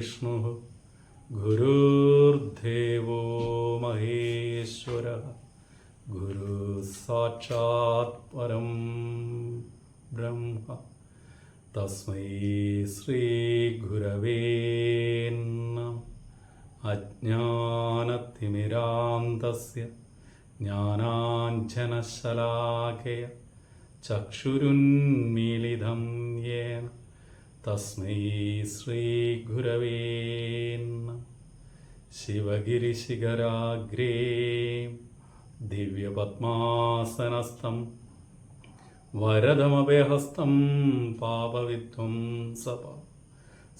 गुरुर्विष्णुः गुरुर्देवो महेश्वरः गुरुसाक्षात् परं ब्रह्म तस्मै श्रीगुरवे नमः। अज्ञानतिमिरान्धस्य ज्ञानाञ्जनशलाकया चक्षुरुन्मीलितं येन तस्मै श्रीगुरवे नमः। शिवगिरिशिखराग्रे दिव्यपद्मासनस्थं वरदमभयहस्तं पापविध्वंसपा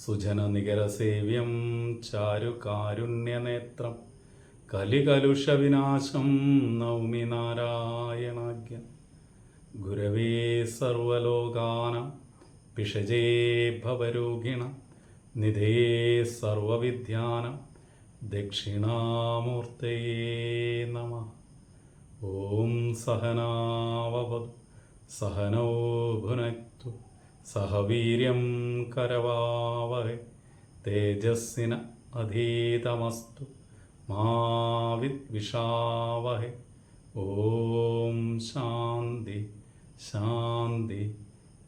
सुजननिकरसेव्यं चारुकारुण्यनेत्रं कलिकलुषविनाशं नौमि नारायणाख्यं। गुरवे सर्वलोकानां पिषजे भवरोगिणां निधये सर्वविद्यानां दक्षिणामूर्तये नमः। ॐ सहनाववतु सहनौ भुनक्तु सह वीर्यं करवावहै तेजस्विनाधीतमस्तु मा विद्विषावहै। ॐ शान्ति शान्ति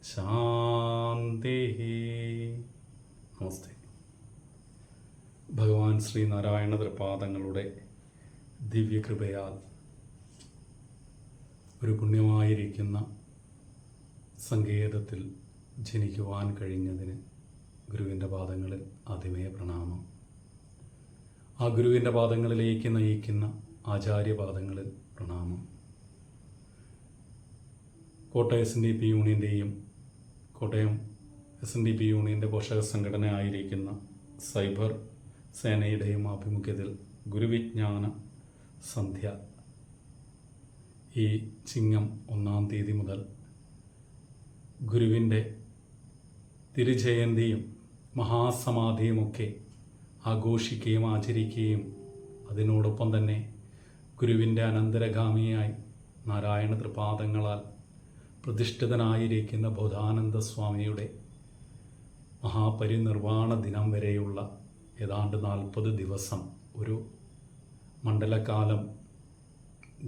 शान्तिः। നമസ്തേ. ഭഗവാൻ ശ്രീനാരായണ തൃപാദങ്ങളുടെ ദിവ്യകൃപയാൽ ഒരു പുണ്യമായിരിക്കുന്ന സങ്കേതത്തിൽ ജനിക്കുവാൻ കഴിഞ്ഞതിന് ഗുരുവിൻ്റെ പാദങ്ങളിൽ ആദ്യമേ പ്രണാമം. ആ ഗുരുവിൻ്റെ പാദങ്ങളിലേക്ക് നയിക്കുന്ന ആചാര്യപാദങ്ങളിൽ പ്രണാമം. കോട്ടയം SNDP യൂണിയൻ്റെയും കോട്ടയം SNDP യൂണിയൻ്റെ പോഷക സംഘടനയായിരിക്കുന്ന സൈബർ സേനയുടെയും ആഭിമുഖ്യത്തിൽ ഗുരുവിജ്ഞാന സന്ധ്യ ഈ ചിങ്ങം 1-ാം തീയതി മുതൽ ഗുരുവിൻ്റെ തിരുജയന്തിയും മഹാസമാധിയുമൊക്കെ ആഘോഷിക്കുകയും ആചരിക്കുകയും അതിനോടൊപ്പം തന്നെ ഗുരുവിൻ്റെ അനന്തരഗാമിയായി നാരായണ തൃപാദങ്ങളാൽ പ്രതിഷ്ഠിതനായിരിക്കുന്ന ബോധാനന്ദ സ്വാമിയുടെ മഹാപരിനിർവാണ ദിനം വരെയുള്ള ഏതാണ്ട് 40 ദിവസം ഒരു മണ്ഡലകാലം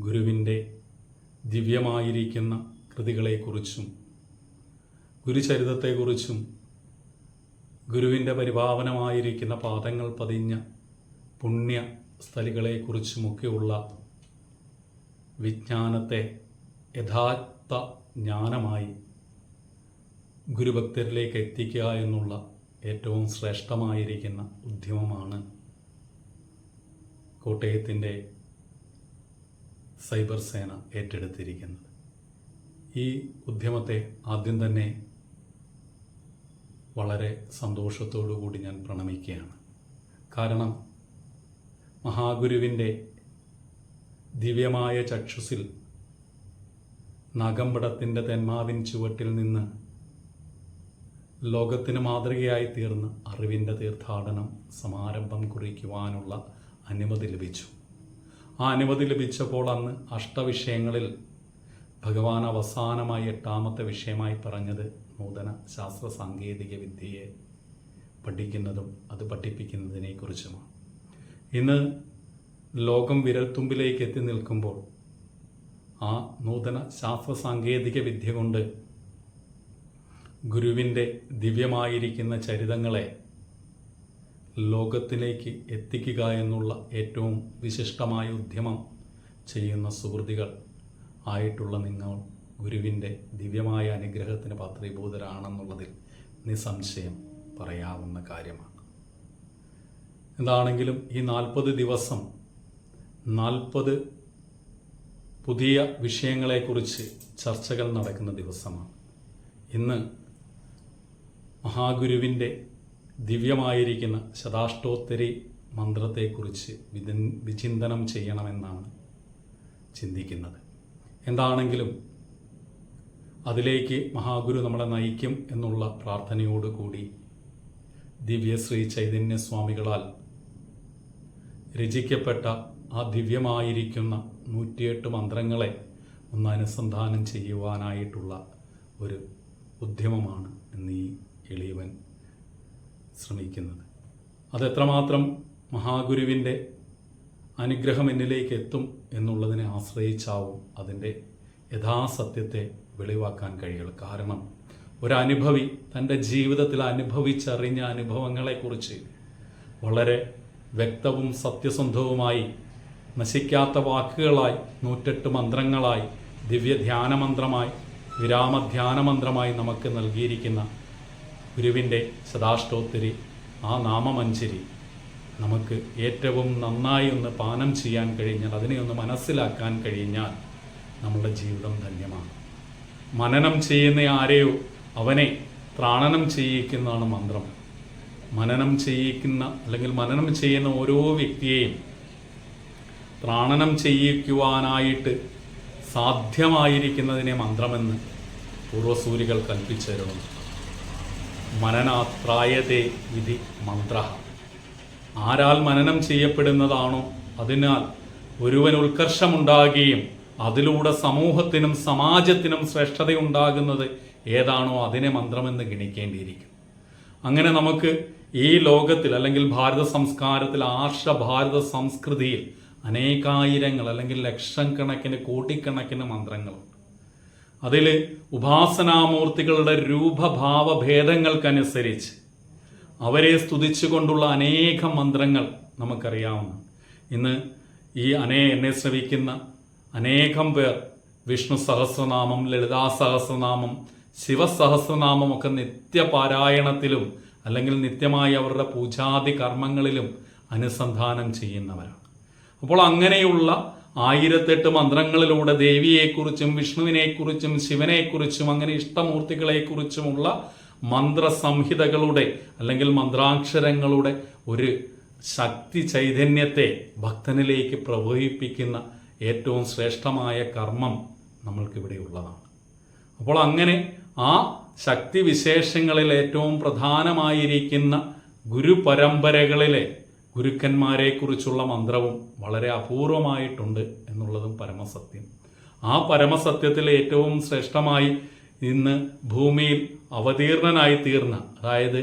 ഗുരുവിൻ്റെ ദിവ്യമായിരിക്കുന്ന കൃതികളെക്കുറിച്ചും ഗുരുചരിതത്തെക്കുറിച്ചും ഗുരുവിൻ്റെ പരിപാവനമായിരിക്കുന്ന പാദങ്ങൾ പതിഞ്ഞ പുണ്യ സ്ഥലികളെക്കുറിച്ചുമൊക്കെയുള്ള വിജ്ഞാനത്തെ യഥാർത്ഥ ജ്ഞാനമായി ഗുരുഭക്തരിലേക്ക് എത്തിക്കുക എന്നുള്ള ഏറ്റവും ശ്രേഷ്ഠമായിരിക്കുന്ന ഉദ്യമമാണ് കോട്ടയത്തിൻ്റെ സൈബർ സേന ഏറ്റെടുത്തിരിക്കുന്നത്. ഈ ഉദ്യമത്തെ ആദ്യം തന്നെ വളരെ സന്തോഷത്തോടു കൂടി ഞാൻ പ്രണമിക്കുകയാണ്. കാരണം മഹാഗുരുവിൻ്റെ ദിവ്യമായ ചക്ഷുസിൽ നാഗമ്പടത്തിൻ്റെ തെന്മാവിൻ ചുവട്ടിൽ നിന്ന് ലോകത്തിന് മാതൃകയായി തീർന്ന് അറിവിൻ്റെ തീർത്ഥാടനം സമാരംഭം കുറിക്കുവാനുള്ള അനുമതി ലഭിച്ചു. ആ അനുമതി ലഭിച്ചപ്പോൾ അന്ന് അഷ്ടവിഷയങ്ങളിൽ ഭഗവാൻ അവസാനമായി 8-ാമത്തെ വിഷയമായി പറഞ്ഞത് നൂതന ശാസ്ത്ര സാങ്കേതിക വിദ്യയെ പഠിക്കുന്നതും അത് പഠിപ്പിക്കുന്നതിനെക്കുറിച്ചുമാണ്. ഇന്ന് ലോകം വിരൽത്തുമ്പിലേക്ക് എത്തി നിൽക്കുമ്പോൾ ആ നൂതന ശാസ്ത്ര സാങ്കേതിക വിദ്യ കൊണ്ട് ഗുരുവിൻ്റെ ദിവ്യമായിരിക്കുന്ന ചരിതങ്ങളെ ലോകത്തിലേക്ക് എത്തിക്കുക എന്നുള്ള ഏറ്റവും വിശിഷ്ടമായ ഉദ്യമം ചെയ്യുന്ന സുഹൃത്തുക്കൾ ആയിട്ടുള്ള നിങ്ങൾ ഗുരുവിൻ്റെ ദിവ്യമായ അനുഗ്രഹത്തിന് പാത്രീഭൂതരാണെന്നുള്ളതിൽ നിസ്സംശയം പറയാവുന്ന കാര്യമാണ്. എന്താണെങ്കിലും ഈ 40 ദിവസം 40 പുതിയ വിഷയങ്ങളെക്കുറിച്ച് ചർച്ചകൾ നടക്കുന്ന ദിവസമാണ്. ഇന്ന് മഹാഗുരുവിൻ്റെ ദിവ്യമായിരിക്കുന്ന ശതാഷ്ടോത്തരി മന്ത്രത്തെക്കുറിച്ച് വിചിന്തനം ചെയ്യണമെന്നാണ് ചിന്തിക്കുന്നത്. എന്താണെങ്കിലും അതിലേക്ക് മഹാഗുരു നമ്മളെ നയിക്കും എന്നുള്ള പ്രാർത്ഥനയോടുകൂടി ദിവ്യശ്രീ ചൈതന്യസ്വാമികളാൽ രചിക്കപ്പെട്ട ആ ദിവ്യമായിരിക്കുന്ന 108 മന്ത്രങ്ങളെ ഒന്ന് അനുസന്ധാനം ചെയ്യുവാനായിട്ടുള്ള ഒരു ഉദ്യമമാണ് ഇന്ന് ഈ എളിയവൻ ശ്രമിക്കുന്നത്. അതെത്രമാത്രം മഹാഗുരുവിൻ്റെ അനുഗ്രഹം എന്നിലേക്ക് എത്തും എന്നുള്ളതിനെ ആശ്രയിച്ചാവും അതിൻ്റെ യഥാസത്യത്തെ വെളിവാക്കാൻ കഴിയുള്ളൂ. കാരണം ഒരനുഭവി തൻ്റെ ജീവിതത്തിൽ അനുഭവിച്ചറിഞ്ഞ അനുഭവങ്ങളെക്കുറിച്ച് വളരെ വ്യക്തവും സത്യസന്ധവുമായി നശിക്കാത്ത വാക്കുകളായി 108 മന്ത്രങ്ങളായി ദിവ്യധ്യാനമന്ത്രമായി വിരാമധ്യാനമന്ത്രമായി നമുക്ക് നൽകിയിരിക്കുന്ന ഗുരുവിൻ്റെ സദാഷ്ടോത്തരി ആ നാമമഞ്ജരി നമുക്ക് ഏറ്റവും നന്നായി ഒന്ന് പാനം ചെയ്യാൻ കഴിഞ്ഞാൽ, അതിനെ ഒന്ന് മനസ്സിലാക്കാൻ കഴിഞ്ഞാൽ നമ്മുടെ ജീവിതം ധന്യമാണ്. മനനം ചെയ്യുന്ന ആരെയോ അവനെ ത്രാണനം ചെയ്യിക്കുന്നതാണ് മന്ത്രം. മനനം ചെയ്യിക്കുന്ന അല്ലെങ്കിൽ മനനം ചെയ്യുന്ന ഓരോ വ്യക്തിയെയും ത്രാണനം ചെയ്യിക്കുവാനായിട്ട് സാധ്യമായിരിക്കുന്നതിനെ മന്ത്രമെന്ന് പൂർവസൂരികൾ കൽപ്പിച്ചിരുന്നു. മനനാത്രായതേ വിധി മന്ത്ര. ആരാൽ മനനം ചെയ്യപ്പെടുന്നതാണോ അതിനാൽ ഒരുവൻ ഉത്കർഷമുണ്ടാകുകയും അതിലൂടെ സമൂഹത്തിനും സമാജത്തിനും ശ്രേഷ്ഠതയുണ്ടാകുന്നത് ഏതാണോ അതിനെ മന്ത്രമെന്ന് ഗണിക്കേണ്ടിയിരിക്കും. അങ്ങനെ നമുക്ക് ഈ ലോകത്തിൽ അല്ലെങ്കിൽ ഭാരത സംസ്കാരത്തിൽ ഭാരത സംസ്കൃതിയിൽ അനേകായിരങ്ങൾ അല്ലെങ്കിൽ ലക്ഷക്കണക്കിന് കോടിക്കണക്കിന് മന്ത്രങ്ങളുണ്ട്. അതിൽ ഉപാസനാമൂർത്തികളുടെ രൂപഭാവ ഭേദങ്ങൾക്കനുസരിച്ച് അവരെ സ്തുതിച്ചുകൊണ്ടുള്ള അനേകം മന്ത്രങ്ങൾ നമുക്കറിയാവുന്ന. ഇന്ന് ഈ എന്നെ ശ്രവിക്കുന്ന അനേകം പേർ വിഷ്ണു സഹസ്രനാമം, ലളിതാ സഹസ്രനാമം, ശിവസഹസ്രനാമം ഒക്കെ നിത്യപാരായണത്തിലും അല്ലെങ്കിൽ നിത്യമായി അവരുടെ പൂജാതി കർമ്മങ്ങളിലും അനുസന്ധാനം ചെയ്യുന്നവരാണ്. അപ്പോൾ അങ്ങനെയുള്ള 1008 മന്ത്രങ്ങളിലൂടെ ദേവിയെക്കുറിച്ചും വിഷ്ണുവിനെക്കുറിച്ചും ശിവനെക്കുറിച്ചും അങ്ങനെ ഇഷ്ടമൂർത്തികളെക്കുറിച്ചുമുള്ള മന്ത്രസംഹിതകളുടെ അല്ലെങ്കിൽ മന്ത്രാക്ഷരങ്ങളുടെ ഒരു ശക്തി ചൈതന്യത്തെ ഭക്തനിലേക്ക് പ്രവഹിപ്പിക്കുന്ന ഏറ്റവും ശ്രേഷ്ഠമായ കർമ്മം നമ്മൾക്കിവിടെ ഉള്ളതാണ്. അപ്പോൾ അങ്ങനെ ആ ശക്തി വിശേഷങ്ങളിൽ ഏറ്റവും പ്രധാനമായിരിക്കുന്ന ഗുരുപരമ്പരകളിലെ ഗുരുക്കന്മാരെക്കുറിച്ചുള്ള മന്ത്രവും വളരെ അപൂർവമായിട്ടുണ്ട് എന്നുള്ളതും പരമസത്യം. ആ പരമസത്യത്തിൽ ഏറ്റവും ശ്രേഷ്ഠമായി ഇന്ന് ഭൂമിയിൽ അവതീർണനായി തീർന്ന, അതായത്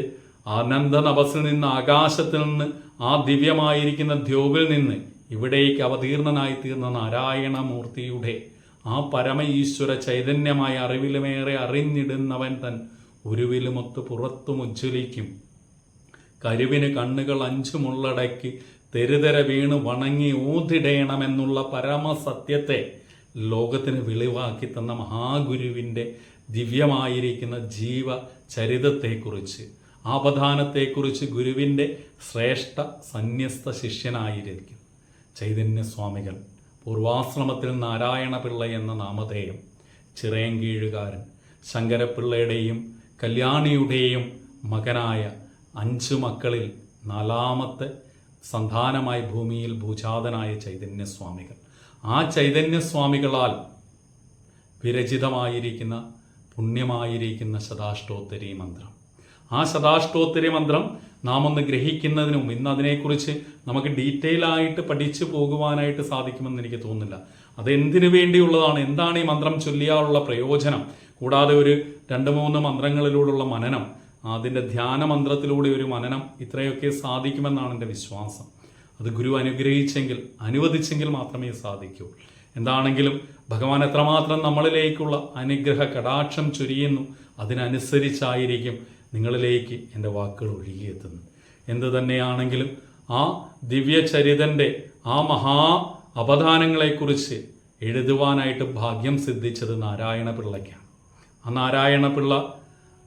ആനന്ദ നഭസിൽ നിന്ന് ആകാശത്തിൽ നിന്ന് ആ ദിവ്യമായിരിക്കുന്ന ദ്യോവിൽ നിന്ന് ഇവിടേക്ക് അവതീർണനായി തീർന്ന നാരായണമൂർത്തിയുടെ ആ പരമ ഈശ്വര ചൈതന്യമായ അറിവിലുമേറെ അറിഞ്ഞിടുന്നവൻ തൻ ഉരുവിലുമൊത്ത് പുറത്തും ഉജ്ജ്വലിക്കും. കരുവിന് കണ്ണുകൾ 5 മുള്ളടക്കി തെരുതെര വീണ് വണങ്ങി ഊതിടയണമെന്നുള്ള പരമസത്യത്തെ ലോകത്തിന് വെളിവാക്കി തന്ന മഹാഗുരുവിൻ്റെ ദിവ്യമായിരിക്കുന്ന ജീവചരിതത്തെക്കുറിച്ച്, ആപദാനത്തെക്കുറിച്ച് ഗുരുവിൻ്റെ ശ്രേഷ്ഠ സന്യസ്ത ശിഷ്യനായിരിക്കും ചൈതന്യസ്വാമികൾ പൂർവാശ്രമത്തിൽ നാരായണപിള്ള എന്ന നാമധേയം, ചിറയൻകീഴുകാരൻ ശങ്കരപ്പിള്ളയുടെയും കല്യാണിയുടെയും മകനായ 5 മക്കളിൽ 4ാമത്തെ സന്താനമായി ഭൂമിയിൽ ഭൂജാതനായ ചൈതന്യസ്വാമികൾ. ആ ചൈതന്യസ്വാമികളാൽ വിരചിതമായിരിക്കുന്ന പുണ്യമായിരിക്കുന്ന ശതാഷ്ടോത്തരി മന്ത്രം. ആ ശതാഷ്ടോത്തരി മന്ത്രം നാം ഒന്ന് ഗ്രഹിക്കുന്നതിനും ഇന്ന് അതിനെക്കുറിച്ച് നമുക്ക് ഡീറ്റെയിൽ ആയിട്ട് പഠിച്ചു പോകുവാനായിട്ട് സാധിക്കുമെന്ന് എനിക്ക് തോന്നുന്നില്ല. അതെന്തിനു വേണ്ടിയുള്ളതാണ്, എന്താണ് ഈ മന്ത്രം ചൊല്ലിയാലുള്ള പ്രയോജനം, കൂടാതെ ഒരു 2-3 മന്ത്രങ്ങളിലൂടെയുള്ള മനനം, അതിൻ്റെ ധ്യാനമന്ത്രത്തിലൂടെ ഒരു മനനം, ഇത്രയൊക്കെ സാധിക്കുമെന്നാണ് എൻ്റെ വിശ്വാസം. അത് ഗുരു അനുഗ്രഹിച്ചെങ്കിൽ, അനുവദിച്ചെങ്കിൽ മാത്രമേ സാധിക്കൂ. എന്താണെങ്കിലും ഭഗവാൻ എത്രമാത്രം നമ്മളിലേക്കുള്ള അനുഗ്രഹ കടാക്ഷം ചൊരിയുന്നു, അതിനനുസരിച്ചായിരിക്കും നിങ്ങളിലേക്ക് എൻ്റെ വാക്കുകൾ ഒഴുകിയെത്തുന്നത്. എന്തു തന്നെയാണെങ്കിലും ആ ദിവ്യചരിതൻ്റെ ആ മഹാ അപദാനങ്ങളെക്കുറിച്ച് എഴുതുവാനായിട്ട് ഭാഗ്യം സിദ്ധിച്ചത് നാരായണപിള്ളയ്ക്കാണ്. ആ നാരായണപിള്ള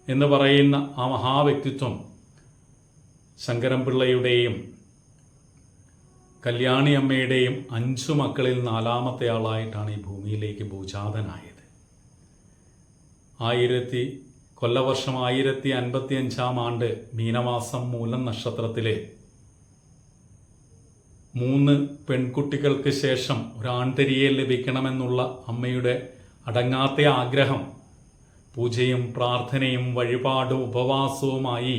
എന്ന് പറയുന്ന ആ മഹാവ്യക്തിത്വം ശങ്കരൻപിള്ളയുടെയും കല്യാണി അമ്മയുടെയും 5 മക്കളിൽ 4ാമത്തെ ആളായിട്ടാണ് ഈ ഭൂമിയിലേക്ക് ഭൂജാതനായത്. കൊല്ലവർഷം 1055 ആണ്ട് മീനമാസം മൂലം നക്ഷത്രത്തിലെ 3 പെൺകുട്ടികൾക്ക് ശേഷം ഒരു ആൺതരിയെ ലഭിക്കണമെന്നുള്ള അമ്മയുടെ അടങ്ങാത്ത ആഗ്രഹം പൂജയും പ്രാർത്ഥനയും വഴിപാടും ഉപവാസവുമായി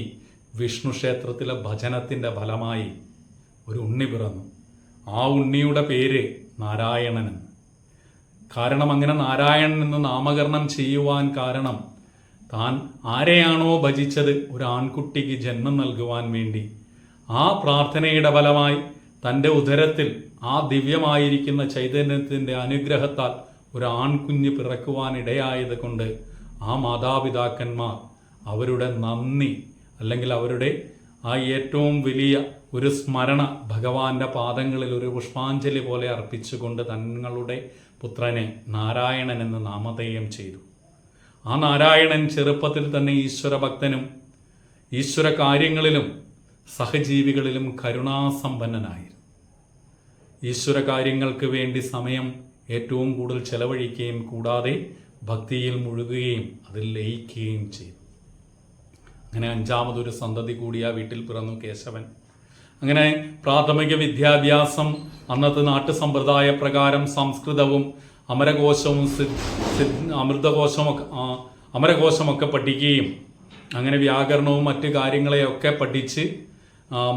വിഷ്ണു ക്ഷേത്രത്തിലെ ഭജനത്തിൻ്റെ ഫലമായി ഒരു ഉണ്ണി പിറന്നു. ആ ഉണ്ണിയുടെ പേര് നാരായണൻ. കാരണം അങ്ങനെ നാരായണൻ എന്ന് നാമകരണം ചെയ്യുവാൻ കാരണം താൻ ആരെയാണോ ഭജിച്ചത് ഒരു ആൺകുട്ടിക്ക് ജന്മം നൽകുവാൻ വേണ്ടി ആ പ്രാർത്ഥനയുടെ ഫലമായി തൻ്റെ ഉദരത്തിൽ ആ ദിവ്യമായിരിക്കുന്ന ചൈതന്യത്തിൻ്റെ അനുഗ്രഹത്താൽ ഒരു ആൺകുഞ്ഞ് പിറക്കുവാനിടയായത് കൊണ്ട് ആ മാതാപിതാക്കന്മാർ അവരുടെ നന്ദി അല്ലെങ്കിൽ അവരുടെ ആ ഏറ്റവും വലിയ ഒരു സ്മരണ ഭഗവാന്റെ പാദങ്ങളിൽ ഒരു പുഷ്പാഞ്ജലി പോലെ അർപ്പിച്ചുകൊണ്ട് തങ്ങളുടെ പുത്രനെ നാരായണൻ എന്ന് നാമധേയം ചെയ്തു. ആ നാരായണൻ ചെറുപ്പത്തിൽ തന്നെ ഈശ്വരഭക്തനും ഈശ്വര കാര്യങ്ങളിലും സഹജീവികളിലും കരുണാസമ്പന്നനായിരുന്നു. ഈശ്വര കാര്യങ്ങൾക്ക് വേണ്ടി സമയം ഏറ്റവും കൂടുതൽ ചെലവഴിക്കുകയും കൂടാതെ ഭക്തിയിൽ മുഴുകുകയും അതിൽ ലയിക്കുകയും ചെയ്തു. അങ്ങനെ അഞ്ചാമതൊരു സന്തതി കൂടി ആ വീട്ടിൽ പിറന്നു, കേശവൻ. അങ്ങനെ പ്രാഥമിക വിദ്യാഭ്യാസം അന്നത്തെ നാട്ടു സമ്പ്രദായ പ്രകാരം സംസ്കൃതവും അമരകോശമൊക്കെ പഠിക്കുകയും അങ്ങനെ വ്യാകരണവും മറ്റു കാര്യങ്ങളെയൊക്കെ പഠിച്ച്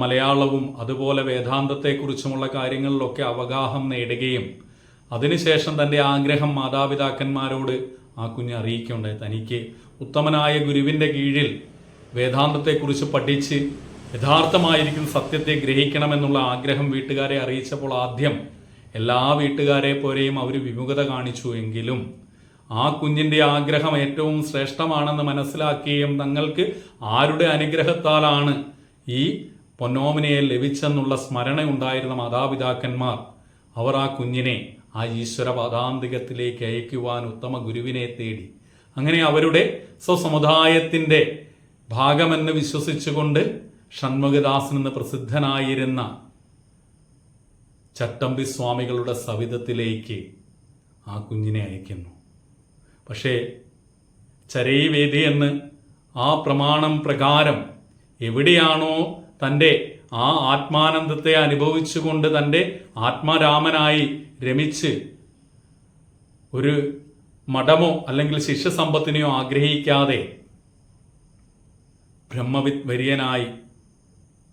മലയാളവും അതുപോലെ വേദാന്തത്തെക്കുറിച്ചുമുള്ള കാര്യങ്ങളിലൊക്കെ അവഗാഹം നേടുകയും അതിനുശേഷം തൻ്റെ ആഗ്രഹം മാതാപിതാക്കന്മാരോട് ആ കുഞ്ഞ് അറിയിക്കുകയുണ്ടായി. തനിക്ക് ഉത്തമനായ ഗുരുവിൻ്റെ കീഴിൽ വേദാന്തത്തെക്കുറിച്ച് പഠിച്ച് യഥാർത്ഥമായിരിക്കുന്ന സത്യത്തെ ഗ്രഹിക്കണമെന്നുള്ള ആഗ്രഹം വീട്ടുകാരെ അറിയിച്ചപ്പോൾ ആദ്യം എല്ലാ വീട്ടുകാരെ പോലെയും അവർ വിമുഖത കാണിച്ചു. എങ്കിലും ആ കുഞ്ഞിൻ്റെ ആഗ്രഹം ഏറ്റവും ശ്രേഷ്ഠമാണെന്ന് മനസ്സിലാക്കുകയും തങ്ങൾക്ക് ആരുടെ അനുഗ്രഹത്താലാണ് ഈ പൊന്നോമനയെ ലഭിച്ചെന്നുള്ള സ്മരണ ഉണ്ടായിരുന്ന മാതാപിതാക്കന്മാർ അവർ ആ കുഞ്ഞിനെ ആ ഈശ്വര പദാന്തികത്തിലേക്ക് അയക്കുവാൻ ഉത്തമ ഗുരുവിനെ തേടി. അങ്ങനെ അവരുടെ സ്വസമുദായത്തിൻ്റെ ഭാഗമെന്ന് വിശ്വസിച്ചുകൊണ്ട് ഷൺമുഖദാസൻ എന്ന് പ്രസിദ്ധനായിരുന്ന ചട്ടമ്പി സ്വാമികളുടെ സവിധത്തിലേക്ക് ആ കുഞ്ഞിനെ അയക്കുന്നു. പക്ഷേ ചരൈവേദി എന്ന് ആ പ്രമാണം പ്രകാരം എവിടെയാണോ തൻ്റെ ആ ആത്മാനന്ദത്തെ അനുഭവിച്ചുകൊണ്ട് തൻ്റെ ആത്മാരാമനായി രമിച്ച് ഒരു മഠമോ അല്ലെങ്കിൽ ശിഷ്യസമ്പത്തിനെയോ ആഗ്രഹിക്കാതെ ബ്രഹ്മവിദ് വര്യനായി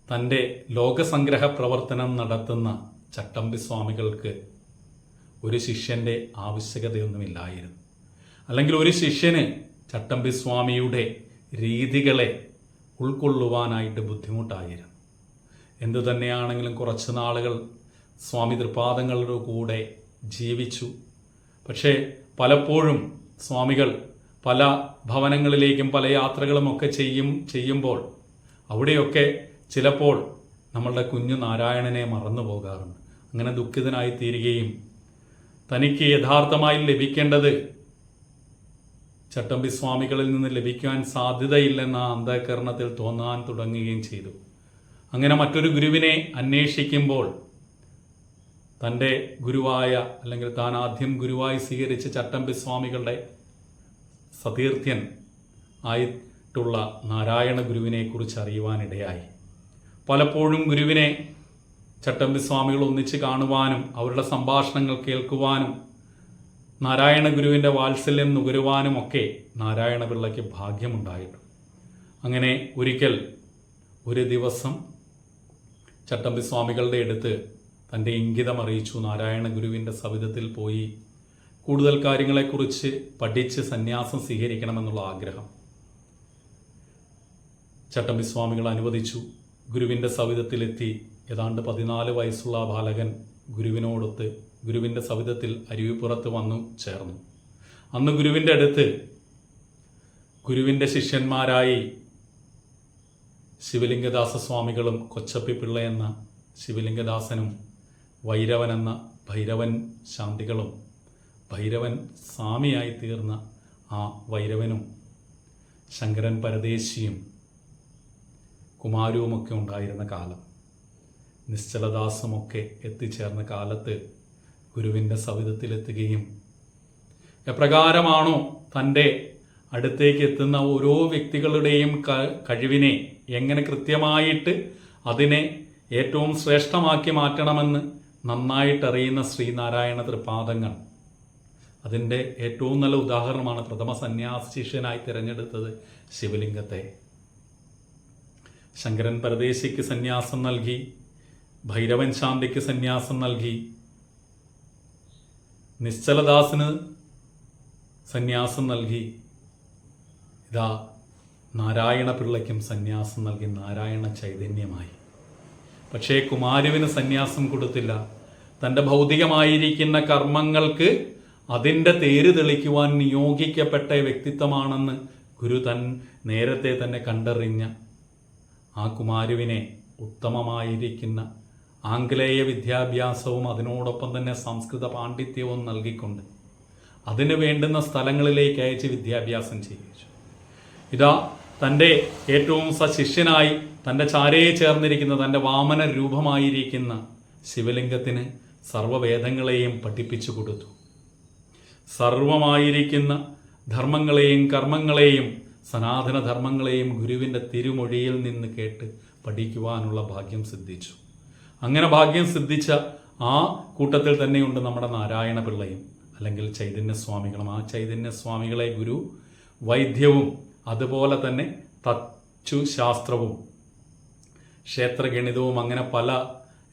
തൻ്റെ ലോകസംഗ്രഹ പ്രവർത്തനം നടത്തുന്ന ചട്ടമ്പി സ്വാമികൾക്ക് ഒരു ശിഷ്യൻ്റെ ആവശ്യകതയൊന്നുമില്ലായിരുന്നു. അല്ലെങ്കിൽ ഒരു ശിഷ്യന് ചട്ടമ്പി സ്വാമിയുടെ രീതികളെ ഉൾക്കൊള്ളുവാനായിട്ട് ബുദ്ധിമുട്ടായിരുന്നു. എന്തു തന്നെയാണെങ്കിലും കുറച്ച് നാളുകൾ സ്വാമി തൃപാദങ്ങളുടെ കൂടെ ജീവിച്ചു. പക്ഷേ പലപ്പോഴും സ്വാമികൾ പല ഭവനങ്ങളിലേക്കും പല യാത്രകളുമൊക്കെ ചെയ്യുമ്പോൾ അവിടെയൊക്കെ ചിലപ്പോൾ നമ്മളുടെ കുഞ്ഞു നാരായണനെ മറന്നു പോകാറുണ്ട്. അങ്ങനെ ദുഃഖിതനായി തീരുകയും തനിക്ക് യഥാർത്ഥമായി ലഭിക്കേണ്ടത് ചട്ടമ്പി സ്വാമികളിൽ നിന്ന് ലഭിക്കാൻ സാധ്യതയില്ലെന്ന അന്ധകരണത്തിൽ തോന്നാൻ തുടങ്ങുകയും ചെയ്തു. അങ്ങനെ മറ്റൊരു ഗുരുവിനെ അന്വേഷിക്കുമ്പോൾ തൻ്റെ ഗുരുവായ അല്ലെങ്കിൽ താൻ ആദ്യം ഗുരുവായി സ്വീകരിച്ച ചട്ടമ്പി സ്വാമികളുടെ സതീർത്ഥ്യൻ ആയിട്ടുള്ള നാരായണ ഗുരുവിനെ കുറിച്ച് അറിയുവാനിടയായി. പലപ്പോഴും ഗുരുവിനെ ചട്ടമ്പി സ്വാമികൾ ഒന്നിച്ച് കാണുവാനും അവരുടെ സംഭാഷണങ്ങൾ കേൾക്കുവാനും നാരായണ ഗുരുവിൻ്റെ വാത്സല്യം നുകരുവാനുമൊക്കെ നാരായണ പിള്ളയ്ക്ക് ഭാഗ്യമുണ്ടായിട്ടു. അങ്ങനെ ഒരിക്കൽ ഒരു ദിവസം ചട്ടമ്പി സ്വാമികളുടെ അടുത്ത് തൻ്റെ ഇംഗിതം അറിയിച്ചു. നാരായണ ഗുരുവിൻ്റെ സവിധത്തിൽ പോയി കൂടുതൽ കാര്യങ്ങളെക്കുറിച്ച് പഠിച്ച് സന്യാസം സ്വീകരിക്കണമെന്നുള്ള ആഗ്രഹം. ചട്ടമ്പി സ്വാമികൾ അനുവദിച്ചു. ഗുരുവിൻ്റെ സവിധത്തിലെത്തി. ഏതാണ്ട് 14 വയസ്സുള്ള ബാലകൻ ഗുരുവിനോടൊത്ത് ഗുരുവിൻ്റെ സവിധത്തിൽ അരുവിപ്പുറത്ത് വന്നു ചേർന്നു. അന്ന് ഗുരുവിൻ്റെ അടുത്ത് ഗുരുവിൻ്റെ ശിഷ്യന്മാരായി ശിവലിംഗദാസ സ്വാമികളും കൊച്ചപ്പി പിള്ള എന്ന ശിവലിംഗദാസനും വൈരവൻ എന്ന ഭൈരവൻ ശാന്തികളും ഭൈരവൻ സ്വാമിയായി തീർന്ന ആ വൈരവനും ശങ്കരൻ പരദേശിയും കുമാരവുമൊക്കെ ഉണ്ടായിരുന്ന കാലം. നിശ്ചലദാസുമൊക്കെ എത്തിച്ചേർന്ന കാലത്ത് ഗുരുവിൻ്റെ സവിധത്തിലെത്തുകയും എപ്രകാരമാണോ തൻ്റെ അടുത്തേക്ക് എത്തുന്ന ഓരോ വ്യക്തികളുടെയും കഴിവിനെ എങ്ങനെ കൃത്യമായിട്ട് അതിനെ ഏറ്റവും ശ്രേഷ്ഠമാക്കി മാറ്റണമെന്ന് നന്നായിട്ടറിയുന്ന ശ്രീനാരായണ തൃപാദങ്ങൾ അതിൻ്റെ ഏറ്റവും നല്ല ഉദാഹരണമാണ്. പ്രഥമ സന്യാസ ശിഷ്യനായി തിരഞ്ഞെടുത്തത് ശിവലിംഗത്തെ. ശങ്കരൻ പരദേശിക്ക് സന്യാസം നൽകി, ഭൈരവൻ ശാന്തിക്ക് സന്യാസം നൽകി, നിശ്ചലദാസിന് സന്യാസം നൽകി. ഇതാ നാരായണ പിള്ളയ്ക്കും സന്യാസം നൽകി നാരായണ ചൈതന്യമായി. പക്ഷേ കുമാരുവിന് സന്യാസം കൊടുത്തില്ല. തൻ്റെ ഭൗതികമായിരിക്കുന്ന കർമ്മങ്ങൾക്ക് അതിൻ്റെ തേര് തെളിക്കുവാൻ നിയോഗിക്കപ്പെട്ട വ്യക്തിത്വമാണെന്ന് ഗുരു നേരത്തെ തന്നെ കണ്ടറിഞ്ഞ ആ കുമാരുവിനെ ഉത്തമമായിരിക്കുന്ന ആംഗലേയ വിദ്യാഭ്യാസവും അതിനോടൊപ്പം തന്നെ സംസ്കൃത പാണ്ഡിത്യവും നൽകിക്കൊണ്ട് അതിന് വേണ്ടുന്ന സ്ഥലങ്ങളിലേക്ക് അയച്ച് വിദ്യാഭ്യാസം ചെയ്യിച്ചു. ഇതാ തൻ്റെ ഏറ്റവും സശിഷ്യനായി തൻ്റെ ചാരയെ ചേർന്നിരിക്കുന്ന തൻ്റെ വാമന രൂപമായിരിക്കുന്ന ശിവലിംഗത്തിന് സർവവേദങ്ങളെയും പഠിപ്പിച്ചു കൊടുത്തു. സർവമായിരിക്കുന്ന ധർമ്മങ്ങളെയും കർമ്മങ്ങളെയും സനാതന ധർമ്മങ്ങളെയും ഗുരുവിൻ്റെ തിരുമൊഴിയിൽ നിന്ന് കേട്ട് പഠിക്കുവാനുള്ള ഭാഗ്യം സിദ്ധിച്ചു. അങ്ങനെ ഭാഗ്യം സിദ്ധിച്ച ആ കൂട്ടത്തിൽ തന്നെയുണ്ട് നമ്മുടെ നാരായണ പിള്ളയും അല്ലെങ്കിൽ ചൈതന്യസ്വാമികളും. ആ ചൈതന്യസ്വാമികളെ ഗുരു വൈദ്യവും അതുപോലെ തന്നെ തച്ചുശാസ്ത്രവും ക്ഷേത്രഗണിതവും അങ്ങനെ പല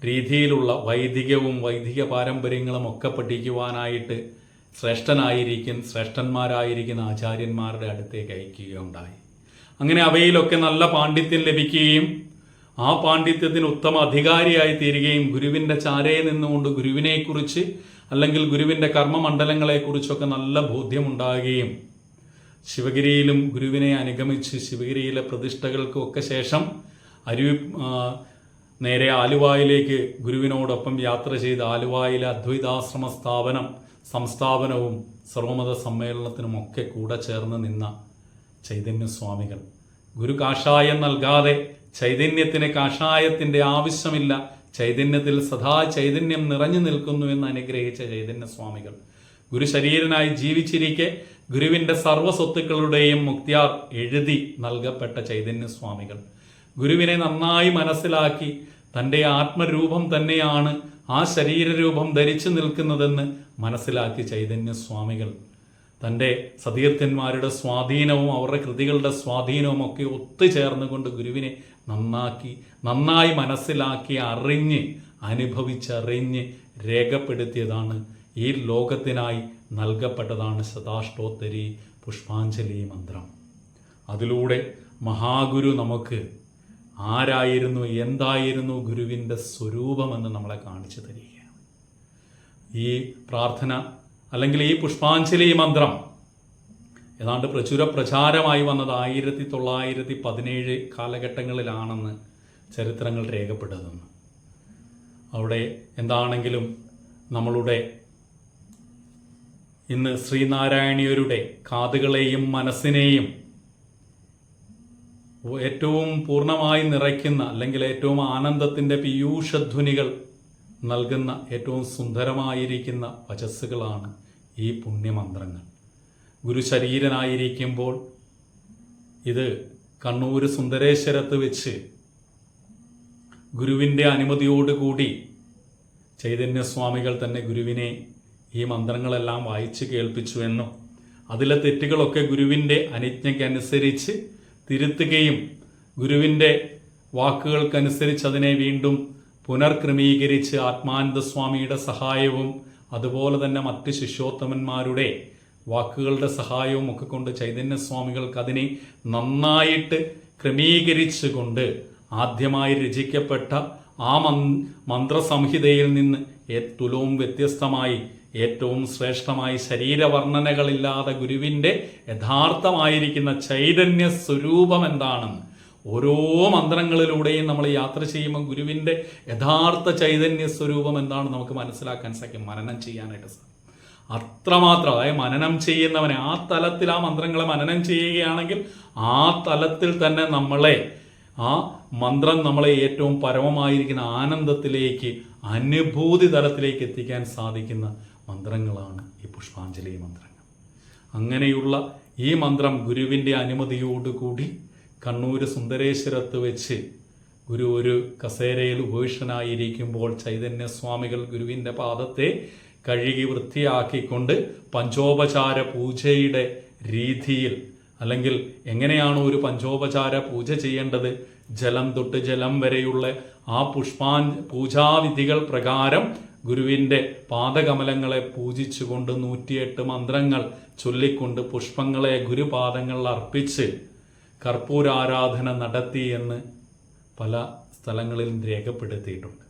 രീതിയിലുള്ള വൈദിക പാരമ്പര്യങ്ങളും ഒക്കെ പഠിക്കുവാനായിട്ട് ശ്രേഷ്ഠന്മാരായിരിക്കുന്ന ആചാര്യന്മാരുടെ അടുത്തേക്ക് അയക്കുകയുണ്ടായി. അങ്ങനെ അവയിലൊക്കെ നല്ല പാണ്ഡിത്യം ലഭിക്കുകയും ആ പാണ്ഡിത്യത്തിന് ഉത്തമ അധികാരിയായി തീരുകയും ഗുരുവിൻ്റെ ചാരയെ നിന്നുകൊണ്ട് ഗുരുവിനെക്കുറിച്ച് അല്ലെങ്കിൽ ഗുരുവിൻ്റെ കർമ്മമണ്ഡലങ്ങളെക്കുറിച്ചൊക്കെ നല്ല ബോധ്യമുണ്ടാകുകയും ശിവഗിരിയിലും ഗുരുവിനെ അനുഗമിച്ച് ശിവഗിരിയിലെ പ്രതിഷ്ഠകൾക്കൊക്കെ ശേഷം നേരെ ആലുവായിലേക്ക് ഗുരുവിനോടൊപ്പം യാത്ര ചെയ്ത് ആലുവായിലെ അദ്വൈതാശ്രമ സംസ്ഥാപനവും സർവമത സമ്മേളനത്തിനുമൊക്കെ കൂടെ ചേർന്ന് നിന്ന ചൈതന്യസ്വാമികൾ ഗുരു കാഷായം നൽകാതെ ചൈതന്യത്തിന് കാഷായത്തിൻ്റെ ആവശ്യമില്ല, ചൈതന്യത്തിൽ സദാ ചൈതന്യം നിറഞ്ഞു നിൽക്കുന്നു എന്ന് അനുഗ്രഹിച്ച ചൈതന്യസ്വാമികൾ ഗുരു ശരീരനായി ജീവിച്ചിരിക്കെ ഗുരുവിൻ്റെ സർവ്വസ്വത്തുക്കളുടെയും മുക്തിയാർ എഴുതി നൽകപ്പെട്ട ചൈതന്യസ്വാമികൾ ഗുരുവിനെ നന്നായി മനസ്സിലാക്കി തൻ്റെ ആത്മരൂപം തന്നെയാണ് ആ ശരീരരൂപം ധരിച്ചു നിൽക്കുന്നതെന്ന് മനസ്സിലാക്കി ചൈതന്യസ്വാമികൾ തൻ്റെ സതീർത്ഥന്മാരുടെ സ്വാധീനവും അവരുടെ കൃതികളുടെ സ്വാധീനവും ഒക്കെ ഒത്തുചേർന്നുകൊണ്ട് ഗുരുവിനെ നന്നായി മനസ്സിലാക്കി അനുഭവിച്ചറിഞ്ഞ് രേഖപ്പെടുത്തിയതാണ് ഈ ലോകത്തിനായി നൽകപ്പെട്ടതാണ് ശതാഷ്ടോത്തരി പുഷ്പാഞ്ജലി മന്ത്രം. അതിലൂടെ മഹാഗുരു നമുക്ക് ആരായിരുന്നു, എന്തായിരുന്നു ഗുരുവിൻ്റെ സ്വരൂപമെന്ന് നമ്മളെ കാണിച്ചു തരികയാണ്. ഈ പ്രാർത്ഥന അല്ലെങ്കിൽ ഈ പുഷ്പാഞ്ജലി മന്ത്രം ഏതാണ്ട് പ്രചാരമായി വന്നത് 1917 കാലഘട്ടങ്ങളിലാണെന്ന് ചരിത്രങ്ങൾ രേഖപ്പെടുത്തുന്നു. അവിടെ എന്താണെങ്കിലും നമ്മളുടെ ഇന്ന് ശ്രീനാരായണീയരുടെ കാതുകളെയും മനസ്സിനെയും ഏറ്റവും പൂർണ്ണമായി നിറയ്ക്കുന്ന അല്ലെങ്കിൽ ഏറ്റവും ആനന്ദത്തിൻ്റെ പീയൂഷധ്വനികൾ നൽകുന്ന ഏറ്റവും സുന്ദരമായിരിക്കുന്ന വചസ്സുകളാണ് ഈ പുണ്യമന്ത്രങ്ങൾ. ഗുരു ശരീരനായിരിക്കുമ്പോൾ ഇത് കണ്ണൂർ സുന്ദരേശ്വരത്ത് വെച്ച് ഗുരുവിൻ്റെ അനുമതിയോടുകൂടി ചൈതന്യസ്വാമികൾ തന്നെ ഗുരുവിനെ ഈ മന്ത്രങ്ങളെല്ലാം വായിച്ച് കേൾപ്പിച്ചുവെന്നും അതിലെ തെറ്റുകളൊക്കെ ഗുരുവിൻ്റെ അനുജ്ഞയ്ക്കനുസരിച്ച് തിരുത്തുകയും ഗുരുവിൻ്റെ വാക്കുകൾക്കനുസരിച്ച് അതിനെ വീണ്ടും പുനർക്രമീകരിച്ച് ആത്മാനന്ദസ്വാമിയുടെ സഹായവും അതുപോലെ തന്നെ മറ്റ് ശിഷ്യോത്തമന്മാരുടെ വാക്കുകളുടെ സഹായവും ഒക്കെ കൊണ്ട് ചൈതന്യസ്വാമികൾക്ക് അതിനെ നന്നായിട്ട് ക്രമീകരിച്ചുകൊണ്ട് ആദ്യമായി രചിക്കപ്പെട്ട ആ മന്ത്രസംഹിതയിൽ നിന്ന് തുലവും വ്യത്യസ്തമായി ഏറ്റവും ശ്രേഷ്ഠമായി ശരീരവർണ്ണനകളില്ലാതെ ഗുരുവിൻ്റെ യഥാർത്ഥമായിരിക്കുന്ന ചൈതന്യ സ്വരൂപം എന്താണെന്ന് ഓരോ മന്ത്രങ്ങളിലൂടെയും നമ്മൾ യാത്ര ചെയ്യുമ്പോൾ ഗുരുവിൻ്റെ യഥാർത്ഥ ചൈതന്യ സ്വരൂപം എന്താണെന്ന് നമുക്ക് മനസ്സിലാക്കാൻ സാധിക്കും, മനനം ചെയ്യാനായിട്ട് സാധിക്കും. അത്രമാത്രം, അതായത് മനനം ചെയ്യുന്നവനെ ആ തലത്തിൽ ആ മന്ത്രങ്ങളെ മനനം ചെയ്യുകയാണെങ്കിൽ ആ തലത്തിൽ തന്നെ ആ മന്ത്രം നമ്മളെ ഏറ്റവും പരമമായിരിക്കുന്ന ആനന്ദത്തിലേക്ക്, അനുഭൂതി തലത്തിലേക്ക് എത്തിക്കാൻ സാധിക്കുന്ന മന്ത്രങ്ങളാണ് ഈ പുഷ്പാഞ്ജലി മന്ത്രങ്ങൾ. അങ്ങനെയുള്ള ഈ മന്ത്രം ഗുരുവിൻ്റെ അനുമതിയോടുകൂടി കണ്ണൂർ സുന്ദരേശ്വരത്ത് വെച്ച് ഗുരു ഒരു കസേരയിൽ ഉപവിഷ്ടനായിരിക്കുമ്പോൾ ചൈതന്യസ്വാമികൾ ഗുരുവിൻ്റെ പാദത്തെ കഴുകി വൃത്തിയാക്കിക്കൊണ്ട് പഞ്ചോപചാര പൂജയുടെ രീതിയിൽ, അല്ലെങ്കിൽ എങ്ങനെയാണോ ഒരു പഞ്ചോപചാര പൂജ ചെയ്യേണ്ടത്, ജലം തൊട്ട് ജലം വരെയുള്ള ആ പൂജാവിധികൾ പ്രകാരം ഗുരുവിൻ്റെ പാദകമലങ്ങളെ പൂജിച്ചുകൊണ്ട് 108 മന്ത്രങ്ങൾ ചൊല്ലിക്കൊണ്ട് പുഷ്പങ്ങളെ ഗുരുപാദങ്ങളിൽ അർപ്പിച്ച് കർപ്പൂരാരാധന നടത്തി എന്ന് പല സ്ഥലങ്ങളിലും രേഖപ്പെടുത്തിയിട്ടുണ്ട്.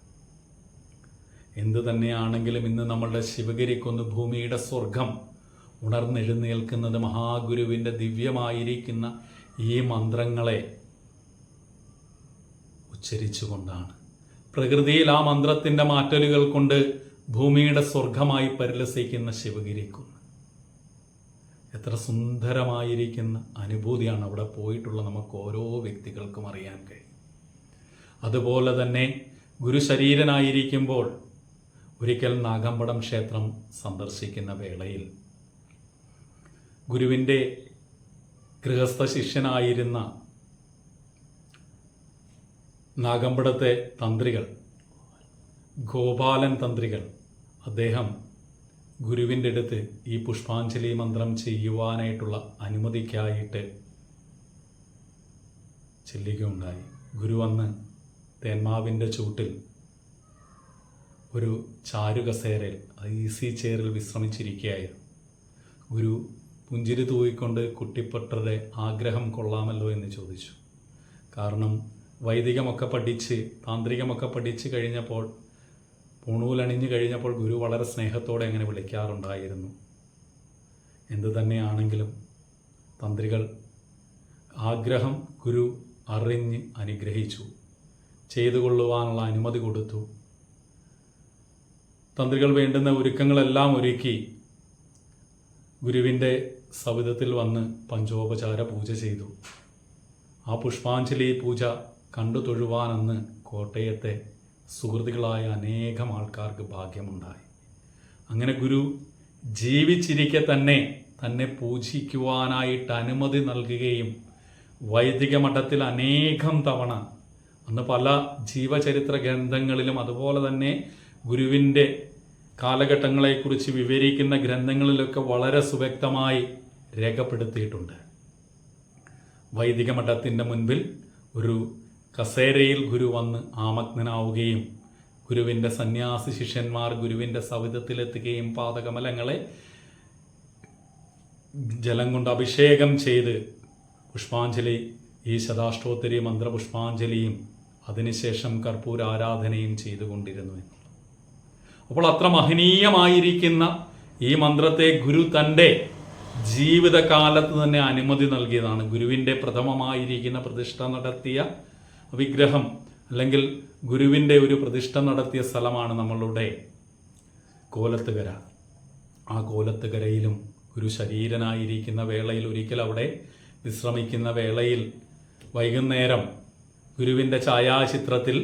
എന്തു തന്നെയാണെങ്കിലും ഇന്ന് നമ്മളുടെ ശിവഗിരിക്കുന്ന് ഭൂമിയുടെ സ്വർഗം ഉണർന്നെഴുന്നേൽക്കുന്നത് മഹാഗുരുവിൻ്റെ ദിവ്യമായിരിക്കുന്ന ഈ മന്ത്രങ്ങളെ ഉച്ചരിച്ചുകൊണ്ടാണ്. പ്രകൃതിയിൽ ആ മന്ത്രത്തിൻ്റെ മാറ്റലുകൾ കൊണ്ട് ഭൂമിയുടെ സ്വർഗമായി പരിലസിക്കുന്ന ശിവഗിരിക്കുന്ന് എത്ര സുന്ദരമായിരിക്കുന്ന അനുഭൂതിയാണ് അവിടെ പോയിട്ടുള്ള നമുക്ക് ഓരോ വ്യക്തികൾക്കും അറിയാൻ കഴിയും. അതുപോലെ തന്നെ ഗുരു ശരീരനായിരിക്കുമ്പോൾ ഒരിക്കൽ നാഗമ്പടം ക്ഷേത്രം സന്ദർശിക്കുന്ന വേളയിൽ ഗുരുവിൻ്റെ ഗൃഹസ്ഥ ശിഷ്യനായിരുന്ന നാഗമ്പടത്തെ തന്ത്രികൾ, ഗോപാലൻ തന്ത്രികൾ, അദ്ദേഹം ഗുരുവിൻ്റെ അടുത്ത് ഈ പുഷ്പാഞ്ജലി മന്ത്രം ചെയ്യുവാനായിട്ടുള്ള അനുമതിക്കായിട്ട് ചെല്ലുകയുണ്ടായി. ഗുരു വന്ന് തേന്മാവിൻ്റെ ചൂട്ടിൽ ഒരു ചാരുകസേരയിൽ, ഈസി ചെയറിൽ വിശ്രമിച്ചിരിക്കുകയായിരുന്നു. ഗുരു പുഞ്ചിരി തൂയിക്കൊണ്ട് കുട്ടിപ്പട്ടരുടെ ആഗ്രഹം കൊള്ളാമല്ലോ എന്ന് ചോദിച്ചു. കാരണം വൈദികമൊക്കെ പഠിച്ച് താന്ത്രികമൊക്കെ പഠിച്ച് കഴിഞ്ഞപ്പോൾ, പൂണൂലണിഞ്ഞു കഴിഞ്ഞപ്പോൾ ഗുരു വളരെ സ്നേഹത്തോടെ അങ്ങനെ വിളിക്കാറുണ്ടായിരുന്നു. എന്തു തന്നെയാണെങ്കിലും തന്ത്രികൾ ആഗ്രഹം ഗുരു അറിഞ്ഞ് അനുഗ്രഹിച്ചു, ചെയ്തു കൊള്ളുവാനുള്ള അനുമതി കൊടുത്തു. തന്ത്രികൾ വേണ്ടുന്ന ഒരുക്കങ്ങളെല്ലാം ഒരുക്കി ഗുരുവിൻ്റെ സവിധത്തിൽ വന്ന് പഞ്ചോപചാര പൂജ ചെയ്തു. ആ പുഷ്പാഞ്ജലി പൂജ കണ്ടു തൊഴുവാനെന്ന് കോട്ടയത്തെ സുഹൃത്തുക്കളായ അനേകം ആൾക്കാർക്ക് ഭാഗ്യമുണ്ടായി. അങ്ങനെ ഗുരു ജീവിച്ചിരിക്കെ തന്നെ പൂജിക്കുവാനായിട്ട് അനുമതി നൽകുകയും വൈദിക മഠത്തിൽ അനേകം തവണ, അന്ന് പല ജീവചരിത്ര ഗ്രന്ഥങ്ങളിലും അതുപോലെ തന്നെ ഗുരുവിൻ്റെ കാലഘട്ടങ്ങളെക്കുറിച്ച് വിവരിക്കുന്ന ഗ്രന്ഥങ്ങളിലൊക്കെ വളരെ സുവ്യക്തമായി രേഖപ്പെടുത്തിയിട്ടുണ്ട്. വൈദിക മഠത്തിൻ്റെ മുൻപിൽ ഒരു കസേരയിൽ ഗുരു വന്ന് ആമഗ്നനാവുകയും ഗുരുവിൻ്റെ സന്യാസി ശിഷ്യന്മാർ ഗുരുവിൻ്റെ സവിധത്തിലെത്തുകയും പാദകമലങ്ങളെ ജലം കൊണ്ട് അഭിഷേകം ചെയ്ത് പുഷ്പാഞ്ജലി, ഈ ശതാഷ്ടോത്തരി മന്ത്രപുഷ്പാഞ്ജലിയും അതിനുശേഷം കർപ്പൂര ആരാധനയും ചെയ്തുകൊണ്ടിരുന്നു. അപ്പോൾ അത്ര മഹനീയമായിരിക്കുന്ന ഈ മന്ത്രത്തെ ഗുരു തൻ്റെ ജീവിതകാലത്ത് തന്നെ അനുമതി നൽകിയതാണ്. ഗുരുവിൻ്റെ പ്രഥമമായിരിക്കുന്ന പ്രതിഷ്ഠ നടത്തിയ വിഗ്രഹം അല്ലെങ്കിൽ ഗുരുവിൻ്റെ ഒരു പ്രതിഷ്ഠ നടത്തിയ സ്ഥലമാണ് നമ്മളുടെ കോലത്തുകര. ആ കോലത്തുകരയിലും ഗുരു ശരീരനായിരിക്കുന്ന വേളയിൽ, ഒരിക്കൽ അവിടെ വിശ്രമിക്കുന്ന വേളയിൽ വൈകുന്നേരം ഗുരുവിൻ്റെ ഛായാചിത്രത്തിൽ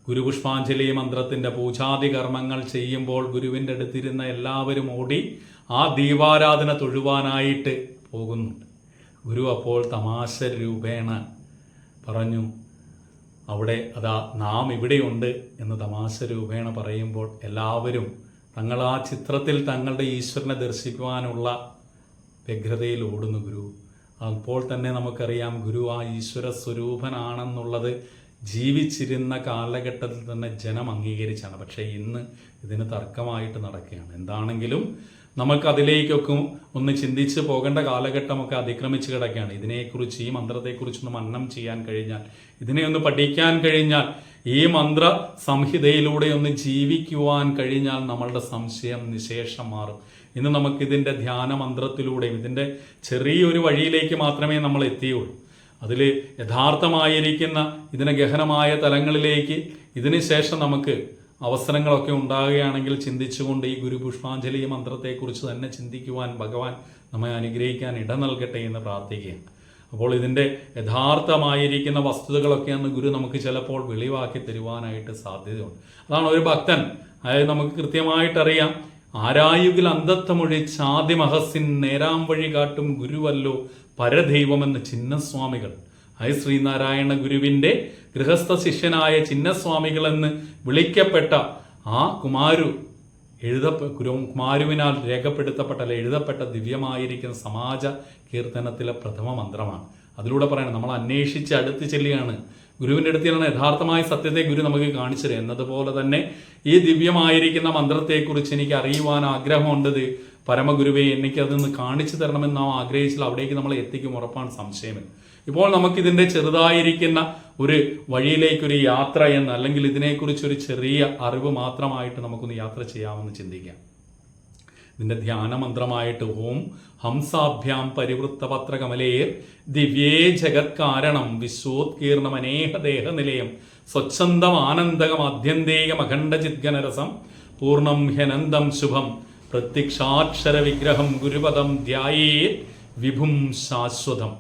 ഗുരുപുഷ്പാഞ്ജലി മന്ത്രത്തിൻ്റെ പൂജാതി കർമ്മങ്ങൾ ചെയ്യുമ്പോൾ ഗുരുവിൻ്റെ അടുത്തിരുന്ന എല്ലാവരും ഓടി ആ ദീപാരാധന തൊഴുവാനായിട്ട് പോകുന്നുണ്ട്. ഗുരു അപ്പോൾ തമാശ രൂപേണ പറഞ്ഞു, അവിടെ അതാ നാം ഇവിടെയുണ്ട് എന്ന് തമാശ രൂപേണ പറയുമ്പോൾ എല്ലാവരും തങ്ങൾ ആ ചിത്രത്തിൽ തങ്ങളുടെ ഈശ്വരനെ ദർശിക്കുവാനുള്ള വ്യഗ്രതയിൽ ഓടുന്നു. ഗുരു അപ്പോൾ തന്നെ നമുക്കറിയാം ഗുരു ആ ഈശ്വര സ്വരൂപനാണെന്നുള്ളത് ജീവിച്ചിരുന്ന കാലഘട്ടത്തിൽ തന്നെ ജനം അംഗീകരിച്ചാണ്. പക്ഷേ ഇന്ന് ഇതിന് തർക്കമായിട്ട് നടക്കുകയാണ്. എന്താണെങ്കിലും നമുക്ക് അതിലേക്കൊക്കെ ഒന്ന് ചിന്തിച്ച് പോകേണ്ട കാലഘട്ടമൊക്കെ അതിക്രമിച്ച് കിടക്കുകയാണ്. ഇതിനെക്കുറിച്ച്, ഈ മന്ത്രത്തെക്കുറിച്ചൊന്ന് മനനം ചെയ്യാൻ കഴിഞ്ഞാൽ, ഇതിനെ ഒന്ന് പഠിക്കാൻ കഴിഞ്ഞാൽ, ഈ മന്ത്ര സംഹിതയിലൂടെ ഒന്ന് ജീവിക്കുവാൻ കഴിഞ്ഞാൽ നമ്മളുടെ സംശയം നിശേഷം മാറും. ഇന്ന് നമുക്കിതിൻ്റെ ധ്യാന മന്ത്രത്തിലൂടെയും ഇതിൻ്റെ ചെറിയൊരു വഴിയിലേക്ക് മാത്രമേ നമ്മൾ എത്തിയുള്ളൂ. അതിൽ യഥാർത്ഥമായിരിക്കുന്ന ഇതിന് ഗഹനമായ തലങ്ങളിലേക്ക് ഇതിന് ശേഷം നമുക്ക് അവസരങ്ങളൊക്കെ ഉണ്ടാകുകയാണെങ്കിൽ ചിന്തിച്ചുകൊണ്ട് ഈ ഗുരു പുഷ്പാഞ്ജലി മന്ത്രത്തെക്കുറിച്ച് തന്നെ ചിന്തിക്കുവാൻ ഭഗവാൻ നമ്മെ അനുഗ്രഹിക്കാൻ ഇട നൽകട്ടെ എന്ന് പ്രാർത്ഥിക്കുകയാണ്. അപ്പോൾ ഇതിൻ്റെ യഥാർത്ഥമായിരിക്കുന്ന വസ്തുതകളൊക്കെ അന്ന് ഗുരു നമുക്ക് ചിലപ്പോൾ വെളിവാക്കി തരുവാനായിട്ട് സാധ്യതയുണ്ട്. അതാണ് ഒരു ഭക്തൻ, അതായത് നമുക്ക് കൃത്യമായിട്ടറിയാം, ആരായുകിൽ അന്ധത്വമൊഴിച്ചാദിമഹസിൻ നേരാം വഴി കാട്ടും ഗുരുവല്ലോ പരദൈവമെന്ന് ചിന്നസ്വാമികൾ, ശ്രീനാരായണ ഗുരുവിൻ്റെ ഗൃഹസ്ഥ ശിഷ്യനായ ചിന്നസ്വാമികൾ എന്ന് വിളിക്കപ്പെട്ട ആ കുമാരുവിനാൽ രേഖപ്പെടുത്തപ്പെട്ട എഴുതപ്പെട്ട ദിവ്യമായിരിക്കുന്ന സമാജ കീർത്തനത്തിലെ പ്രഥമ മന്ത്രമാണ്. അതിലൂടെ പറയണം, നമ്മൾ അന്വേഷിച്ച് അടുത്ത് ചെല്ലുകയാണ്. ഗുരുവിൻ്റെ അടുത്താണ് യഥാർത്ഥമായ സത്യത്തെ ഗുരു നമുക്ക് കാണിച്ചത്. എന്നതുപോലെ തന്നെ ഈ ദിവ്യമായിരിക്കുന്ന മന്ത്രത്തെക്കുറിച്ച് എനിക്ക് അറിയുവാൻ ആഗ്രഹമുണ്ട്, പരമഗുരുവെ എനിക്കതൊന്ന് കാണിച്ചു തരണമെന്ന് നാം ആഗ്രഹിച്ചാൽ അവിടേക്ക് നമ്മളെ എത്തിക്കും, ഉറപ്പാണ്, സംശയമില്ല. ഇപ്പോൾ നമുക്കിതിൻ്റെ ചെറുതായിരിക്കുന്ന ഒരു വഴിയിലേക്കൊരു യാത്ര എന്ന്, അല്ലെങ്കിൽ ഇതിനെക്കുറിച്ചൊരു ചെറിയ അറിവ് മാത്രമായിട്ട് നമുക്കൊന്ന് യാത്ര ചെയ്യാമെന്ന് ചിന്തിക്കാം. ഇതിൻ്റെ ധ്യാനമന്ത്രമായിട്ട് ഓം ഹംസാഭ്യാം പരിവൃത്ത പത്രകമലേർ ദിവ്യേ ജഗത് കാരണം വിശ്വോത്കീർണമനേഹദേഹ നിലയം സ്വച്ഛന്തം ആനന്ദകം അത്യന്തേകം അഖണ്ഡചിദ്ഗനരസം പൂർണ്ണം ഹ്യനന്തം ശുഭം പ്രത്യക്ഷാക്ഷര വിഗ്രഹം ഗുരുപദം ധ്യായേ വിഭും ശാശ്വതം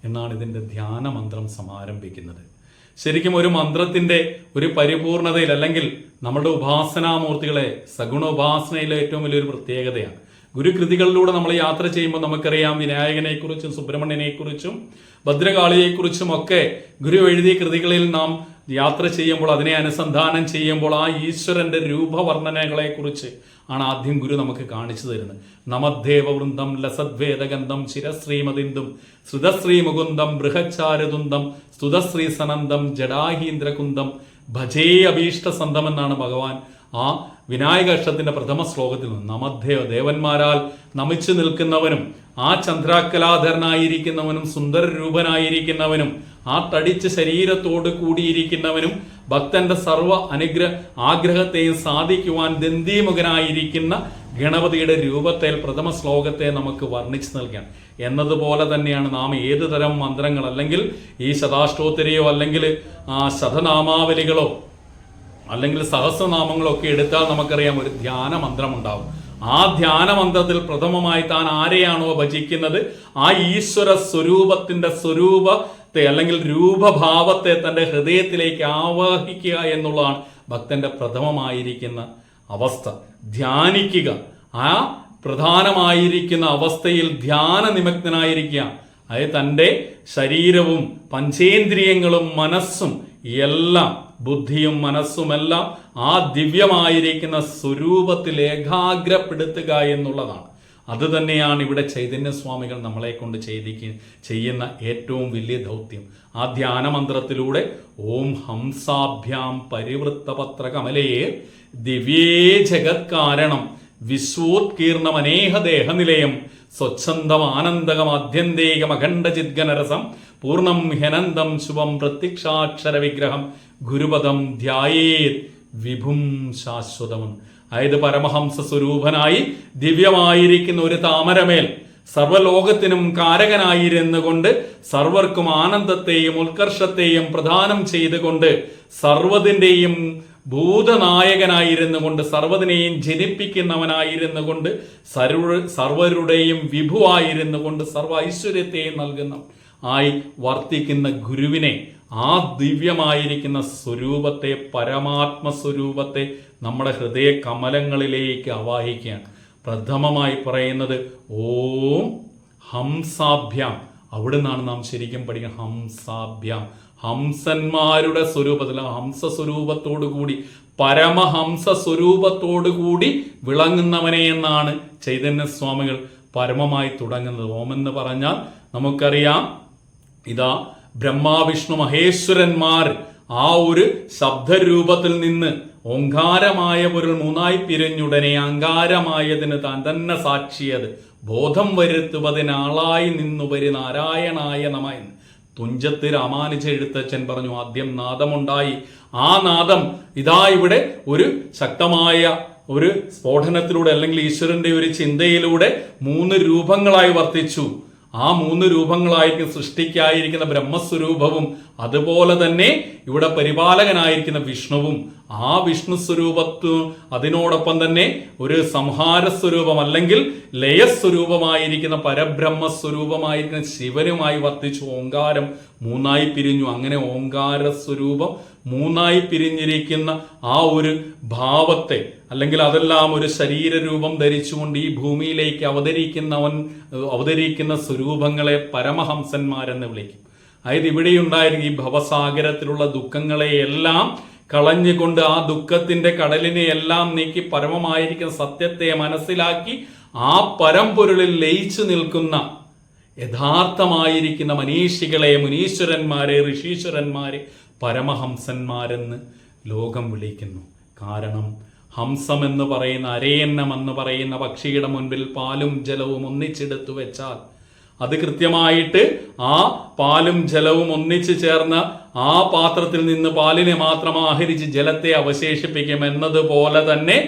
എന്നാണ് ഇതിൻ്റെ ധ്യാനമന്ത്രം സമാരംഭിക്കുന്നത്. ശരിക്കും ഒരു മന്ത്രത്തിന്റെ ഒരു പരിപൂർണതയിൽ, അല്ലെങ്കിൽ നമ്മുടെ ഉപാസനാമൂർത്തികളെ സഗുണോപാസനയിലെ ഏറ്റവും വലിയൊരു പ്രത്യേകതയാണ്. ഗുരുകൃതികളിലൂടെ നമ്മൾ യാത്ര ചെയ്യുമ്പോൾ നമുക്കറിയാം വിനായകനെക്കുറിച്ചും സുബ്രഹ്മണ്യനെക്കുറിച്ചും ഭദ്രകാളിയെക്കുറിച്ചും ഒക്കെ ഗുരു എഴുതിയ കൃതികളിൽ നാം യാത്ര ചെയ്യുമ്പോൾ, അതിനെ അനുസന്ധാനം ചെയ്യുമ്പോൾ ആ ഈശ്വരന്റെ രൂപവർണ്ണനകളെ കുറിച്ച് ആണ് ആദ്യം ഗുരു നമുക്ക് കാണിച്ചു തരുന്നത്. നമദ്ദേവവൃന്ദം ലസദ്വേദഗന്ധം ചിരശ്രീമതിന്ദും ശ്രുതശ്രീ മുകുന്ദം ബൃഹച്ചാരുതുന്തം സ്തുതശ്രീ സനന്ദം ജഡാഹീന്ദ്രകുന്ദം ഭജേ അഭീഷ്ടസന്തം എന്നാണ് ഭഗവാൻ ആ വിനായക അഷ്ടത്തിന്റെ പ്രഥമ ശ്ലോകത്തിൽ നിന്ന്. നമദ്ദേവ, ദേവന്മാരാൽ നമിച്ചു നിൽക്കുന്നവനും ആ ചന്ദ്രാക്കലാധരനായിരിക്കുന്നവനും സുന്ദര രൂപനായിരിക്കുന്നവനും ആ തടിച്ച ശരീരത്തോട് കൂടിയിരിക്കുന്നവനും ഭക്തന്റെ സർവ്വ ആഗ്രഹത്തെയും സാധിക്കുവാൻ ദന്തീമുഖനായിരിക്കുന്ന ഗണപതിയുടെ രൂപത്തെ പ്രഥമ ശ്ലോകത്തെ നമുക്ക് വർണ്ണിച്ചു നൽകാൻ എന്നതുപോലെ തന്നെയാണ് നാം ഏതു തരം മന്ത്രങ്ങൾ, അല്ലെങ്കിൽ ഈ ശതാഷ്ടോത്തരിയോ അല്ലെങ്കിൽ ശതനാമാവലികളോ അല്ലെങ്കിൽ സഹസ്രനാമങ്ങളോ ഒക്കെ എടുത്താൽ നമുക്കറിയാം ഒരു ധ്യാന മന്ത്രം ഉണ്ടാവും. ആ ധ്യാനമന്ത്രത്തിൽ പ്രഥമമായി താൻ ആരെയാണോ ഭജിക്കുന്നത് ആ ഈശ്വര സ്വരൂപത്തിന്റെ സ്വരൂപത്തെ അല്ലെങ്കിൽ രൂപഭാവത്തെ തന്റെ ഹൃദയത്തിലേക്ക് ആവാഹിക്കുക എന്നുള്ളതാണ് ഭക്തന്റെ പ്രഥമമായിരിക്കുന്ന അവസ്ഥ. ധ്യാനിക്കുക, ആ പ്രധാനമായിരിക്കുന്ന അവസ്ഥയിൽ ധ്യാന നിമഗ്നനായിരിക്കുക. അതായത് തൻ്റെ ശരീരവും പഞ്ചേന്ദ്രിയങ്ങളും മനസ്സും എല്ലാം, ബുദ്ധിയും മനസ്സുമെല്ലാം ആ ദിവ്യമായിരിക്കുന്ന സ്വരൂപത്തിൽ ഏകാഗ്രപ്പെടുത്തുക എന്നുള്ളതാണ്. അത് തന്നെയാണ് ഇവിടെ ചൈതന്യസ്വാമികൾ നമ്മളെ കൊണ്ട് ചെയ്യുന്ന ഏറ്റവും വലിയ ദൗത്യം. ആ ധ്യാനമന്ത്രത്തിലൂടെ ഓം ഹംസാഭ്യാം പരിവൃത്ത പത്രകമലയേ ദിവ്യേ ജഗത് കാരണം വിശ്വോത്കീർണമനേഹദേഹ നിലയം സ്വച്ഛന്തം ആനന്ദകം അത്യന്തേകം അഖണ്ഡചിദ്ഗനരസം പൂർണ്ണം ഹ്യനന്തം ശുഭം പ്രത്യക്ഷാക്ഷര വിഗ്രഹം ഗുരുപദം ധ്യായേത് വിഭും ശാശ്വതം. അതായത് പരമഹംസ സ്വരൂപനായി ദിവ്യമായിരിക്കുന്ന ഒരു താമരമേൽ സർവലോകത്തിനും കാരകനായിരുന്നു കൊണ്ട് സർവർക്കും ആനന്ദത്തെയും ഉത്കർഷത്തെയും പ്രദാനം ചെയ്തുകൊണ്ട് സർവ്വതിൻ്റെയും ഭൂതനായകനായിരുന്നു കൊണ്ട് സർവ്വതിനെയും ജനിപ്പിക്കുന്നവനായിരുന്നു കൊണ്ട് സർവരുടെയും വിഭുവായിരുന്നു കൊണ്ട് സർവ്വ ഐശ്വര്യത്തെയും നൽകുന്ന ആയി വർത്തിക്കുന്ന ഗുരുവിനെ, ആ ദിവ്യമായിരിക്കുന്ന സ്വരൂപത്തെ, പരമാത്മസ്വരൂപത്തെ നമ്മുടെ ഹൃദയ കമലങ്ങളിലേക്ക് ആവാഹിക്കുകയാണ്. പ്രഥമമായി പറയുന്നത് ഓം ഹംസാഭ്യാം. അവിടെ നിന്നാണ് നാം ശരിക്കും പഠിക്കുന്നത്. ഹംസാഭ്യാം, ഹംസന്മാരുടെ സ്വരൂപത്തിൽ, ഹംസസ്വരൂപത്തോടുകൂടി പരമഹംസ സ്വരൂപത്തോടുകൂടി വിളങ്ങുന്നവനെ എന്നാണ് ചൈതന്യസ്വാമികൾ പരമമായി തുടങ്ങുന്നത്. ഓമെന്ന് പറഞ്ഞാൽ നമുക്കറിയാം, ഇതാ ബ്രഹ്മാവിഷ്ണു മഹേശ്വരന്മാർ ആ ഒരു ശബ്ദരൂപത്തിൽ നിന്ന് ഓങ്കാരമായ പൊരുൾ മൂന്നായി പിരിഞ്ഞുടനെ അങ്കാരമായതിന് താൻ തന്നെ സാക്ഷിയത് ബോധം വരുത്തുവതിനാളായി നിന്നുപരി നാരായണായ നമ എന്ന് തുഞ്ചത്ത് രാമാനുജ എഴുത്തച്ഛൻ പറഞ്ഞു. ആദ്യം നാദമുണ്ടായി. ആ നാദം ഇതാ ഇവിടെ ഒരു ശക്തമായ ഒരു സ്ഫോടനത്തിലൂടെ അല്ലെങ്കിൽ ഈശ്വരന്റെ ഒരു ചിന്തയിലൂടെ 3 രൂപങ്ങളായി വർത്തിച്ചു. ആ 3 രൂപങ്ങളായിരിക്കും സൃഷ്ടിക്കായിരിക്കുന്ന ബ്രഹ്മസ്വരൂപവും അതുപോലെ തന്നെ ഇവിടെ പരിപാലകനായിരിക്കുന്ന വിഷ്ണുവും. ആ വിഷ്ണു സ്വരൂപത്വം അതിനോടൊപ്പം തന്നെ ഒരു സംഹാര സ്വരൂപം അല്ലെങ്കിൽ ലയസ്വരൂപമായിരിക്കുന്ന പരബ്രഹ്മസ്വരൂപമായിരിക്കുന്ന ശിവനുമായി വർത്തിച്ചു. ഓങ്കാരം 3ആയി പിരിഞ്ഞു. അങ്ങനെ ഓങ്കാര സ്വരൂപം 3ആയി പിരിഞ്ഞിരിക്കുന്ന ആ ഒരു ഭാവത്തെ, അല്ലെങ്കിൽ അതെല്ലാം ഒരു ശരീരരൂപം ധരിച്ചുകൊണ്ട് ഈ ഭൂമിയിലേക്ക് അവതരിക്കുന്ന സ്വരൂപങ്ങളെ പരമഹംസന്മാരെന്ന് വിളിക്കും. അതായത് ഇവിടെയുണ്ടായിരുന്ന ഈ ഭവസാഗരത്തിലുള്ള ദുഃഖങ്ങളെയെല്ലാം കളഞ്ഞുകൊണ്ട് ആ ദുഃഖത്തിന്റെ കടലിനെ എല്ലാം നീക്കി പരമമായിരിക്കുന്ന സത്യത്തെ മനസ്സിലാക്കി ആ പരമ്പൊരുളിൽ ലയിച്ചു നിൽക്കുന്ന യഥാർത്ഥമായിരിക്കുന്ന മനീഷികളെ, മുനീശ്വരന്മാരെ, ഋഷീശ്വരന്മാരെ പരമഹംസന്മാരെന്ന് ലോകം വിളിക്കുന്നു. കാരണം ഹംസം എന്ന് പറയുന്ന അരയന്നം എന്ന് പറയുന്ന പക്ഷിയുടെ മുൻപിൽ പാലും ജലവും ഒന്നിച്ചെടുത്തു വെച്ചാൽ അത് കൃത്യമായിട്ട് ആ പാലും ജലവും ഒന്നിച്ചു ചേർന്ന് ആ പാത്രത്തിൽ നിന്ന് പാലിനെ മാത്രം ആഹരിച്ച് ജലത്തെ അവശേഷിപ്പിക്കും എന്നതുപോലെ തന്നെ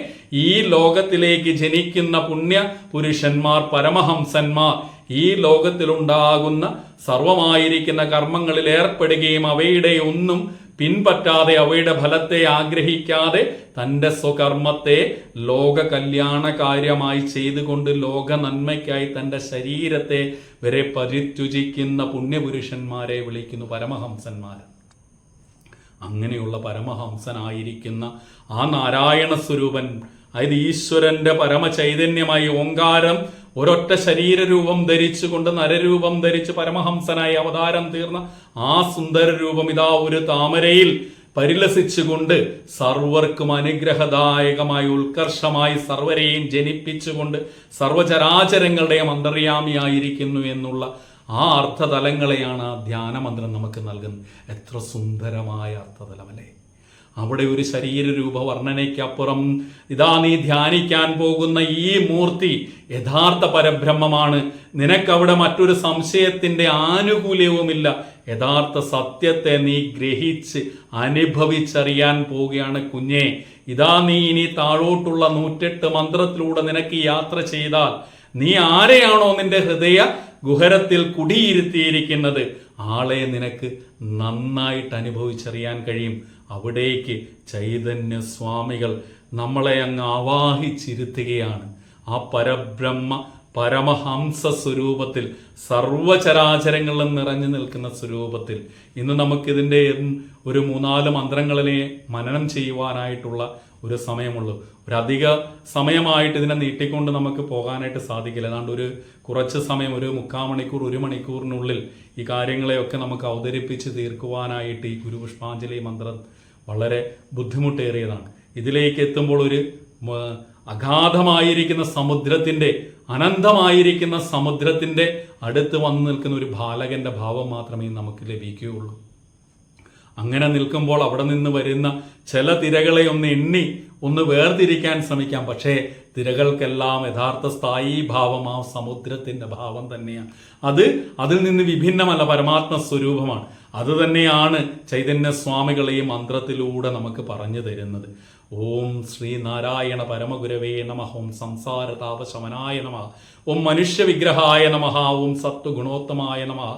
ഈ ലോകത്തിലേക്ക് ജനിക്കുന്ന പുണ്യ പുരുഷന്മാർ, പരമഹംസന്മാർ ഈ ലോകത്തിലുണ്ടാകുന്ന സർവമായിരിക്കുന്ന കർമ്മങ്ങളിൽ ഏർപ്പെടുകയും അവയുടെ ഒന്നും പിൻപറ്റാതെ അവയുടെ ഫലത്തെ ആഗ്രഹിക്കാതെ തൻ്റെ സ്വകർമ്മത്തെ ലോക കല്യാണ കാര്യമായി ചെയ്തുകൊണ്ട് ലോക നന്മയ്ക്കായി തൻ്റെ ശരീരത്തെ വരെ പരിത്യുജിക്കുന്ന പുണ്യപുരുഷന്മാരെ വിളിക്കുന്നു പരമഹംസന്മാർ. അങ്ങനെയുള്ള പരമഹംസനായിരിക്കുന്ന ആ നാരായണ സ്വരൂപൻ, അതായത് ഈശ്വരന്റെ പരമചൈതന്യമായി ഓങ്കാരം ഒരൊറ്റ ശരീരരൂപം ധരിച്ചുകൊണ്ട് നരരൂപം ധരിച്ച് പരമഹംസനായി അവതാരം തീർന്ന ആ സുന്ദര രൂപം ഇതാ ഒരു താമരയിൽ പരിലസിച്ചുകൊണ്ട് സർവർക്കും അനുഗ്രഹദായകമായി ഉത്കർഷമായി സർവരെയും ജനിപ്പിച്ചുകൊണ്ട് സർവചരാചരങ്ങളുടെയും അന്തര്യാമിയായിരിക്കുന്നു എന്നുള്ള ആ അർത്ഥതലങ്ങളെയാണ് ആ ധ്യാനമന്ത്രം നമുക്ക് നൽകുന്നത്. എത്ര സുന്ദരമായ അർത്ഥതലമല്ലേ! അവിടെ ഒരു ശരീരരൂപ വർണ്ണനയ്ക്കപ്പുറം ഇതാ നീ ധ്യാനിക്കാൻ പോകുന്ന ഈ മൂർത്തി യഥാർത്ഥ പരബ്രഹ്മമാണ്. നിനക്കവിടെ മറ്റൊരു സംശയത്തിന്റെ ആനുകൂല്യവുമില്ല. യഥാർത്ഥ സത്യത്തെ നീ ഗ്രഹിച്ച് അനുഭവിച്ചറിയാൻ പോവുകയാണ് കുഞ്ഞെ. ഇതാ നീ ഇനി താഴോട്ടുള്ള 108 മന്ത്രത്തിലൂടെ നിനക്ക് യാത്ര ചെയ്താൽ നീ ആരെയാണോ നിന്റെ ഹൃദയ ഗുഹരത്തിൽ കുടിയിരുത്തിയിരിക്കുന്നത് ആളെ നിനക്ക് നന്നായിട്ട് അനുഭവിച്ചറിയാൻ കഴിയും. അവിടേക്ക് ചൈതന്യ സ്വാമികൾ നമ്മളെ അങ്ങ് ആവാഹിച്ചിരുത്തുകയാണ്. ആ പരബ്രഹ്മ പരമഹംസ സ്വരൂപത്തിൽ സർവചരാചരങ്ങളിലും നിറഞ്ഞു നിൽക്കുന്ന സ്വരൂപത്തിൽ ഇന്ന് നമുക്കിതിൻ്റെ ഒരു 3-4 മന്ത്രങ്ങളിലെ മനനം ചെയ്യുവാനായിട്ടുള്ള ഒരു സമയമുള്ളൂ. ഒരധിക സമയമായിട്ട് ഇതിനെ നീട്ടിക്കൊണ്ട് നമുക്ക് പോകാനായിട്ട് സാധിക്കില്ല. ഏതാണ്ട് ഒരു കുറച്ച് സമയം, ഒരു 3/4 മണിക്കൂർ 1 മണിക്കൂറിനുള്ളിൽ ഈ കാര്യങ്ങളെയൊക്കെ നമുക്ക് അവതരിപ്പിച്ച് തീർക്കുവാനായിട്ട് ഈ ഗുരുപുഷ്പാഞ്ജലി മന്ത്രം വളരെ ബുദ്ധിമുട്ടേറിയതാണ്. ഇതിലേക്ക് എത്തുമ്പോൾ ഒരു അഗാധമായിരിക്കുന്ന സമുദ്രത്തിൻ്റെ, അനന്തമായിരിക്കുന്ന സമുദ്രത്തിൻ്റെ അടുത്ത് വന്നു നിൽക്കുന്ന ഒരു ബാലകന്റെ ഭാവം മാത്രമേ നമുക്ക് ലഭിക്കുകയുള്ളൂ. അങ്ങനെ നിൽക്കുമ്പോൾ അവിടെ നിന്ന് വരുന്ന ചില തിരകളെ ഒന്ന് എണ്ണി ഒന്ന് വേർതിരിക്കാൻ ശ്രമിക്കാം. പക്ഷേ തിരകൾക്കെല്ലാം യഥാർത്ഥ സ്ഥായി ഭാവം ആ സമുദ്രത്തിൻ്റെ ഭാവം തന്നെയാണ്. അതിൽ നിന്ന് വിഭിന്നമല്ല, പരമാത്മ സ്വരൂപമാണ്. അത് തന്നെയാണ് ചൈതന്യ സ്വാമികൾ ഈ മന്ത്രത്തിലൂടെ നമുക്ക് പറഞ്ഞു തരുന്നത്. ഓം ശ്രീനാരായണ പരമഗുരവേ നമഃ. ഓം സംസാര താപശമനായ നമഃ. ഓം മനുഷ്യ വിഗ്രഹായ നമഃ. ഓം സത്വഗുണോത്തമായ നമഃ.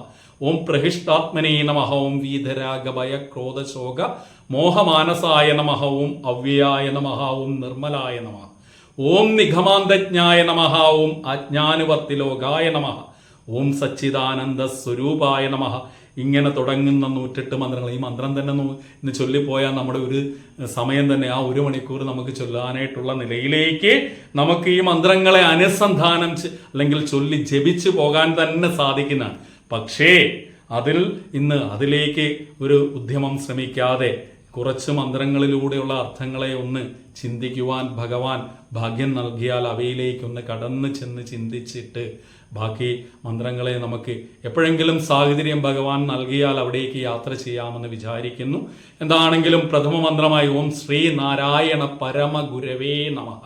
ഓം പ്രഹിഷ്ടാത്മനേ നമഃ. ഓം വീതരാഗ ഭയ ക്രോധ ശോക മോഹമാനസായ നമഃ. ഓം അവ്യയായ നമഃ. ഓം നിർമ്മലായ നമഃ. ഓം നിഗമാന്തജ്ഞായ നമഃ. ഓം അജ്ഞാനുവർത്തിലോകായ നമഃ. ഓം സച്ചിദാനന്ദ സ്വരൂപായ നമഃ. ഇങ്ങനെ തുടങ്ങുന്ന 108 മന്ത്രങ്ങൾ. ഈ മന്ത്രം തന്നെ ഇന്ന് ചൊല്ലിപ്പോയാൽ നമ്മുടെ ഒരു സമയം തന്നെ, ആ 1 മണിക്കൂർ നമുക്ക് ചൊല്ലാനായിട്ടുള്ള നിലയിലേക്ക് നമുക്ക് ഈ മന്ത്രങ്ങളെ അനുസന്ധാനം അല്ലെങ്കിൽ ചൊല്ലി ജപിച്ചു പോകാൻ തന്നെ സാധിക്കുന്നതാണ്. പക്ഷേ അതിലേക്ക് ഒരു ഉദ്യമം ശ്രമിക്കാതെ കുറച്ച് മന്ത്രങ്ങളിലൂടെയുള്ള അർത്ഥങ്ങളെ ഒന്ന് ചിന്തിക്കുവാൻ ഭഗവാൻ ഭാഗ്യം നൽകിയാൽ അവയിലേക്കൊന്ന് കടന്നു ചെന്ന് ചിന്തിച്ചിട്ട് ബാക്കി മന്ത്രങ്ങളെ നമുക്ക് എപ്പോഴെങ്കിലും സാഹചര്യം ഭഗവാൻ നൽകിയാൽ അവിടേക്ക് യാത്ര ചെയ്യാമെന്ന് വിചാരിക്കുന്നു. എന്താണെങ്കിലും പ്രഥമ മന്ത്രമായി ഓം ശ്രീ നാരായണ പരമഗുരവേ നമഃ.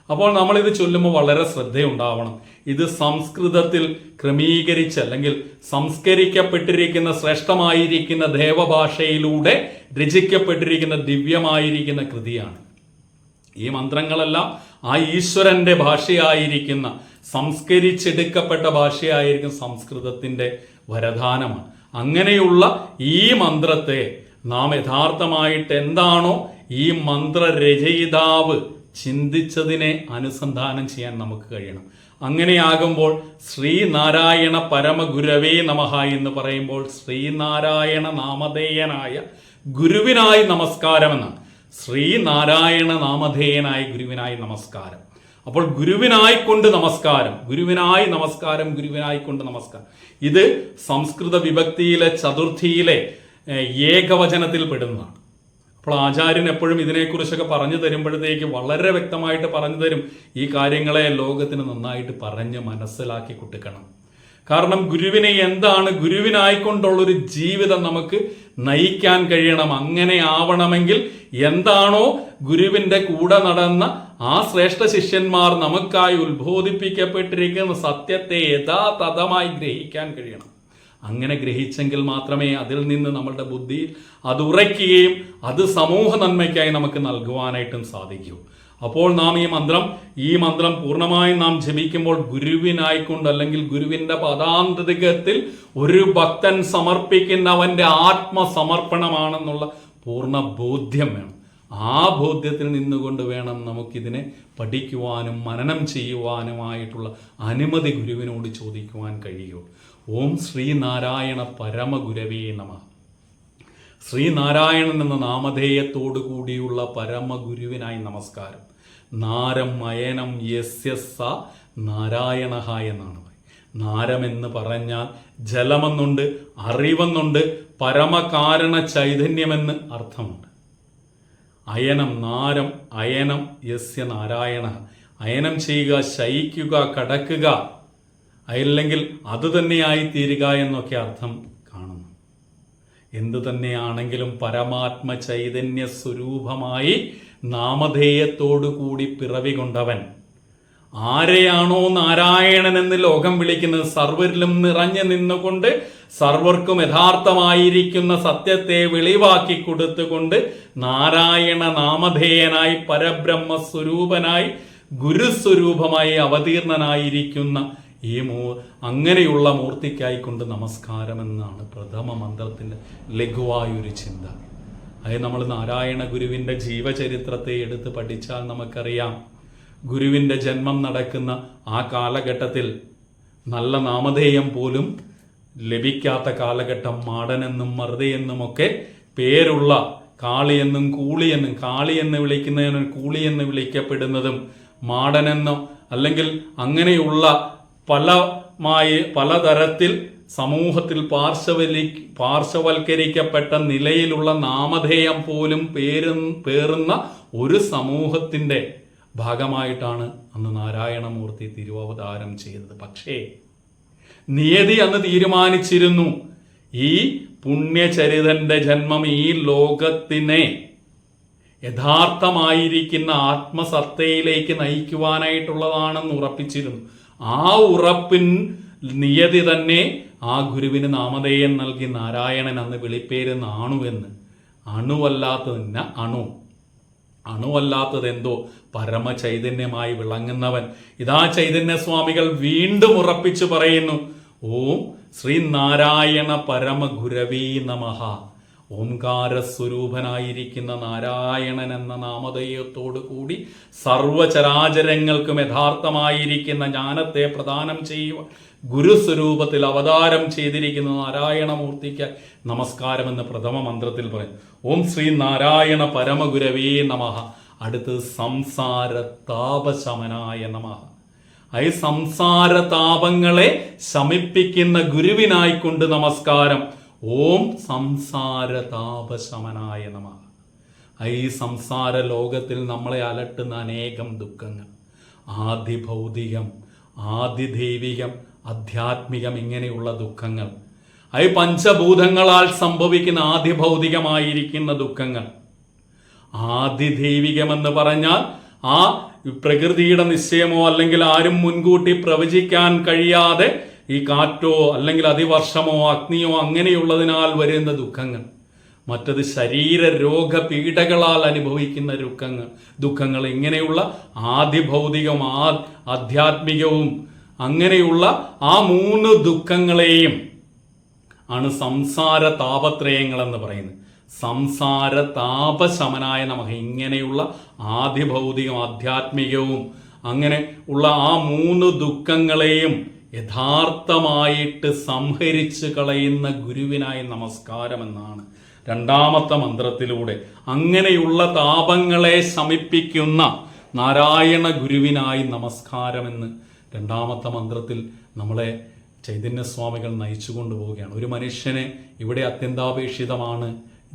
അപ്പോൾ നമ്മളിത് ചൊല്ലുമ്പോൾ വളരെ ശ്രദ്ധയുണ്ടാവണം. ഇത് സംസ്കൃതത്തിൽ ക്രമീകരിച്ച് അല്ലെങ്കിൽ സംസ്കരിക്കപ്പെട്ടിരിക്കുന്ന ശ്രേഷ്ഠമായിരിക്കുന്ന ദേവഭാഷയിലൂടെ രചിക്കപ്പെട്ടിരിക്കുന്ന ദിവ്യമായിരിക്കുന്ന കൃതിയാണ്. ഈ മന്ത്രങ്ങളെല്ലാം ആ ഈശ്വരന്റെ ഭാഷയായിരിക്കുന്ന സംസ്കരിച്ചെടുക്കപ്പെട്ട ഭാഷയായിരിക്കും സംസ്കൃതത്തിന്റെ വരദാനമാണ്. അങ്ങനെയുള്ള ഈ മന്ത്രത്തെ നാം യഥാർത്ഥമായിട്ട് എന്താണോ ഈ മന്ത്രരചയിതാവ് ചിന്തിച്ചതിനെ അനുസന്ധാനം ചെയ്യാൻ നമുക്ക് കഴിയണം. അങ്ങനെയാകുമ്പോൾ ശ്രീനാരായണ പരമഗുരവേ നമഃ എന്ന് പറയുമ്പോൾ ശ്രീനാരായണ നാമധേയനായ ഗുരുവിനായി നമസ്കാരമെന്നാണ്. ശ്രീനാരായണ നാമധേയനായ ഗുരുവിനായി നമസ്കാരം. അപ്പോൾ ഗുരുവിനായിക്കൊണ്ട് നമസ്കാരം, ഗുരുവിനായി നമസ്കാരം, ഗുരുവിനായിക്കൊണ്ട് നമസ്കാരം. ഇത് സംസ്കൃത വിഭക്തിയിലെ ചതുർത്ഥിയിലെ ഏകവചനത്തിൽ പെടുന്നതാണ്. അപ്പോൾ ആചാര്യൻ എപ്പോഴും ഇതിനെക്കുറിച്ചൊക്കെ പറഞ്ഞു തരുമ്പോഴത്തേക്ക് വളരെ വ്യക്തമായിട്ട് പറഞ്ഞു തരും. ഈ കാര്യങ്ങളെ ലോകത്തിന് നന്നായിട്ട് പറഞ്ഞ് മനസ്സിലാക്കി കൊടുക്കണം. കാരണം ഗുരുവിനെ എന്താണ്, ഗുരുവിനായിക്കൊണ്ടുള്ളൊരു ജീവിതം നമുക്ക് നയിക്കാൻ കഴിയണം. അങ്ങനെ ആവണമെങ്കിൽ എന്താണോ ഗുരുവിന്റെ കൂടെ നടന്ന ആ ശ്രേഷ്ഠ ശിഷ്യന്മാർ നമുക്കായി ഉത്ബോധിപ്പിക്കപ്പെട്ടിരിക്കുന്ന സത്യത്തെ യഥാതഥമായി ഗ്രഹിക്കാൻ കഴിയണം. അങ്ങനെ ഗ്രഹിച്ചെങ്കിൽ മാത്രമേ അതിൽ നിന്ന് നമ്മളുടെ ബുദ്ധിയിൽ അത് ഉറയ്ക്കുകയും അത് സമൂഹ നന്മയ്ക്കായി നമുക്ക് നൽകുവാനായിട്ടും സാധിക്കൂ. അപ്പോൾ നാം ഈ മന്ത്രം പൂർണ്ണമായും നാം ജപിക്കുമ്പോൾ ഗുരുവിനായിക്കൊണ്ട്, അല്ലെങ്കിൽ ഗുരുവിന്റെ പദാന്തരികത്തിൽ ഒരു ഭക്തൻ സമർപ്പിക്കുന്ന അവന്റെ ആത്മസമർപ്പണമാണെന്നുള്ള പൂർണ്ണ ബോധ്യം വേണം. ആ ബോധ്യത്തിൽ നിന്നുകൊണ്ട് വേണം നമുക്കിതിനെ പഠിക്കുവാനും മനനം ചെയ്യുവാനുമായിട്ടുള്ള അനുമതി ഗുരുവിനോട് ചോദിക്കുവാൻ കഴിയൂ. ഓം ശ്രീനാരായണ പരമഗുരവേ നമഃ. ശ്രീനാരായണൻ എന്ന നാമധേയത്തോടു കൂടിയുള്ള പരമഗുരുവിനായി നമസ്കാരം. നാരം അയനം യസ്യ സ നാരായണഃ എന്നാണ്. നാരമെന്ന് പറഞ്ഞാൽ ജലമെന്നുണ്ട്, അറിവെന്നുണ്ട്, പരമകാരണ ചൈതന്യമെന്ന് അർത്ഥമുണ്ട്. അയനം, നാരം, അയനം യസ്യ നാരായണ. അയനം ചെയ്യുക, ശയിക്കുക, കടക്കുക, അല്ലെങ്കിൽ അത് തന്നെയായി തീരുക എന്നൊക്കെ അർത്ഥം കാണുന്നു. എന്തു തന്നെയാണെങ്കിലും പരമാത്മ ചൈതന്യ സ്വരൂപമായി നാമധേയത്തോടു കൂടി പിറവി കൊണ്ടവൻ ആരെയാണോ നാരായണൻ എന്ന് ലോകം വിളിക്കുന്നത്, സർവരിലും നിറഞ്ഞു നിന്നുകൊണ്ട് സർവർക്കും യഥാർത്ഥമായിരിക്കുന്ന സത്യത്തെ വെളിവാക്കി കൊടുത്തുകൊണ്ട് നാരായണ നാമധേയനായി പരബ്രഹ്മസ്വരൂപനായി ഗുരുസ്വരൂപമായി അവതീർണനായിരിക്കുന്ന ഈ അങ്ങനെയുള്ള മൂർത്തിക്കായിക്കൊണ്ട് നമസ്കാരമെന്നാണ് പ്രഥമ മന്ത്രത്തിൻ്റെ ലഘുവായൊരു ചിന്ത. അത് നമ്മൾ നാരായണ ഗുരുവിൻ്റെ ജീവചരിത്രത്തെ എടുത്ത് പഠിച്ചാൽ നമുക്കറിയാം, ഗുരുവിൻ്റെ ജന്മം നടക്കുന്ന ആ കാലഘട്ടത്തിൽ നല്ല നാമധേയം പോലും ലഭിക്കാത്ത കാലഘട്ടം, മാടനെന്നും മറുതയെന്നുമൊക്കെ പേരുള്ള കാളിയെന്നും കൂളിയെന്നും, കാളി എന്ന് വിളിക്കുന്നതിന് കൂളിയെന്ന് വിളിക്കപ്പെടുന്നതും, മാടനെന്നോ അല്ലെങ്കിൽ അങ്ങനെയുള്ള പലതരത്തിൽ സമൂഹത്തിൽ പാർശ്വവൽക്കരിക്കപ്പെട്ട നിലയിലുള്ള നാമധേയം പോലും പേറുന്ന ഒരു സമൂഹത്തിൻ്റെ ഭാഗമായിട്ടാണ് അന്ന് നാരായണമൂർത്തി തിരുവവതാരം ചെയ്തത്. പക്ഷേ നിയതി അന്ന് തീരുമാനിച്ചിരുന്നു, ഈ പുണ്യചരിതന്റെ ജന്മം ഈ ലോകത്തിനെ യഥാർത്ഥമായിരിക്കുന്ന ആത്മസത്തയിലേക്ക് നയിക്കുവാനായിട്ടുള്ളതാണെന്ന് ഉറപ്പിച്ചിരുന്നു. ആ ഉറപ്പിൻ നിയതി തന്നെ ആ ഗുരുവിന് നാമധേയം നൽകി നാരായണൻ അന്ന് വിളിപ്പേര് നാണുവെന്ന്. അണുവല്ലാത്തതിന് അണുവല്ലാത്തതെന്തോ പരമചൈതന്യമായി വിളങ്ങുന്നവൻ. ഇതാ ചൈതന്യസ്വാമികൾ വീണ്ടും ഉറപ്പിച്ചു പറയുന്നു, ഓം ശ്രീനാരായണ പരമഗുരവേ നമഃ. ഓംകാരസ്വരൂപനായിരിക്കുന്ന നാരായണൻ എന്ന നാമധേയത്തോടു കൂടി സർവചരാചരങ്ങൾക്കും യഥാർത്ഥമായിരിക്കുന്ന ജ്ഞാനത്തെ പ്രദാനം ചെയ്യുക ഗുരുസ്വരൂപത്തിൽ അവതാരം ചെയ്തിരിക്കുന്ന നാരായണമൂർത്തിക്ക് നമസ്കാരമെന്ന് പ്രഥമ മന്ത്രത്തിൽ പറയും. ഓം ശ്രീ നാരായണ പരമഗുരവേ നമഃ. അടുത്ത് സംസാര താപശമനായ നമഃ. ഈ സംസാര താപങ്ങളെ ശമിപ്പിക്കുന്ന ഗുരുവിനായിക്കൊണ്ട് നമസ്കാരം. ഓം സംസാര താപശമനായ നമഃ. ഈ സംസാര ലോകത്തിൽ നമ്മളെ അലട്ടുന്ന അനേകം ദുഃഖങ്ങൾ, ആദി ഭൗതികം, ആദി ദൈവികം, ആധ്യാത്മികം, ഇങ്ങനെയുള്ള ദുഃഖങ്ങൾ, ഈ പഞ്ചഭൂതങ്ങളാൽ സംഭവിക്കുന്ന ആദി ഭൗതികമായിരിക്കുന്ന ദുഃഖങ്ങൾ. ആദി ദൈവികമെന്ന് പറഞ്ഞാൽ ആ പ്രകൃതിയുടെ നിശ്ചയമോ അല്ലെങ്കിൽ ആരും മുൻകൂട്ടി പ്രവചിക്കാൻ കഴിയാതെ ഈ കാറ്റോ അല്ലെങ്കിൽ അതിവർഷമോ അഗ്നിയോ അങ്ങനെയുള്ളതിനാൽ വരുന്ന ദുഃഖങ്ങൾ. മറ്റത് ശരീര രോഗപീഠകളാൽ അനുഭവിക്കുന്ന ദുഃഖങ്ങൾ. ഇങ്ങനെയുള്ള ആദിഭൗതികവും ആധ്യാത്മികവും അങ്ങനെയുള്ള ആ മൂന്ന് ദുഃഖങ്ങളെയും ആണ് സംസാര താപത്രയങ്ങൾ എന്ന് പറയുന്നത്. സംസാര താപശമനായ നമഃ. ഇങ്ങനെയുള്ള ആദിഭൗതികവും ആധ്യാത്മികവും അങ്ങനെ ഉള്ള ആ മൂന്ന് ദുഃഖങ്ങളെയും യഥാർത്ഥമായിട്ട് സംഹരിച്ച് കളയുന്ന ഗുരുവിനായി നമസ്കാരമെന്നാണ് രണ്ടാമത്തെ മന്ത്രത്തിലൂടെ. അങ്ങനെയുള്ള താപങ്ങളെ ശമിപ്പിക്കുന്ന നാരായണ ഗുരുവിനായി നമസ്കാരമെന്ന് രണ്ടാമത്തെ മന്ത്രത്തിൽ നമ്മളെ ചൈതന്യസ്വാമികൾ നയിച്ചു കൊണ്ടുപോവുകയാണ്. ഒരു മനുഷ്യന് ഇവിടെ അത്യന്താപേക്ഷിതമാണ്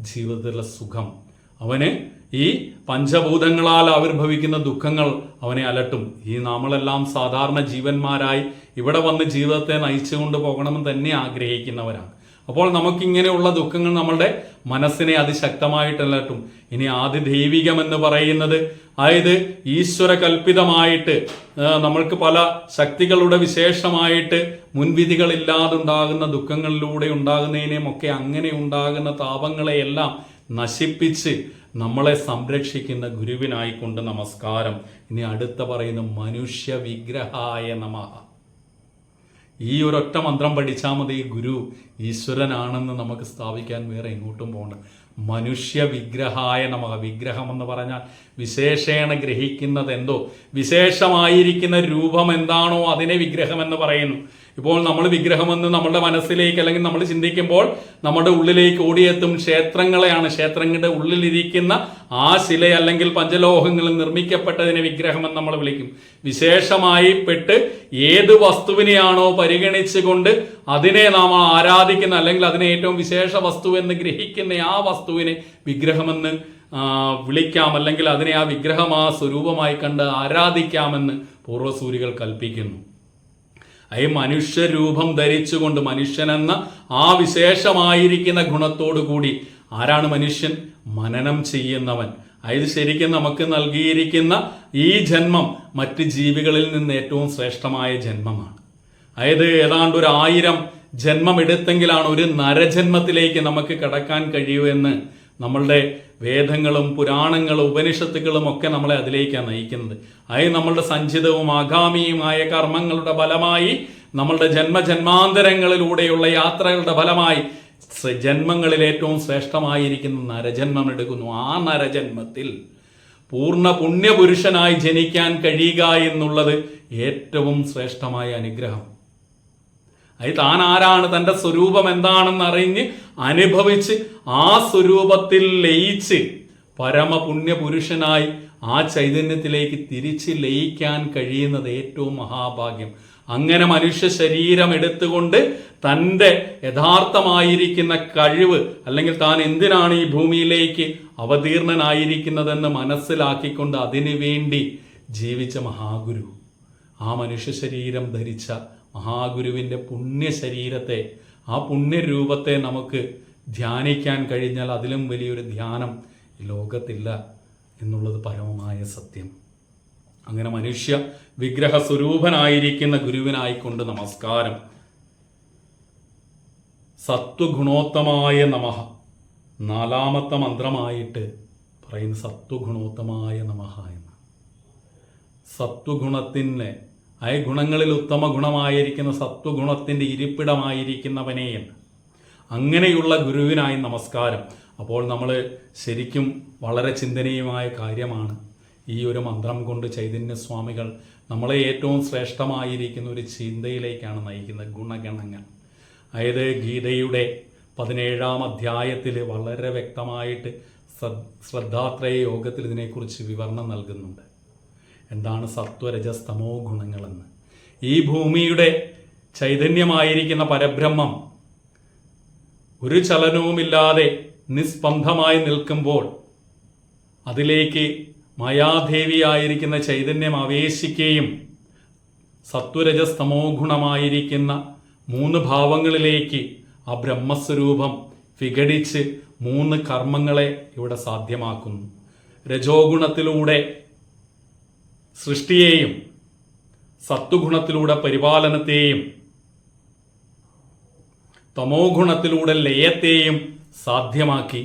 ജീവിതത്തിലെ സുഖം. അവന് ഈ പഞ്ചഭൂതങ്ങളാൽ ആവിർഭവിക്കുന്ന ദുഃഖങ്ങൾ അവനെ അലട്ടും. ഈ നമ്മളെല്ലാം സാധാരണ ജീവന്മാരായി ഇവിടെ വന്ന് ജീവിതത്തെ നയിച്ചുകൊണ്ട് പോകണമെന്ന് തന്നെ ആഗ്രഹിക്കുന്നവരാണ്. അപ്പോൾ നമുക്കിങ്ങനെയുള്ള ദുഃഖങ്ങൾ നമ്മളുടെ മനസ്സിനെ അതിശക്തമായിട്ട് അലട്ടും. ഇനി ആദി ദൈവികം എന്ന് പറയുന്നത്, അതായത് ഈശ്വര കൽപ്പിതമായിട്ട് നമ്മൾക്ക് പല ശക്തികളുടെ വിശേഷമായിട്ട് മുൻവിധികളില്ലാതെ ഉണ്ടാകുന്ന ദുഃഖങ്ങളിലൂടെ ഉണ്ടാകുന്നതിനെയും ഒക്കെ അങ്ങനെ ഉണ്ടാകുന്ന താപങ്ങളെയെല്ലാം നശിപ്പിച്ച് നമ്മളെ സംരക്ഷിക്കുന്ന ഗുരുവിനായിക്കൊണ്ട് നമസ്കാരം. ഇനി അടുത്ത പറയുന്ന മനുഷ്യ വിഗ്രഹായ നമഃ. ഈ ഒരൊറ്റ മന്ത്രം പഠിച്ചാൽ മതി ഗുരു ഈശ്വരനാണെന്ന് നമുക്ക് സ്ഥാപിക്കാൻ. വേറെ എങ്ങോട്ടും പോകണ്ട. മനുഷ്യ വിഗ്രഹായ നമഃ. വിഗ്രഹം എന്ന് പറഞ്ഞാൽ വിശേഷേണ ഗ്രഹിക്കുന്നത് എന്തോ, വിശേഷമായിരിക്കുന്ന രൂപം എന്താണോ അതിനെ വിഗ്രഹം എന്ന് പറയുന്നു. ഇപ്പോൾ നമ്മൾ വിഗ്രഹമെന്ന് നമ്മുടെ മനസ്സിലേക്ക് അല്ലെങ്കിൽ നമ്മൾ ചിന്തിക്കുമ്പോൾ നമ്മുടെ ഉള്ളിലേക്ക് ഓടിയെത്തും ക്ഷേത്രങ്ങളെയാണ്. ക്ഷേത്രങ്ങളുടെ ഉള്ളിലിരിക്കുന്ന ആ ശില അല്ലെങ്കിൽ പഞ്ചലോഹങ്ങളിൽ നിർമ്മിക്കപ്പെട്ടതിനെ വിഗ്രഹമെന്ന് നമ്മൾ വിളിക്കും. വിശേഷമായി പെട്ട് ഏത് വസ്തുവിനെയാണോ പരിഗണിച്ചുകൊണ്ട് അതിനെ നാം ആരാധിക്കുന്ന അല്ലെങ്കിൽ അതിനെ ഏറ്റവും വിശേഷ വസ്തു എന്ന് ഗ്രഹിക്കുന്ന ആ വസ്തുവിനെ വിഗ്രഹമെന്ന് വിളിക്കാം, അല്ലെങ്കിൽ അതിനെ ആ വിഗ്രഹം ആ സ്വരൂപമായി കണ്ട് ആരാധിക്കാമെന്ന് പൂർവ്വസൂരികൾ കൽപ്പിക്കുന്നു. ഈ മനുഷ്യരൂപം ധരിച്ചുകൊണ്ട് മനുഷ്യനെന്ന ആ വിശേഷമായിരിക്കുന്ന ഗുണത്തോടു കൂടി ആരാണ് മനുഷ്യൻ? മനനം ചെയ്യുന്നവൻ. അതായത് ശരിക്കും നമുക്ക് നൽകിയിരിക്കുന്ന ഈ ജന്മം മറ്റ് ജീവികളിൽ നിന്ന് ഏറ്റവും ശ്രേഷ്ഠമായ ജന്മമാണ്. അതായത് ഏതാണ്ട് 1000 ജന്മം എടുത്തെങ്കിലാണ് ഒരു നരജന്മത്തിലേക്ക് നമുക്ക് കടക്കാൻ കഴിയൂ എന്ന് നമ്മളുടെ വേദങ്ങളും പുരാണങ്ങളും ഉപനിഷത്തുക്കളും ഒക്കെ നമ്മളെ അതിലേക്കാണ് നയിക്കുന്നത്. അതായത് നമ്മളുടെ സഞ്ചിതവും ആഗാമിയുമായ കർമ്മങ്ങളുടെ ഫലമായി നമ്മളുടെ ജന്മജന്മാന്തരങ്ങളിലൂടെയുള്ള യാത്രകളുടെ ഫലമായി ജന്മങ്ങളിൽ ഏറ്റവും ശ്രേഷ്ഠമായിരിക്കുന്ന നരജന്മം എടുക്കുന്നു. ആ നരജന്മത്തിൽ പൂർണ്ണ പുണ്യപുരുഷനായി ജനിക്കാൻ കഴിയുക എന്നുള്ളത് ഏറ്റവും ശ്രേഷ്ഠമായ അനുഗ്രഹം. അത് താൻ ആരാണ്, തൻ്റെ സ്വരൂപം എന്താണെന്ന് അറിഞ്ഞ് അനുഭവിച്ച് ആ സ്വരൂപത്തിൽ ലയിച്ച് പരമപുണ്യപുരുഷനായി ആ ചൈതന്യത്തിലേക്ക് തിരിച്ച് ലയിക്കാൻ കഴിയുന്നത് ഏറ്റവും മഹാഭാഗ്യം. അങ്ങനെ മനുഷ്യ ശരീരം എടുത്തുകൊണ്ട് തൻ്റെ യഥാർത്ഥമായിരിക്കുന്ന കഴിവ് അല്ലെങ്കിൽ താൻ എന്തിനാണ് ഈ ഭൂമിയിലേക്ക് അവതീർണനായിരിക്കുന്നതെന്ന് മനസ്സിലാക്കിക്കൊണ്ട് അതിനു വേണ്ടി ജീവിച്ച മഹാഗുരു, ആ മനുഷ്യ ശരീരം ധരിച്ച മഹാഗുരുവിൻ്റെ പുണ്യശരീരത്തെ, ആ പുണ്യരൂപത്തെ നമുക്ക് ധ്യാനിക്കാൻ കഴിഞ്ഞാൽ അതിലും വലിയൊരു ധ്യാനം ഈ ലോകത്തില്ല എന്നുള്ളത് പരമമായ സത്യം. അങ്ങനെ മനുഷ്യ വിഗ്രഹ സ്വരൂപനായിരിക്കുന്ന ഗുരുവിനായിക്കൊണ്ട് നമസ്കാരം. സത്വഗുണോത്തമായ നമഃ. 4ാമത്തെ മന്ത്രമായിട്ട് പറയുന്ന സത്വഗുണോത്തമായ നമഃ എന്ന്. സത്വഗുണത്തിന് ഗുണങ്ങളിൽ ഉത്തമ ഗുണമായിരിക്കുന്ന സത്വഗുണത്തിൻ്റെ ഇരിപ്പിടമായിരിക്കുന്നവനെ എന്ന്. അങ്ങനെയുള്ള ഗുരുവിനായി നമസ്കാരം. അപ്പോൾ നമ്മൾ ശരിക്കും വളരെ ചിന്തനീയമായ കാര്യമാണ്. ഈ ഒരു മന്ത്രം കൊണ്ട് ചൈതന്യസ്വാമികൾ നമ്മളെ ഏറ്റവും ശ്രേഷ്ഠമായിരിക്കുന്ന ഒരു ചിന്തയിലേക്കാണ് നയിക്കുന്നത്. ഗുണഗണങ്ങൾ. അതായത് ഗീതയുടെ 17ാം അധ്യായത്തിൽ വളരെ വ്യക്തമായിട്ട് ശ്രദ്ധാത്രയ യോഗത്തിൽ ഇതിനെക്കുറിച്ച് വിവരണം നൽകുന്നുണ്ട്. എന്താണ് സത്വരജസ്തമോ ഗുണങ്ങളെന്ന്. ഈ ഭൂമിയുടെ ചൈതന്യമായിരിക്കുന്ന പരബ്രഹ്മം ഒരു ചലനവുമില്ലാതെ നിസ്പന്ദമായി നിൽക്കുമ്പോൾ അതിലേക്ക് മായാദേവിയായിരിക്കുന്ന ചൈതന്യം ആവേശിക്കുകയും സത്വരജസ്തമോ ഗുണമായിരിക്കുന്ന 3 ഭാവങ്ങളിലേക്ക് ആ ബ്രഹ്മസ്വരൂപം വിഘടിച്ച് 3 കർമ്മങ്ങളെ ഇവിടെ സാധ്യമാക്കുന്നു. രജോ ഗുണത്തിലൂടെ സൃഷ്ടിയെയും സത്വഗുണത്തിലൂടെ പരിപാലനത്തെയും തമോ ഗുണത്തിലൂടെ ലയത്തെയും സാധ്യമാക്കി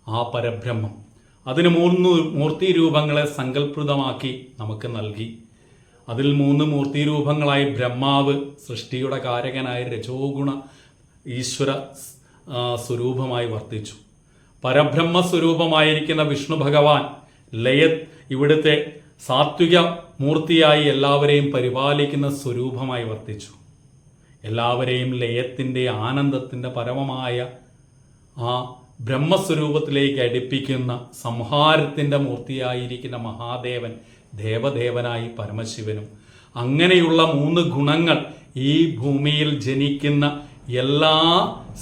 ആ പരബ്രഹ്മം അതിന് 3 മൂർത്തിരൂപങ്ങളെ സങ്കല്പിതമാക്കി നമുക്ക് നൽകി. അതിൽ 3 മൂർത്തിരൂപങ്ങളായി ബ്രഹ്മാവ് സൃഷ്ടിയുടെ കാരകനായ രജോഗുണ ഈശ്വര സ്വരൂപമായി വർത്തിച്ചു. പരബ്രഹ്മ സ്വരൂപമായിരിക്കുന്ന വിഷ്ണു ഭഗവാൻ ഇവിടുത്തെ സാത്വിക മൂർത്തിയായി എല്ലാവരെയും പരിപാലിക്കുന്ന സ്വരൂപമായി വർത്തിച്ചു. എല്ലാവരെയും ലയത്തിൻ്റെ ആനന്ദത്തിൻ്റെ പരമമായ ആ ബ്രഹ്മസ്വരൂപത്തിലേക്ക് അടുപ്പിക്കുന്ന സംഹാരത്തിൻ്റെ മൂർത്തിയായിരിക്കുന്ന മഹാദേവൻ ദേവദേവനായി പരമശിവനും. അങ്ങനെയുള്ള 3 ഗുണങ്ങൾ ഈ ഭൂമിയിൽ ജനിക്കുന്ന എല്ലാ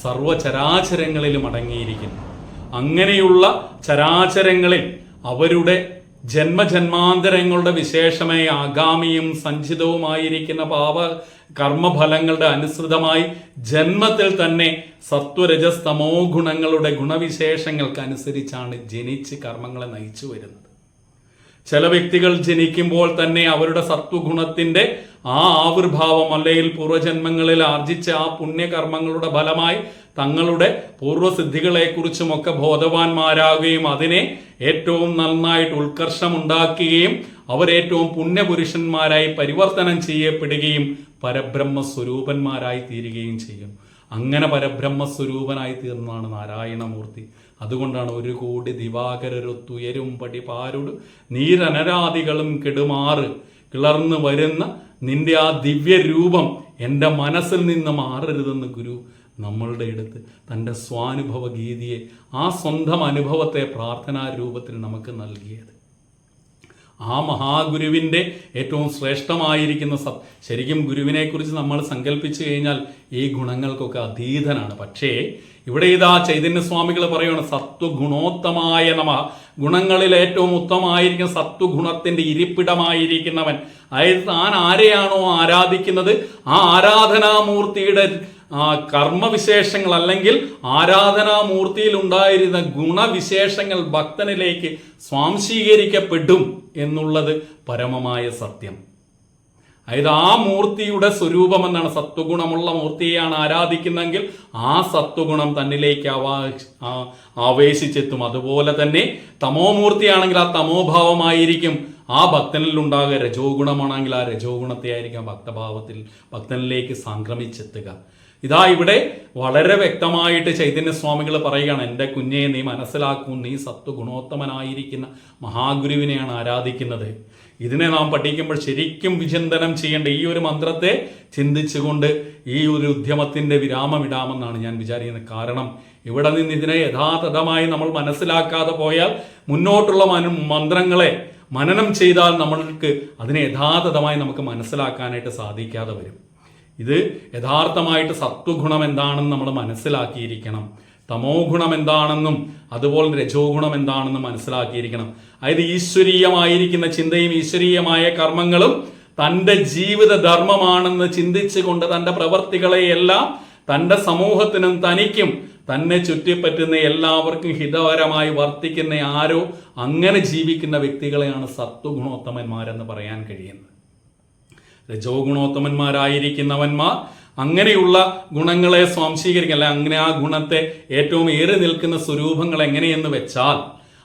സർവചരാചരങ്ങളിലും അടങ്ങിയിരിക്കുന്നു. അങ്ങനെയുള്ള ചരാചരങ്ങളിൽ അവരുടെ ജന്മജന്മാന്തരങ്ങളുടെ വിശേഷമായി ആഗാമിയും സഞ്ചിതവുമായിരിക്കുന്ന പാപ കർമ്മഫലങ്ങളുടെ അനുസൃതമായി ജന്മത്തിൽ തന്നെ സത്വരജസ്തമോ ഗുണങ്ങളുടെ ഗുണവിശേഷങ്ങൾക്കനുസരിച്ചാണ് ജനിച്ച് കർമ്മങ്ങളെ നയിച്ചു വരുന്നത്. ചില വ്യക്തികൾ ജനിക്കുമ്പോൾ തന്നെ അവരുടെ സത്വഗുണത്തിന്റെ ആ ആവിർഭാവം അല്ലെങ്കിൽ പൂർവ്വജന്മങ്ങളിൽ ആർജിച്ച ആ പുണ്യകർമ്മങ്ങളുടെ ഫലമായി തങ്ങളുടെ പൂർവ്വസിദ്ധികളെക്കുറിച്ചുമൊക്കെ ബോധവാന്മാരാകുകയും അതിനെ ഏറ്റവും നന്നായിട്ട് ഉത്കർഷമുണ്ടാക്കുകയും അവരേറ്റവും പുണ്യപുരുഷന്മാരായി പരിവർത്തനം ചെയ്യപ്പെടുകയും പരബ്രഹ്മസ്വരൂപന്മാരായി തീരുകയും ചെയ്യും. അങ്ങനെ പരബ്രഹ്മസ്വരൂപനായി തീർന്നതാണ് നാരായണമൂർത്തി. അതുകൊണ്ടാണ് 1 കോടി ദിവാകരൊത്തുയരും പടി പാരുട് നീരനരാദികളും കെടുമാറ് കിളർന്നു വരുന്ന നിന്റെ ആ ദിവ്യരൂപം എൻ്റെ മനസ്സിൽ നിന്ന് മാറരുതെന്ന് ഗുരു നമ്മളുടെ അടുത്ത് തൻ്റെ സ്വാനുഭവ ഗീതിയെ, ആ സ്വന്തം അനുഭവത്തെ പ്രാർത്ഥനാ രൂപത്തിൽ നമുക്ക് നൽകിയത്. ആ മഹാഗുരുവിൻ്റെ ഏറ്റവും ശ്രേഷ്ഠമായിരിക്കുന്ന ശരിക്കും ഗുരുവിനെക്കുറിച്ച് നമ്മൾ സങ്കല്പിച്ചു കഴിഞ്ഞാൽ ഈ ഗുണങ്ങൾക്കൊക്കെ അതീതനാണ്. പക്ഷേ ഇവിടെ ഇതാ ചൈതന്യസ്വാമികൾ പറയുകയാണ് സത്വഗുണോത്തമായ നമ. ഗുണങ്ങളിൽ ഏറ്റവും ഉത്തമമായിരിക്കുന്ന സത്വഗുണത്തിന്റെ ഇരിപ്പിടമായിരിക്കുന്നവൻ, അതായത് താൻ ആരെയാണോ ആരാധിക്കുന്നത് ആ ആരാധനാമൂർത്തിയുടെ കർമ്മവിശേഷങ്ങൾ അല്ലെങ്കിൽ ആരാധനാമൂർത്തിയിൽ ഉണ്ടായിരുന്ന ഗുണവിശേഷങ്ങൾ ഭക്തനിലേക്ക് സ്വാംശീകരിക്കപ്പെടും എന്നുള്ളത് പരമമായ സത്യം. അതായത് ആ മൂർത്തിയുടെ സ്വരൂപം എന്നാണ്. സത്വഗുണമുള്ള മൂർത്തിയെയാണ് ആരാധിക്കുന്നതെങ്കിൽ ആ സത്വഗുണം തന്നിലേക്ക് ആവേശിച്ചെത്തും. അതുപോലെ തന്നെ തമോമൂർത്തിയാണെങ്കിൽ ആ തമോഭാവമായിരിക്കും ആ ഭക്തനിൽ ഉണ്ടാകുക. രജോഗുണമാണെങ്കിൽ ആ രജോഗുണത്തെ ആയിരിക്കും ഭക്തനിലേക്ക് സംക്രമിച്ചെത്തുക. ഇതാ ഇവിടെ വളരെ വ്യക്തമായിട്ട് ചൈതന്യസ്വാമികൾ പറയുകയാണ്, എൻ്റെ കുഞ്ഞെ നീ മനസ്സിലാക്കൂ, നീ സത്വഗുണോത്തമനായിരിക്കുന്ന മഹാഗുരുവിനെയാണ് ആരാധിക്കുന്നത്. ഇതിനെ നാം പഠിക്കുമ്പോൾ ശരിക്കും വിചിന്തനം ചെയ്യേണ്ട ഈ ഒരു മന്ത്രത്തെ ചിന്തിച്ചുകൊണ്ട് ഈ ഒരു ഉദ്യമത്തിൻ്റെ വിരാമമിടാമെന്നാണ് ഞാൻ വിചാരിക്കുന്നത്. കാരണം ഇവിടെ നിന്ന് ഇതിനെ യഥാതഥമായി നമ്മൾ മനസ്സിലാക്കാതെ പോയാൽ മുന്നോട്ടുള്ള മന്ത്രങ്ങളെ മനനം ചെയ്താൽ നമ്മൾക്ക് അതിനെ യഥാതഥമായി നമുക്ക് മനസ്സിലാക്കാനായിട്ട് സാധിക്കാതെ വരും. ഇത് യഥാർത്ഥമായിട്ട് സത്വഗുണം എന്താണെന്ന് നമ്മൾ മനസ്സിലാക്കിയിരിക്കണം, തമോ ഗുണം എന്താണെന്നും അതുപോലെ രജോ ഗുണം എന്താണെന്നും മനസ്സിലാക്കിയിരിക്കണം. അതായത് ഈശ്വരീയമായിരിക്കുന്ന ചിന്തയും ഈശ്വരീയമായ കർമ്മങ്ങളും തൻ്റെ ജീവിത ധർമ്മമാണെന്ന് ചിന്തിച്ചുകൊണ്ട് തൻ്റെ പ്രവർത്തികളെയെല്ലാം തൻ്റെ സമൂഹത്തിനും തനിക്കും തന്നെ ചുറ്റിപ്പറ്റുന്ന എല്ലാവർക്കും ഹിതകരമായി വർത്തിക്കുന്ന ആരോ അങ്ങനെ ജീവിക്കുന്ന വ്യക്തികളെയാണ് സത്വഗുണോത്തമന്മാരെന്ന് പറയാൻ കഴിയുന്നത്. രജോ ഗുണോത്തമന്മാരായിരിക്കുന്നവന്മാർ അങ്ങനെയുള്ള ഗുണങ്ങളെ സ്വാംശീകരിക്കുക, അല്ലെ അങ്ങനെ ആ ഗുണത്തെ ഏറ്റവും ഏറി നിൽക്കുന്ന സ്വരൂപങ്ങൾ എങ്ങനെയെന്ന് വെച്ചാൽ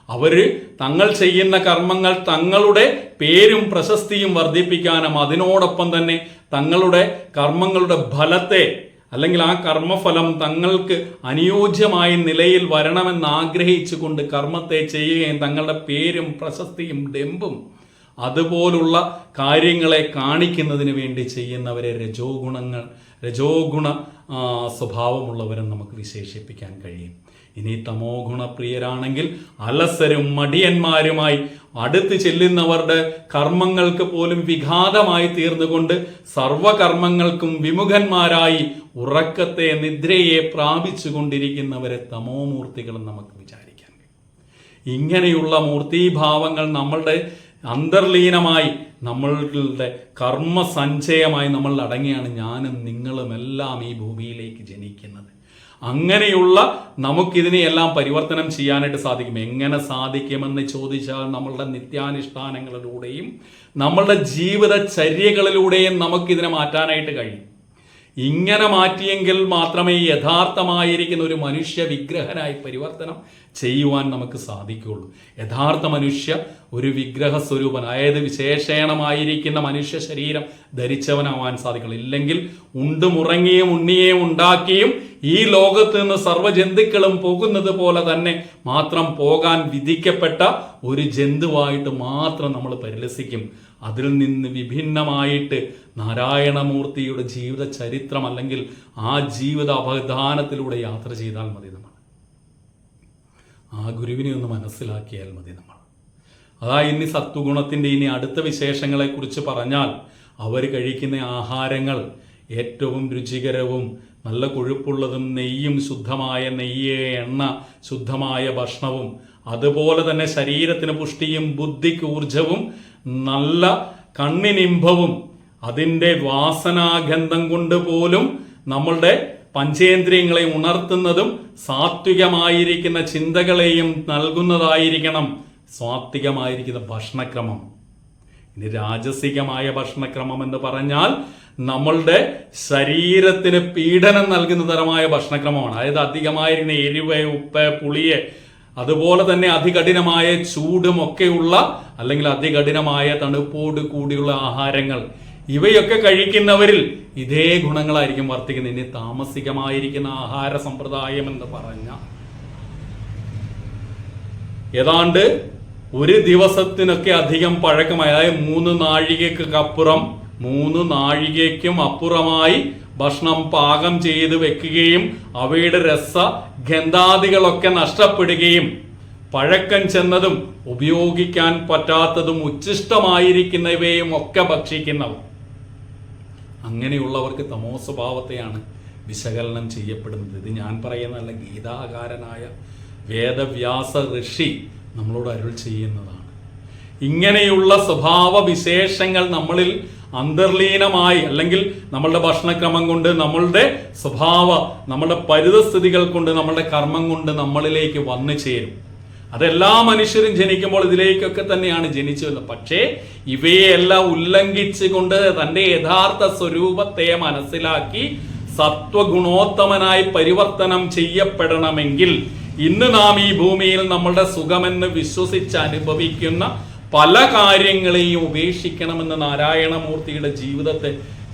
അവര് തങ്ങൾ ചെയ്യുന്ന കർമ്മങ്ങൾ തങ്ങളുടെ പേരും പ്രശസ്തിയും വർദ്ധിപ്പിക്കാനും അതിനോടൊപ്പം തന്നെ തങ്ങളുടെ കർമ്മങ്ങളുടെ ഫലത്തെ അല്ലെങ്കിൽ ആ കർമ്മഫലം തങ്ങൾക്ക് അനുയോജ്യമായ നിലയിൽ വരണമെന്ന് ആഗ്രഹിച്ചുകൊണ്ട് കർമ്മത്തെ ചെയ്യുകയും തങ്ങളുടെ പേരും പ്രശസ്തിയും ഡെമ്പും അതുപോലുള്ള കാര്യങ്ങളെ കാണിക്കുന്നതിന് വേണ്ടി ചെയ്യുന്നവരെ രജോഗുണ സ്വഭാവമുള്ളവരെന്ന് നമുക്ക് വിശേഷിപ്പിക്കാൻ കഴിയും. ഇനി തമോ ഗുണപ്രിയരാണെങ്കിൽ അലസരും മടിയന്മാരുമായി അടുത്ത് ചെല്ലുന്നവരുടെ കർമ്മങ്ങൾക്ക് പോലും വിഘാതമായി തീർന്നുകൊണ്ട് സർവകർമ്മങ്ങൾക്കും വിമുഖന്മാരായി ഉറക്കത്തെ നിദ്രയെ പ്രാപിച്ചു കൊണ്ടിരിക്കുന്നവരെ തമോമൂർത്തികളെന്ന് നമുക്ക് വിചാരിക്കാൻ കഴിയും. ഇങ്ങനെയുള്ള മൂർത്തിഭാവങ്ങൾ നമ്മളുടെ അന്തർലീനമായി നമ്മളുടെ കർമ്മസഞ്ചയമായി നമ്മൾ അടങ്ങിയാണ് ഞാനും നിങ്ങളും എല്ലാം ഈ ഭൂമിയിലേക്ക് ജനിക്കുന്നത്. അങ്ങനെയുള്ള നമുക്കിതിനെയെല്ലാം പരിവർത്തനം ചെയ്യാനായിട്ട് സാധിക്കും. എങ്ങനെ സാധിക്കുമെന്ന് ചോദിച്ചാൽ നമ്മളുടെ നിത്യാനുഷ്ഠാനങ്ങളിലൂടെയും നമ്മളുടെ ജീവിതചര്യകളിലൂടെയും നമുക്കിതിനെ മാറ്റാനായിട്ട് കഴിയും. ഇങ്ങനെ മാറ്റിയെങ്കിൽ മാത്രമേ യഥാർത്ഥമായിരിക്കുന്ന ഒരു മനുഷ്യ വിഗ്രഹനായി പരിവർത്തനം ചെയ്യുവാൻ നമുക്ക് സാധിക്കുകയുള്ളൂ. യഥാർത്ഥ മനുഷ്യ ഒരു വിഗ്രഹ സ്വരൂപൻ, അതായത് വിശേഷണമായിരിക്കുന്ന മനുഷ്യ ശരീരം ധരിച്ചവനാവാൻ സാധിക്കുള്ളൂ. ഇല്ലെങ്കിൽ ഉണ്ടുമുറങ്ങിയും ഉണ്ണിയെയും ഉണ്ടാക്കിയും ഈ ലോകത്ത് നിന്ന് സർവ്വജന്തുക്കളും പോകുന്നത് പോലെ തന്നെ മാത്രം പോകാൻ വിധിക്കപ്പെട്ട ഒരു ജന്തുവായിട്ട് മാത്രം നമ്മൾ പരിലസിക്കും. അതിൽ നിന്ന് വിഭിന്നമായിട്ട് നാരായണമൂർത്തിയുടെ ജീവിത ചരിത്രം അല്ലെങ്കിൽ ആ ജീവിത അവധാനത്തിലൂടെ യാത്ര ചെയ്താൽ മതി. നമ്മൾ ആ ഗുരുവിനെ ഒന്ന് മനസ്സിലാക്കിയാൽ മതി. നമ്മൾ ഇനി സത്വഗുണത്തിൻ്റെ ഇനി അടുത്ത വിശേഷങ്ങളെക്കുറിച്ച് പറഞ്ഞാൽ അവർ കഴിക്കുന്ന ആഹാരങ്ങൾ ഏറ്റവും രുചികരവും നല്ല കൊഴുപ്പുള്ളതും നെയ്യും ശുദ്ധമായ നെയ്യ്, എണ്ണ, ശുദ്ധമായ ഭക്ഷണവും, അതുപോലെ തന്നെ ശരീരത്തിന് പുഷ്ടിയും ബുദ്ധിക്ക് ഊർജവും നല്ല കണ്ണിനിമ്പവും അതിൻ്റെ വാസനാഗന്ധം കൊണ്ട് പോലും നമ്മളുടെ പഞ്ചേന്ദ്രിയങ്ങളെ ഉണർത്തുന്നതും സാത്വികമായിരിക്കുന്ന ചിന്തകളെയും നൽകുന്നതായിരിക്കണം സാത്വികമായിരിക്കുന്ന ഭക്ഷണക്രമം. ഇനി രാജസികമായ ഭക്ഷണക്രമം എന്ന് പറഞ്ഞാൽ നമ്മളുടെ ശരീരത്തിന് പീഡനം നൽകുന്ന തരമായ ഭക്ഷണക്രമമാണ്. അതായത് അധികമായിരിക്കുന്ന എരിവ്, ഉപ്പ്, പുളിയെ, അതുപോലെ തന്നെ അതികഠിനമായ ചൂടുമൊക്കെയുള്ള അല്ലെങ്കിൽ അതികഠിനമായ തണുപ്പോട് കൂടിയുള്ള ആഹാരങ്ങൾ, ഇവയൊക്കെ കഴിക്കുന്നവരിൽ ഇതേ ഗുണങ്ങളായിരിക്കും വർത്തിക്കുന്നത്. ഇനി താമസികമായിരിക്കുന്ന ആഹാര സമ്പ്രദായം എന്ന് പറഞ്ഞ ഏതാണ്ട് ഒരു ദിവസത്തിനൊക്കെ അധികം പഴക്കമായി, അതായത് 3 നാഴികയ്ക്കും അപ്പുറമായി ഭക്ഷണം പാകം ചെയ്ത് വെക്കുകയും അവയുടെ ഗന്ധാദികളൊക്കെ നഷ്ടപ്പെടുകയും പഴക്കം ചെന്നതും ഉപയോഗിക്കാൻ പറ്റാത്തതും ഉച്ഛിഷ്ടമായിരിക്കുന്നവയും ഒക്കെ ഭക്ഷിക്കുന്നവർ, അങ്ങനെയുള്ളവർക്ക് തമോ സ്വഭാവത്തെയാണ് വിശകലനം ചെയ്യപ്പെടുന്നത്. ഇത് ഞാൻ പറയുന്നതല്ല, ഗീതാകാരനായ വേദവ്യാസ ഋഷി നമ്മളോട് അരുൾ ചെയ്യുന്നതാണ്. ഇങ്ങനെയുള്ള സ്വഭാവ വിശേഷങ്ങൾ നമ്മളിൽ അന്തർലീനമായി, അല്ലെങ്കിൽ നമ്മളുടെ ഭക്ഷണക്രമം കൊണ്ട്, നമ്മളുടെ നമ്മളുടെ പരിതസ്ഥിതികൾ കൊണ്ട്, നമ്മളുടെ കർമ്മം കൊണ്ട് നമ്മളിലേക്ക് വന്നു ചേരും. അതെല്ലാ മനുഷ്യരും ജനിക്കുമ്പോൾ ഇതിലേക്കൊക്കെ തന്നെയാണ് ജനിച്ചു വരുന്നത്. പക്ഷേ ഇവയെല്ലാം ഉല്ലംഘിച്ചുകൊണ്ട് തൻ്റെ യഥാർത്ഥ സ്വരൂപത്തെ മനസ്സിലാക്കി സത്വഗുണോത്തമനായി പരിവർത്തനം ചെയ്യപ്പെടണമെങ്കിൽ ഇന്ന് നാം ഈ ഭൂമിയിൽ നമ്മളുടെ സുഖമെന്ന് വിശ്വസിച്ച് അനുഭവിക്കുന്ന പല കാര്യങ്ങളെയും ഉപേക്ഷിക്കണമെന്ന് നാരായണമൂർത്തിയുടെ ജീവിതത്തെ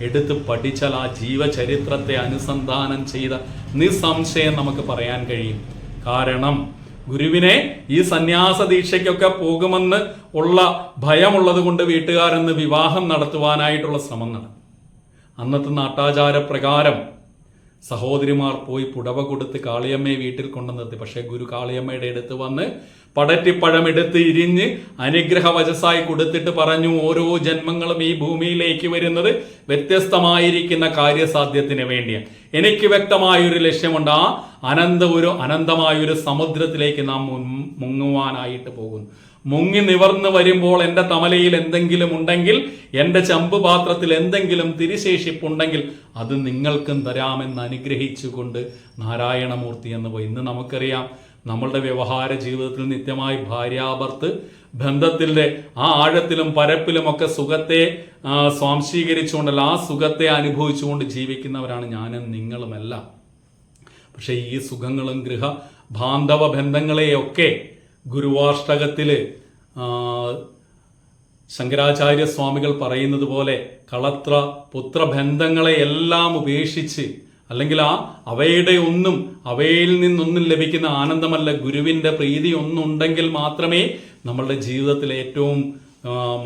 എടുത്ത് പഠിച്ചാൽ, ആ ജീവചരിത്രത്തെ അനുസന്ധാനം ചെയ്ത നിസ്സംശയം നമുക്ക് പറയാൻ കഴിയും. കാരണം ഗുരുവിനെ ഈ സന്യാസ ദീക്ഷയ്ക്കൊക്കെ പോകുമെന്ന് ഉള്ള ഭയമുള്ളത് കൊണ്ട് വീട്ടുകാരെന്ന് വിവാഹം നടത്തുവാനായിട്ടുള്ള ശ്രമം നടത്തി. അന്നത്തെ നാട്ടാചാര പ്രകാരം സഹോദരിമാർ പോയി പുടവ കൊടുത്ത് കാളിയമ്മയെ വീട്ടിൽ കൊണ്ടു നിർത്തി. പക്ഷേ ഗുരു കാളിയമ്മയുടെ അടുത്ത് വന്ന് പടറ്റിപ്പഴം എടുത്ത് ഇരിഞ്ഞ് അനുഗ്രഹവചസായി കൊടുത്തിട്ട് പറഞ്ഞു, ഓരോ ജന്മങ്ങളും ഈ ഭൂമിയിലേക്ക് വരുന്നത് വ്യത്യസ്തമായിരിക്കുന്ന കാര്യസാധ്യത്തിന് വേണ്ടിയാണ്. എനിക്ക് വ്യക്തമായൊരു ലക്ഷ്യമുണ്ട്. ആ അനന്തമായൊരു സമുദ്രത്തിലേക്ക് നാം മുങ്ങുവാനായിട്ട് പോകുന്നു. മുങ്ങി നിവർന്നു വരുമ്പോൾ എൻ്റെ തമലയിൽ എന്തെങ്കിലും ഉണ്ടെങ്കിൽ, എൻ്റെ ചെമ്പ് പാത്രത്തിൽ എന്തെങ്കിലും തിരിശേഷിപ്പുണ്ടെങ്കിൽ അത് നിങ്ങൾക്കും തരാമെന്ന് അനുഗ്രഹിച്ചുകൊണ്ട് നാരായണമൂർത്തി എന്ന് പോയി. ഇന്ന് നമുക്കറിയാം, നമ്മളുടെ വ്യവഹാര ജീവിതത്തിൽ നിത്യമായി ഭാര്യാഭർത്ത് ബന്ധത്തിൻ്റെ ആ ആഴത്തിലും പരപ്പിലും ഒക്കെ സുഖത്തെ സ്വാംശീകരിച്ചുകൊണ്ടല്ല, ആ സുഖത്തെ അനുഭവിച്ചുകൊണ്ട് ജീവിക്കുന്നവരാണ് ഞാനും നിങ്ങളുമെല്ലാം. പക്ഷേ ഈ സുഖങ്ങളും ബാന്ധവ ബന്ധങ്ങളെയൊക്കെ ഗുരുവാഷ്ടകത്തില് ശങ്കരാചാര്യ സ്വാമികൾ പറയുന്നത് പോലെ കളത്ര പുത്രബന്ധങ്ങളെ എല്ലാം ഉപേക്ഷിച്ച്, അല്ലെങ്കിൽ അവയിൽ നിന്നൊന്നും ലഭിക്കുന്ന ആനന്ദമല്ല, ഗുരുവിൻ്റെ പ്രീതി ഒന്നുണ്ടെങ്കിൽ മാത്രമേ നമ്മളുടെ ജീവിതത്തിൽ ഏറ്റവും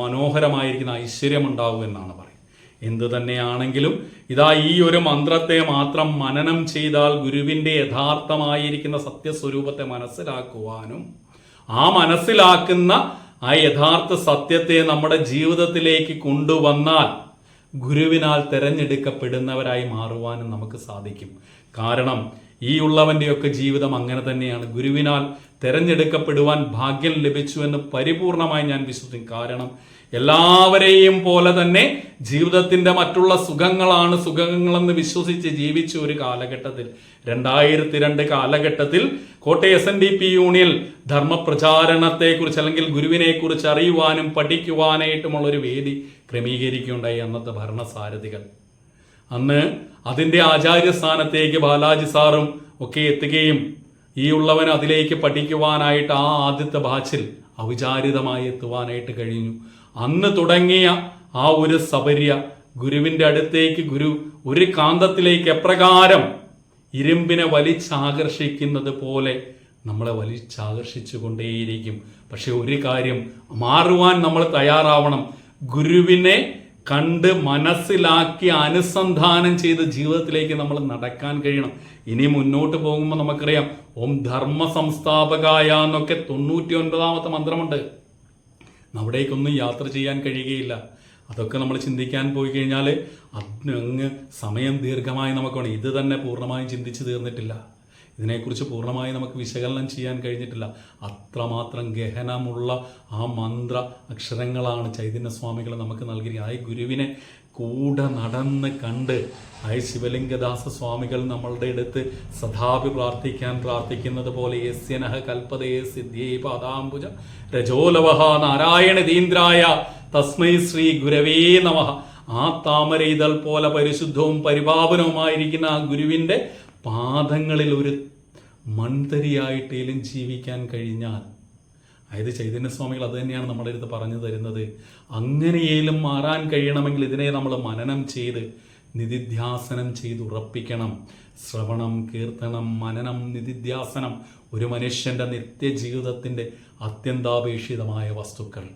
മനോഹരമായിരിക്കുന്ന ഐശ്വര്യം ഉണ്ടാവൂ എന്നാണ് പറയുന്നത്. എന്തു തന്നെയാണെങ്കിലും ഇതാ ഈ ഒരു മന്ത്രത്തെ മാത്രം മനനം ചെയ്താൽ ഗുരുവിൻ്റെ യഥാർത്ഥമായിരിക്കുന്ന സത്യസ്വരൂപത്തെ മനസ്സിലാക്കുവാനും, ആ മനസ്സിലാക്കുന്ന ആ യഥാർത്ഥ സത്യത്തെ നമ്മുടെ ജീവിതത്തിലേക്ക് കൊണ്ടുവന്നാൽ ഗുരുവിനാൽ തിരഞ്ഞെടുക്കപ്പെടുന്നവരായി മാറുവാനും നമുക്ക് സാധിക്കും. കാരണം ഈ ഉള്ളവൻ്റെയൊക്കെ ജീവിതം അങ്ങനെ തന്നെയാണ്. ഗുരുവിനാൽ തിരഞ്ഞെടുക്കപ്പെടുവാൻ ഭാഗ്യം ലഭിച്ചു എന്ന് പരിപൂർണമായി ഞാൻ വിശ്വസിക്കും. കാരണം എല്ലാവരെയും പോലെ തന്നെ ജീവിതത്തിൻ്റെ മറ്റുള്ള സുഖങ്ങളെന്ന് വിശ്വസിച്ച് ജീവിച്ച ഒരു കാലഘട്ടത്തിൽ, 2002 കാലഘട്ടത്തിൽ കോട്ടയം SNDP യൂണിയൻ ധർമ്മപ്രചാരണത്തെക്കുറിച്ച് അല്ലെങ്കിൽ ഗുരുവിനെക്കുറിച്ച് അറിയുവാനും പഠിക്കുവാനായിട്ടുമുള്ളൊരു വേദി ക്രമീകരിക്കുകയുണ്ടായി അന്നത്തെ ഭരണസാരഥികൾ. അന്ന് അതിൻ്റെ ആചാര്യസ്ഥാനത്തേക്ക് ബാലാജി സാറും ഒക്കെ എത്തുകയും ഈ ഉള്ളവൻ അതിലേക്ക് പഠിക്കുവാനായിട്ട് ആ ആദ്യത്തെ ബാച്ചിൽ ഔചാരിതമായി എത്തുവാനായിട്ട് കഴിഞ്ഞു. അന്ന് തുടങ്ങിയ ആ ഒരു സബര്യ ഗുരുവിൻ്റെ അടുത്തേക്ക്, ഗുരു ഒരു കാന്തത്തിലേക്ക് എപ്രകാരം ഇരുമ്പിനെ വലിച്ചാകർഷിക്കുന്നത് പോലെ നമ്മളെ വലിച്ചാകർഷിച്ചു കൊണ്ടേയിരിക്കും. പക്ഷെ ഒരു കാര്യം, മാറുവാൻ നമ്മൾ തയ്യാറാവണം. ഗുരുവിനെ കണ്ട് മനസ്സിലാക്കി അനുസന്ധാനം ചെയ്ത് ജീവിതത്തിലേക്ക് നമ്മൾ നടക്കാൻ കഴിയണം. ഇനി മുന്നോട്ട് പോകുമ്പോൾ നമുക്കറിയാം, ഓം ധർമ്മ സംസ്ഥാപകായ എന്നൊക്കെ 99ാമത്തെ മന്ത്രമുണ്ട്. അവിടേക്കൊന്നും യാത്ര ചെയ്യാൻ കഴിയുകയില്ല. അതൊക്കെ നമ്മൾ ചിന്തിക്കാൻ പോയി കഴിഞ്ഞാൽ അങ്ങ് സമയം ദീർഘമായി നമുക്ക് വേണം. ഇത് തന്നെ പൂർണ്ണമായും ചിന്തിച്ച് തീർന്നിട്ടില്ല. ഇതിനെക്കുറിച്ച് പൂർണ്ണമായി നമുക്ക് വിശകലനം ചെയ്യാൻ കഴിഞ്ഞിട്ടില്ല. അത്രമാത്രം ഗഹനമുള്ള ആ മന്ത്ര അക്ഷരങ്ങളാണ് ചൈതന്യസ്വാമികൾ നമുക്ക് നൽകിയിരിക്കുന്നത്. ആ ഗുരുവിനെ കൂടെ നടന്ന് കണ്ട് ആ ശിവലിംഗദാസ സ്വാമികൾ നമ്മളുടെ അടുത്ത് സദാപി പ്രാർത്ഥിക്കുന്നത് പോലെ യസ്യനഃ കൽപ്പതേ സിദ്ധ്യൈ പാദാംബുജ രജോലവഹ നാരായണതീന്ദ്രായ തസ്മൈ ശ്രീ ഗുരവേ നമഃ. ആ താമര ഇതൾ പോലെ പരിശുദ്ധവും പരിപാവനവുമായിരിക്കുന്ന ആ ഗുരുവിൻ്റെ പാദങ്ങളിൽ ഒരു മൺതരിയായിട്ടേലും ജീവിക്കാൻ കഴിഞ്ഞാൽ, അതായത് ചൈതന്യസ്വാമികൾ അത് തന്നെയാണ് നമ്മുടെ അടുത്ത് പറഞ്ഞു തരുന്നത്. അങ്ങനെയേലും മാറാൻ കഴിയണമെങ്കിൽ ഇതിനെ നമ്മൾ മനനം ചെയ്ത് നിധിധ്യാസനം ചെയ്ത് ഉറപ്പിക്കണം. ശ്രവണം, കീർത്തനം, മനനം, നിധിധ്യാസനം ഒരു മനുഷ്യൻ്റെ നിത്യജീവിതത്തിൻ്റെ അത്യന്താപേക്ഷിതമായ വസ്തുക്കൾ.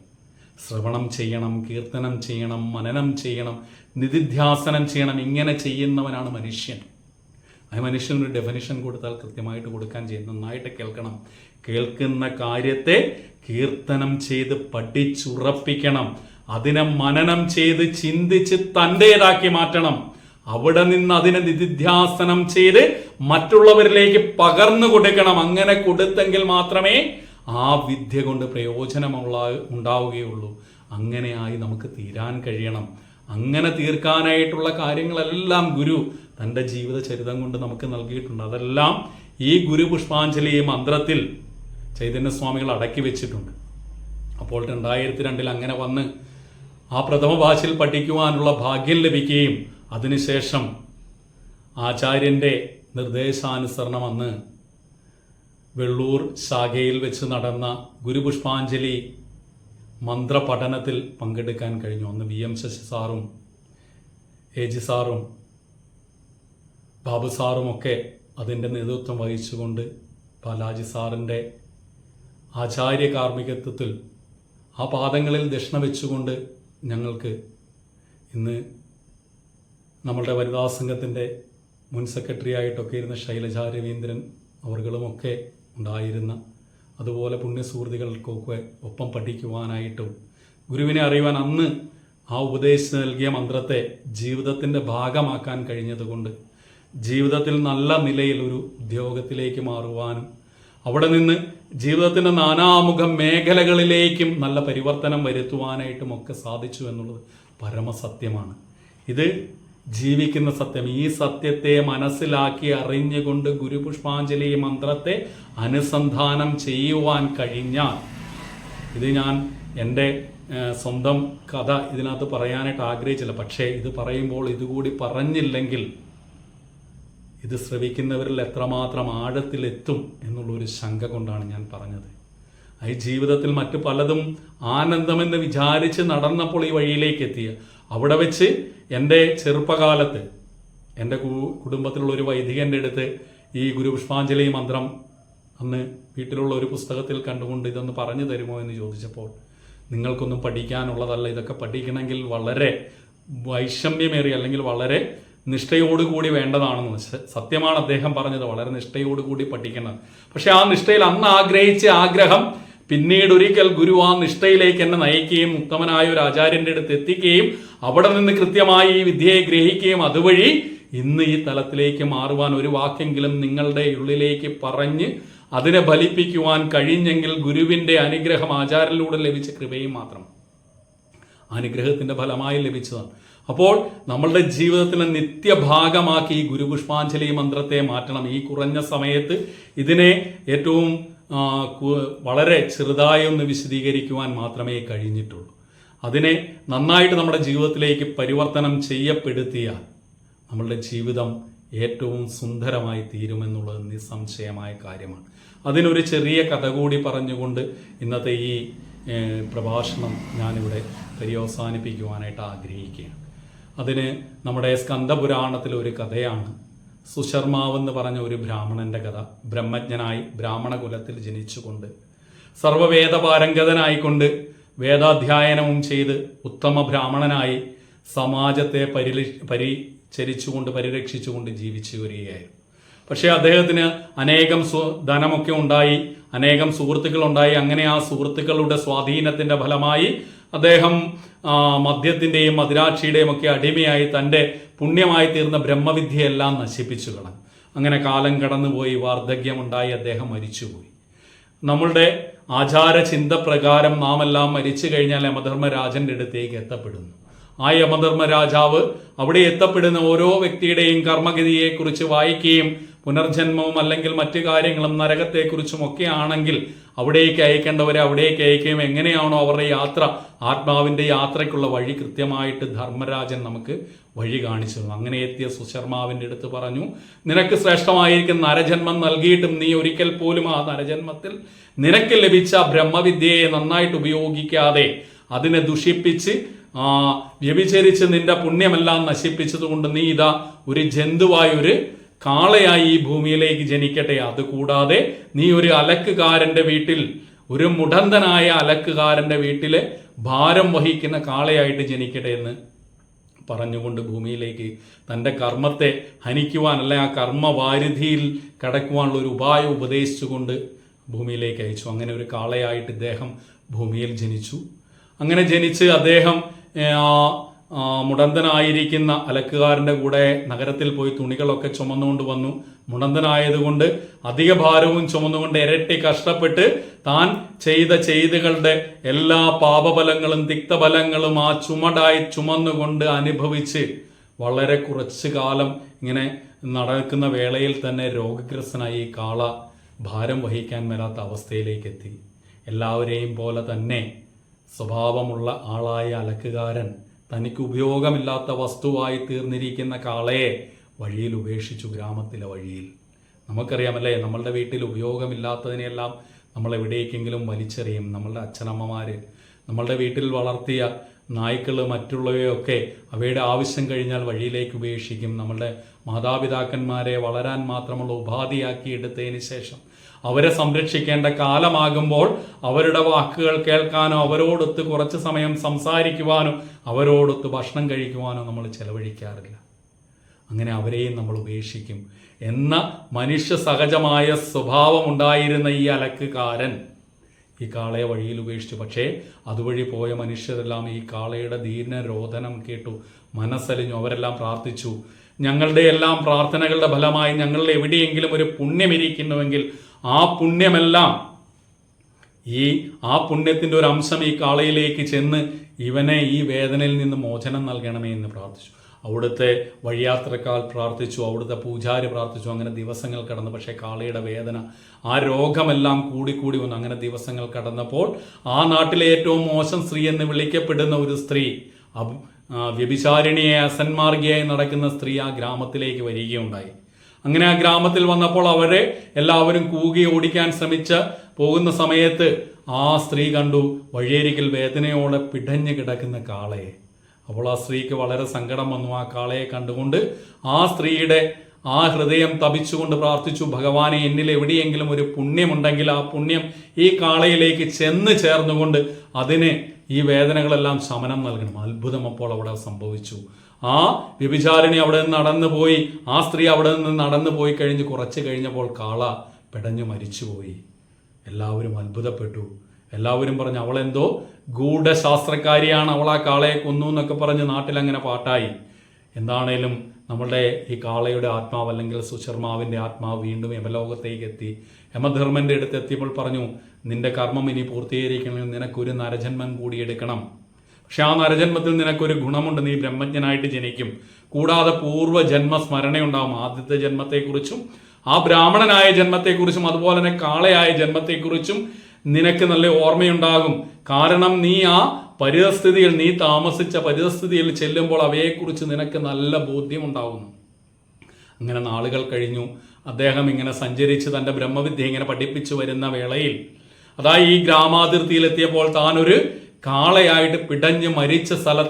ശ്രവണം ചെയ്യണം, കീർത്തനം ചെയ്യണം, മനനം ചെയ്യണം, നിധിധ്യാസനം ചെയ്യണം. ഇങ്ങനെ ചെയ്യുന്നവനാണ് മനുഷ്യൻ. ആ മനുഷ്യനൊരു ഡെഫിനിഷൻ കൊടുത്താൽ കൃത്യമായിട്ട് കൊടുക്കാൻ ചെയ്യും. നന്നായിട്ട് കേൾക്കണം. കേൾക്കുന്ന കാര്യത്തെ കീർത്തനം ചെയ്ത് പഠിച്ചുറപ്പിക്കണം. അതിനെ മനനം ചെയ്ത് ചിന്തിച്ച് തൻ്റേതാക്കി മാറ്റണം. അവിടെ നിന്ന് അതിനെ നിധിധ്യാസനം ചെയ്ത് മറ്റുള്ളവരിലേക്ക് പകർന്നു കൊടുക്കണം. അങ്ങനെ കൊടുത്തെങ്കിൽ മാത്രമേ ആ വിദ്യ കൊണ്ട് ഉണ്ടാവുകയുള്ളൂ. അങ്ങനെയായി നമുക്ക് തീരാൻ കഴിയണം. അങ്ങനെ തീർക്കാനായിട്ടുള്ള കാര്യങ്ങളെല്ലാം ഗുരു തൻ്റെ ജീവിത ചരിതം കൊണ്ട് നമുക്ക് നൽകിയിട്ടുണ്ട്. അതെല്ലാം ഈ ഗുരു പുഷ്പാഞ്ജലി മന്ത്രത്തിൽ ചൈതന്യസ്വാമികൾ അടക്കി വെച്ചിട്ടുണ്ട്. അപ്പോൾ 2002 അങ്ങനെ വന്ന് ആ പ്രഥമ ഭാഷയിൽ പഠിക്കുവാനുള്ള ഭാഗ്യം ലഭിക്കുകയും അതിനുശേഷം ആചാര്യൻ്റെ നിർദ്ദേശാനുസരണം അന്ന് വെള്ളൂർ ശാഖയിൽ വെച്ച് നടന്ന ഗുരുപുഷ്പാഞ്ജലി മന്ത്രപഠനത്തിൽ പങ്കെടുക്കാൻ കഴിഞ്ഞു. അന്ന് VM ശശി സാറും AG സാറും ബാബു സാറുമൊക്കെ അതിൻ്റെ നേതൃത്വം വഹിച്ചുകൊണ്ട് ബാലാജി സാറിൻ്റെ ആചാര്യ കാർമ്മികത്വത്തിൽ ആ പാദങ്ങളിൽ ദക്ഷിണ വെച്ചുകൊണ്ട് ഞങ്ങൾക്ക് ഇന്ന് നമ്മളുടെ വനിതാ സംഘത്തിൻ്റെ മുൻ സെക്രട്ടറി ആയിട്ടൊക്കെ ഇരുന്ന ശൈലജ രവീന്ദ്രൻ അവർകളുമൊക്കെ ഉണ്ടായിരുന്ന, അതുപോലെ പുണ്യസുഹൃത്തുക്കൾക്കൊക്കെ ഒപ്പം പഠിക്കുവാനായിട്ടും ഗുരുവിനെ അറിയുവാൻ അന്ന് ആ ഉപദേശിച്ച് നൽകിയ മന്ത്രത്തെ ജീവിതത്തിൻ്റെ ഭാഗമാക്കാൻ കഴിഞ്ഞതുകൊണ്ട് ജീവിതത്തിൽ നല്ല നിലയിൽ ഒരു ഉദ്യോഗത്തിലേക്ക് മാറുവാനും അവിടെ നിന്ന് ജീവിതത്തിൻ്റെ നാനാമുഖ മേഖലകളിലേക്കും നല്ല പരിവർത്തനം വരുത്തുവാനായിട്ടും ഒക്കെ സാധിച്ചു എന്നുള്ളത് പരമസത്യമാണ്. ഇത് ജീവിക്കുന്ന സത്യം. ഈ സത്യത്തെ മനസ്സിലാക്കി അറിഞ്ഞുകൊണ്ട് ഗുരുപുഷ്പാഞ്ജലി മന്ത്രത്തെ അനുസന്ധാനം ചെയ്യുവാൻ കഴിഞ്ഞാൽ, ഇത് ഞാൻ എൻ്റെ സ്വന്തം കഥ ഇതിനകത്ത് പറയാനായിട്ട് ആഗ്രഹിച്ചില്ല. പക്ഷേ ഇത് പറയുമ്പോൾ ഇതുകൂടി പറഞ്ഞില്ലെങ്കിൽ ഇത് ശ്രവിക്കുന്നവരിൽ എത്രമാത്രം ആഴത്തിലെത്തും എന്നുള്ളൊരു ശങ്ക കൊണ്ടാണ് ഞാൻ പറഞ്ഞത്. ഈ ജീവിതത്തിൽ മറ്റു പലതും ആനന്ദമെന്ന് വിചാരിച്ച് നടന്നപ്പോൾ ഈ വഴിയിലേക്ക് എത്തിയ അവിടെ വെച്ച് എൻ്റെ ചെറുപ്പകാലത്ത് എൻ്റെ കുടുംബത്തിലുള്ള ഒരു വൈദികൻ്റെ അടുത്ത് ഈ ഗുരുപുഷ്പാഞ്ജലി മന്ത്രം അന്ന് വീട്ടിലുള്ള ഒരു പുസ്തകത്തിൽ കണ്ടുകൊണ്ട് ഇതൊന്ന് പറഞ്ഞു തരുമോ എന്ന് ചോദിച്ചപ്പോൾ, നിങ്ങൾക്കൊന്നും പഠിക്കാനുള്ളതല്ല, ഇതൊക്കെ പഠിക്കണമെങ്കിൽ വളരെ വൈഷമ്യമേറിയ അല്ലെങ്കിൽ വളരെ നിഷ്ഠയോടുകൂടി വേണ്ടതാണെന്ന്. സത്യമാണ് അദ്ദേഹം പറഞ്ഞത്, വളരെ നിഷ്ഠയോടുകൂടി പഠിക്കണം. പക്ഷെ ആ നിഷ്ഠയിൽ അന്ന് ആഗ്രഹിച്ച ആഗ്രഹം പിന്നീട് ഒരിക്കൽ ഗുരു ആ നിഷ്ഠയിലേക്ക് എന്നെ നയിക്കുകയും ഉത്തമനായ ഒരു ആചാര്യൻ്റെ അടുത്ത് എത്തിക്കുകയും അവിടെ നിന്ന് കൃത്യമായി ഈ വിദ്യയെ ഗ്രഹിക്കുകയും അതുവഴി ഇന്ന് ഈ തലത്തിലേക്ക് മാറുവാൻ ഒരു വാക്കെങ്കിലും നിങ്ങളുടെ ഉള്ളിലേക്ക് പറഞ്ഞ് അതിനെ ഫലിപ്പിക്കുവാൻ കഴിഞ്ഞെങ്കിൽ ഗുരുവിൻ്റെ അനുഗ്രഹം ആചാര്യനിലൂടെ ലഭിച്ച കൃപയും മാത്രം അനുഗ്രഹത്തിൻ്റെ ഫലമായി ലഭിച്ചതാണ്. അപ്പോൾ നമ്മളുടെ ജീവിതത്തിലെ നിത്യഭാഗമാക്കി ഈ ഗുരുപുഷ്പാഞ്ജലി മന്ത്രത്തെ മാറ്റണം. ഈ കുറഞ്ഞ സമയത്ത് ഇതിനെ ഏറ്റവും വളരെ ചെറുതായി ഒന്ന് വിശദീകരിക്കുവാൻ മാത്രമേ കഴിഞ്ഞിട്ടുള്ളൂ. അതിനെ നന്നായിട്ട് നമ്മുടെ ജീവിതത്തിലേക്ക് പരിവർത്തനം ചെയ്യപ്പെടുത്തിയാൽ നമ്മളുടെ ജീവിതം ഏറ്റവും സുന്ദരമായി തീരുമെന്നുള്ളത് നിസ്സംശയമായ കാര്യമാണ്. അതിനൊരു ചെറിയ കഥ കൂടി പറഞ്ഞുകൊണ്ട് ഇന്നത്തെ ഈ പ്രഭാഷണം ഞാനിവിടെ പര്യവസാനിപ്പിക്കുവാനായിട്ട് ആഗ്രഹിക്കുകയാണ്. അതിന് നമ്മുടെ സ്കന്ദപുരാണത്തിലെ ഒരു കഥയാണ്. സുശർമാവെന്ന് പറഞ്ഞ ഒരു ബ്രാഹ്മണന്റെ കഥ. ബ്രഹ്മജ്ഞനായി ബ്രാഹ്മണ കുലത്തിൽ ജനിച്ചുകൊണ്ട് സർവവേദപാരംഗതനായിക്കൊണ്ട് വേദാധ്യായനവും ചെയ്ത് ഉത്തമ ബ്രാഹ്മണനായി സമാജത്തെ പരിരക്ഷിച്ചുകൊണ്ട് ജീവിച്ചു വരികയായിരുന്നു. പക്ഷേ അദ്ദേഹത്തിന് അനേകം ധനമൊക്കെ ഉണ്ടായി, അനേകം സുഹൃത്തുക്കൾ ഉണ്ടായി. അങ്ങനെ ആ സുഹൃത്തുക്കളുടെ സ്വാധീനത്തിന്റെ ഫലമായി അദ്ദേഹം മദ്യത്തിന്റെയും മദിരാക്ഷിയുടെയും ഒക്കെ അടിമയായി തൻ്റെ പുണ്യമായി തീർന്ന ബ്രഹ്മവിദ്യയെല്ലാം നശിപ്പിച്ചു കളഞ്ഞു. അങ്ങനെ കാലം കടന്നുപോയി, വാർദ്ധക്യമുണ്ടായി, അദ്ദേഹം മരിച്ചുപോയി. നമ്മളുടെ ആചാര ചിന്ത പ്രകാരം നാം എല്ലാം മരിച്ചു കഴിഞ്ഞാൽ യമധർമ്മരാജന്റെ അടുത്തേക്ക് എത്തപ്പെടുന്നു. ആ യമധർമ്മരാജാവ് അവിടെ എത്തപ്പെടുന്ന ഓരോ വ്യക്തിയുടെയും കർമ്മഗതിയെക്കുറിച്ച് വായിക്കുകയും പുനർജന്മവും അല്ലെങ്കിൽ മറ്റു കാര്യങ്ങളും നരകത്തെക്കുറിച്ചും ഒക്കെ ആണെങ്കിൽ അവിടേക്ക് അയക്കേണ്ടവരെ അവിടേക്ക് അയക്കുകയും എങ്ങനെയാണോ അവരുടെ യാത്ര, ആത്മാവിന്റെ യാത്രയ്ക്കുള്ള വഴി കൃത്യമായിട്ട് ധർമ്മരാജൻ നമുക്ക് വഴി കാണിച്ചു. അങ്ങനെ എത്തിയ സുശർമാവിന്റെ അടുത്ത് പറഞ്ഞു, നിനക്ക് ശ്രേഷ്ഠമായിരിക്കും നരജന്മം നൽകിയിട്ടും നീ ഒരിക്കൽ പോലും ആ നരജന്മത്തിൽ നിനക്ക് ലഭിച്ച ബ്രഹ്മവിദ്യയെ നന്നായിട്ട് ഉപയോഗിക്കാതെ അതിനെ ദുഷിപ്പിച്ച് വ്യഭിചരിച്ച് നിന്റെ പുണ്യമെല്ലാം നശിപ്പിച്ചതുകൊണ്ട് നീ ഇതാ ഒരു ജന്തുവായി, ഒരു കാളയായി ഈ ഭൂമിയിലേക്ക് ജനിക്കട്ടെ. അതുകൂടാതെ നീ ഒരു അലക്കുകാരന്റെ വീട്ടിൽ, ഒരു മുടന്തനായ അലക്കുകാരന്റെ വീട്ടിലെ ഭാരം വഹിക്കുന്ന കാളയായിട്ട് ജനിക്കട്ടെ എന്ന് പറഞ്ഞുകൊണ്ട് ഭൂമിയിലേക്ക് തൻ്റെ കർമ്മത്തെ ഹനിക്കുവാൻ, അല്ലെ ആ കർമ്മവാരിധിയിൽ കടക്കുവാനുള്ള ഒരു ഉപായം ഉപദേശിച്ചുകൊണ്ട് ഭൂമിയിലേക്ക് അയച്ചു. അങ്ങനെ ഒരു കാളയായിട്ട് ഇദ്ദേഹം ഭൂമിയിൽ ജനിച്ചു. അങ്ങനെ ജനിച്ച് അദ്ദേഹം മുടന്തനായിരിക്കുന്ന അലക്കുകാരൻ്റെ കൂടെ നഗരത്തിൽ പോയി തുണികളൊക്കെ ചുമന്നുകൊണ്ട് വന്നു. മുടന്തനായതുകൊണ്ട് അധിക ഭാരവും ചുമന്നുകൊണ്ട് ഇരട്ടി കഷ്ടപ്പെട്ട് താൻ ചെയ്ത ചെയ്തുകളുടെ എല്ലാ പാപഫലങ്ങളും തിക്തഫലങ്ങളും ആ ചുമടായി ചുമന്നുകൊണ്ട് അനുഭവിച്ച് വളരെ കുറച്ചു കാലം ഇങ്ങനെ നടക്കുന്ന വേളയിൽ തന്നെ രോഗഗ്രസ്തനായി ഈ കാള ഭാരം വഹിക്കാൻ മേലാത്ത അവസ്ഥയിലേക്ക് എത്തി. എല്ലാവരെയും പോലെ തന്നെ സ്വഭാവമുള്ള ആളായ അലക്കുകാരൻ തനിക്ക് ഉപയോഗമില്ലാത്ത വസ്തുവായി തീർന്നിരിക്കുന്ന കാളയെ വഴിയിൽ ഉപേക്ഷിച്ചു, ഗ്രാമത്തിലെ വഴിയിൽ. നമുക്കറിയാമല്ലേ, നമ്മളുടെ വീട്ടിൽ ഉപയോഗമില്ലാത്തതിനെല്ലാം നമ്മൾ എവിടേക്കെങ്കിലും വലിച്ചെറിയും. നമ്മളുടെ അച്ഛനമ്മമാർ നമ്മളുടെ വീട്ടിൽ വളർത്തിയ നായ്ക്കൾ മറ്റുള്ളവയൊക്കെ അവയുടെ ആവശ്യം കഴിഞ്ഞാൽ വഴിയിലേക്ക് ഉപേക്ഷിക്കും. നമ്മളുടെ മാതാപിതാക്കന്മാരെ വളരാൻ മാത്രമുള്ള ഉപാധിയാക്കി എടുത്തതിന് ശേഷം അവരെ സംരക്ഷിക്കേണ്ട കാലമാകുമ്പോൾ അവരുടെ വാക്കുകൾ കേൾക്കാനോ അവരോടൊത്ത് കുറച്ച് സമയം സംസാരിക്കുവാനോ അവരോടൊത്ത് ഭക്ഷണം കഴിക്കുവാനോ നമ്മൾ ചെലവഴിക്കാറില്ല. അങ്ങനെ അവരെയും നമ്മൾ ഉപേക്ഷിക്കും എന്ന മനുഷ്യ സഹജമായ സ്വഭാവമുണ്ടായിരുന്ന ഈ അലക്കുകാരൻ ഈ കാളയെ വഴിയിൽ ഉപേക്ഷിച്ചു. പക്ഷേ അതുവഴി പോയ മനുഷ്യരെല്ലാം ഈ കാളയുടെ ദീനരോധനം കേട്ടു, മനസ്സലിഞ്ഞു. അവരെല്ലാം പ്രാർത്ഥിച്ചു, ഞങ്ങളുടെ എല്ലാം പ്രാർത്ഥനകളുടെ ഫലമായി ഞങ്ങളിൽ എവിടെയെങ്കിലും ഒരു പുണ്യമിരിക്കുന്നുവെങ്കിൽ ആ പുണ്യമെല്ലാം ആ പുണ്യത്തിൻ്റെ ഒരു അംശം ഈ കാളയിലേക്ക് ചെന്ന് ഇവനെ ഈ വേദനയിൽ നിന്ന് മോചനം നൽകണമേ എന്ന് പ്രാർത്ഥിച്ചു. അവിടുത്തെ വഴിയാത്രക്കാർ പ്രാർത്ഥിച്ചു, അവിടുത്തെ പൂജാരി പ്രാർത്ഥിച്ചു. അങ്ങനെ ദിവസങ്ങൾ കടന്നു. പക്ഷേ കാളയുടെ വേദന, ആ രോഗമെല്ലാം കൂടിക്കൂടി വന്നു. അങ്ങനെ ദിവസങ്ങൾ കടന്നപ്പോൾ ആ നാട്ടിലെ ഏറ്റവും മോശം സ്ത്രീ എന്ന് വിളിക്കപ്പെടുന്ന ഒരു സ്ത്രീ, വ്യഭിചാരിണിയെ അസന്മാർഗിയായി നടക്കുന്ന സ്ത്രീ ആ ഗ്രാമത്തിലേക്ക് വരികയുണ്ടായി. അങ്ങനെ ആ ഗ്രാമത്തിൽ വന്നപ്പോൾ അവരെ എല്ലാവരും കൂകി ഓടിക്കാൻ ശ്രമിച്ച് പോകുന്ന സമയത്ത് ആ സ്ത്രീ കണ്ടു വഴിയരികിൽ വേദനയോടെ പിടഞ്ഞു കിടക്കുന്ന കാളയെ. അപ്പോൾ ആ സ്ത്രീക്ക് വളരെ സങ്കടം വന്നു. ആ കാളയെ കണ്ടുകൊണ്ട് ആ സ്ത്രീയുടെ ആ ഹൃദയം തപിച്ചുകൊണ്ട് പ്രാർത്ഥിച്ചു, ഭഗവാനെ, എന്നിൽ എവിടെയെങ്കിലും ഒരു പുണ്യമുണ്ടെങ്കിൽ ആ പുണ്യം ഈ കാളയിലേക്ക് ചെന്ന് ചേർന്നുകൊണ്ട് അതിന് ഈ വേദനകളെല്ലാം ശമനം നൽകണം. അത്ഭുതം അപ്പോൾ അവിടെ സംഭവിച്ചു. ആ വ്യഭിചാരിണി അവിടെ നിന്ന് നടന്നുപോയി. ആ സ്ത്രീ അവിടെ നിന്ന് നടന്നു പോയി കഴിഞ്ഞ് കുറച്ച് കഴിഞ്ഞപ്പോൾ കാള പിടഞ്ഞു മരിച്ചുപോയി. എല്ലാവരും അത്ഭുതപ്പെട്ടു. എല്ലാവരും പറഞ്ഞു, അവളെന്തോ ഗൂഢശാസ്ത്രക്കാരിയാണ്, അവൾ ആ കാളയെ കൊന്നു എന്നൊക്കെ പറഞ്ഞ് നാട്ടിലങ്ങനെ പാട്ടായി. എന്താണേലും നമ്മളുടെ ഈ കാളയുടെ ആത്മാവ് അല്ലെങ്കിൽ സുശർമാവിൻ്റെ ആത്മാവ് വീണ്ടും യമലോകത്തേക്ക് എത്തി. യമധർമ്മൻ്റെ അടുത്ത് എത്തിയപ്പോൾ പറഞ്ഞു, നിന്റെ കർമ്മം ഇനി പൂർത്തീകരിക്കണമെങ്കിൽ നിനക്കൊരു നരജന്മം കൂടി എടുക്കണം. പക്ഷെ ആ നരജന്മത്തിൽ നിനക്കൊരു ഗുണമുണ്ട്, നീ ബ്രഹ്മജ്ഞനായിട്ട് ജനിക്കും. കൂടാതെ പൂർവ്വജന്മ സ്മരണയുണ്ടാവും. ആദ്യത്തെ ജന്മത്തെക്കുറിച്ചും ആ ബ്രാഹ്മണനായ ജന്മത്തെക്കുറിച്ചും അതുപോലെ തന്നെ കാളയായ ജന്മത്തെക്കുറിച്ചും നിനക്ക് നല്ല ഓർമ്മയുണ്ടാകും. കാരണം നീ ആ പരിതസ്ഥിതിയിൽ, നീ താമസിച്ച പരിതസ്ഥിതിയിൽ ചെല്ലുമ്പോൾ അവയെക്കുറിച്ച് നിനക്ക് നല്ല ബോധ്യമുണ്ടാകുന്നു. അങ്ങനെ നാളുകൾ കഴിഞ്ഞു. അദ്ദേഹം ഇങ്ങനെ സഞ്ചരിച്ച് തൻ്റെ ബ്രഹ്മവിദ്യ ഇങ്ങനെ പഠിപ്പിച്ചു വരുന്ന വേളയിൽ അതായത് ഈ ഗ്രാമാതിർത്തിയിലെത്തിയപ്പോൾ താനൊരു കാളയായിട്ട് പിടഞ്ഞ് മരിച്ച സ്ഥലം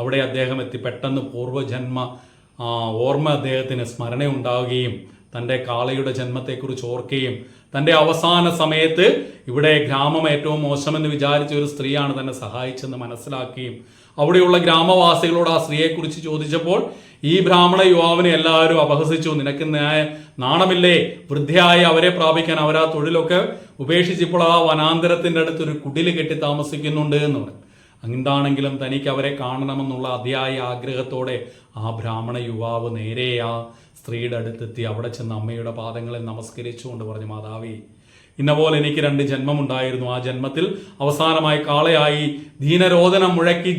അവിടെ അദ്ദേഹം എത്തി. പെട്ടെന്ന് പൂർവ്വജന്മ ഓർമ്മ അദ്ദേഹത്തിന് സ്മരണയുണ്ടാവുകയും തൻ്റെ കാളയുടെ ജന്മത്തെക്കുറിച്ച് ഓർക്കുകയും തൻ്റെ അവസാന സമയത്ത് ഇവിടെ ഗ്രാമം ഏറ്റവും മോശമെന്ന് വിചാരിച്ച ഒരു സ്ത്രീയാണ് തന്നെ സഹായിച്ചെന്ന് മനസ്സിലാക്കുകയും അവിടെയുള്ള ഗ്രാമവാസികളോട് ആ സ്ത്രീയെക്കുറിച്ച് ചോദിച്ചപ്പോൾ ഈ ബ്രാഹ്മണ യുവാവിനെ എല്ലാവരും അപഹസിച്ചു. നിനക്ക് നാണമില്ലേ വൃദ്ധയായി അവരെ പ്രാപിക്കാൻ? അവരാ തൊഴിലൊക്കെ ഉപേക്ഷിച്ചപ്പോൾ ആ വനാന്തരത്തിന്റെ അടുത്ത് ഒരു കുടില് കെട്ടി താമസിക്കുന്നുണ്ട് എന്ന് പറയും. എന്താണെങ്കിലും തനിക്ക് അവരെ കാണണമെന്നുള്ള അതിയായ ആഗ്രഹത്തോടെ ആ ബ്രാഹ്മണ യുവാവ് നേരെ ആ സ്ത്രീയുടെ അടുത്തെത്തി. അവിടെ ചെന്ന് അമ്മയുടെ പാദങ്ങളിൽ നമസ്കരിച്ചുകൊണ്ട് പറഞ്ഞു, മാതാവേ, ഇന്ന പോലെ എനിക്ക് 2 ജന്മമുണ്ടായിരുന്നു. ആ ജന്മത്തിൽ അവസാനമായി കാളയായി ദീനരോധനം മുഴക്കി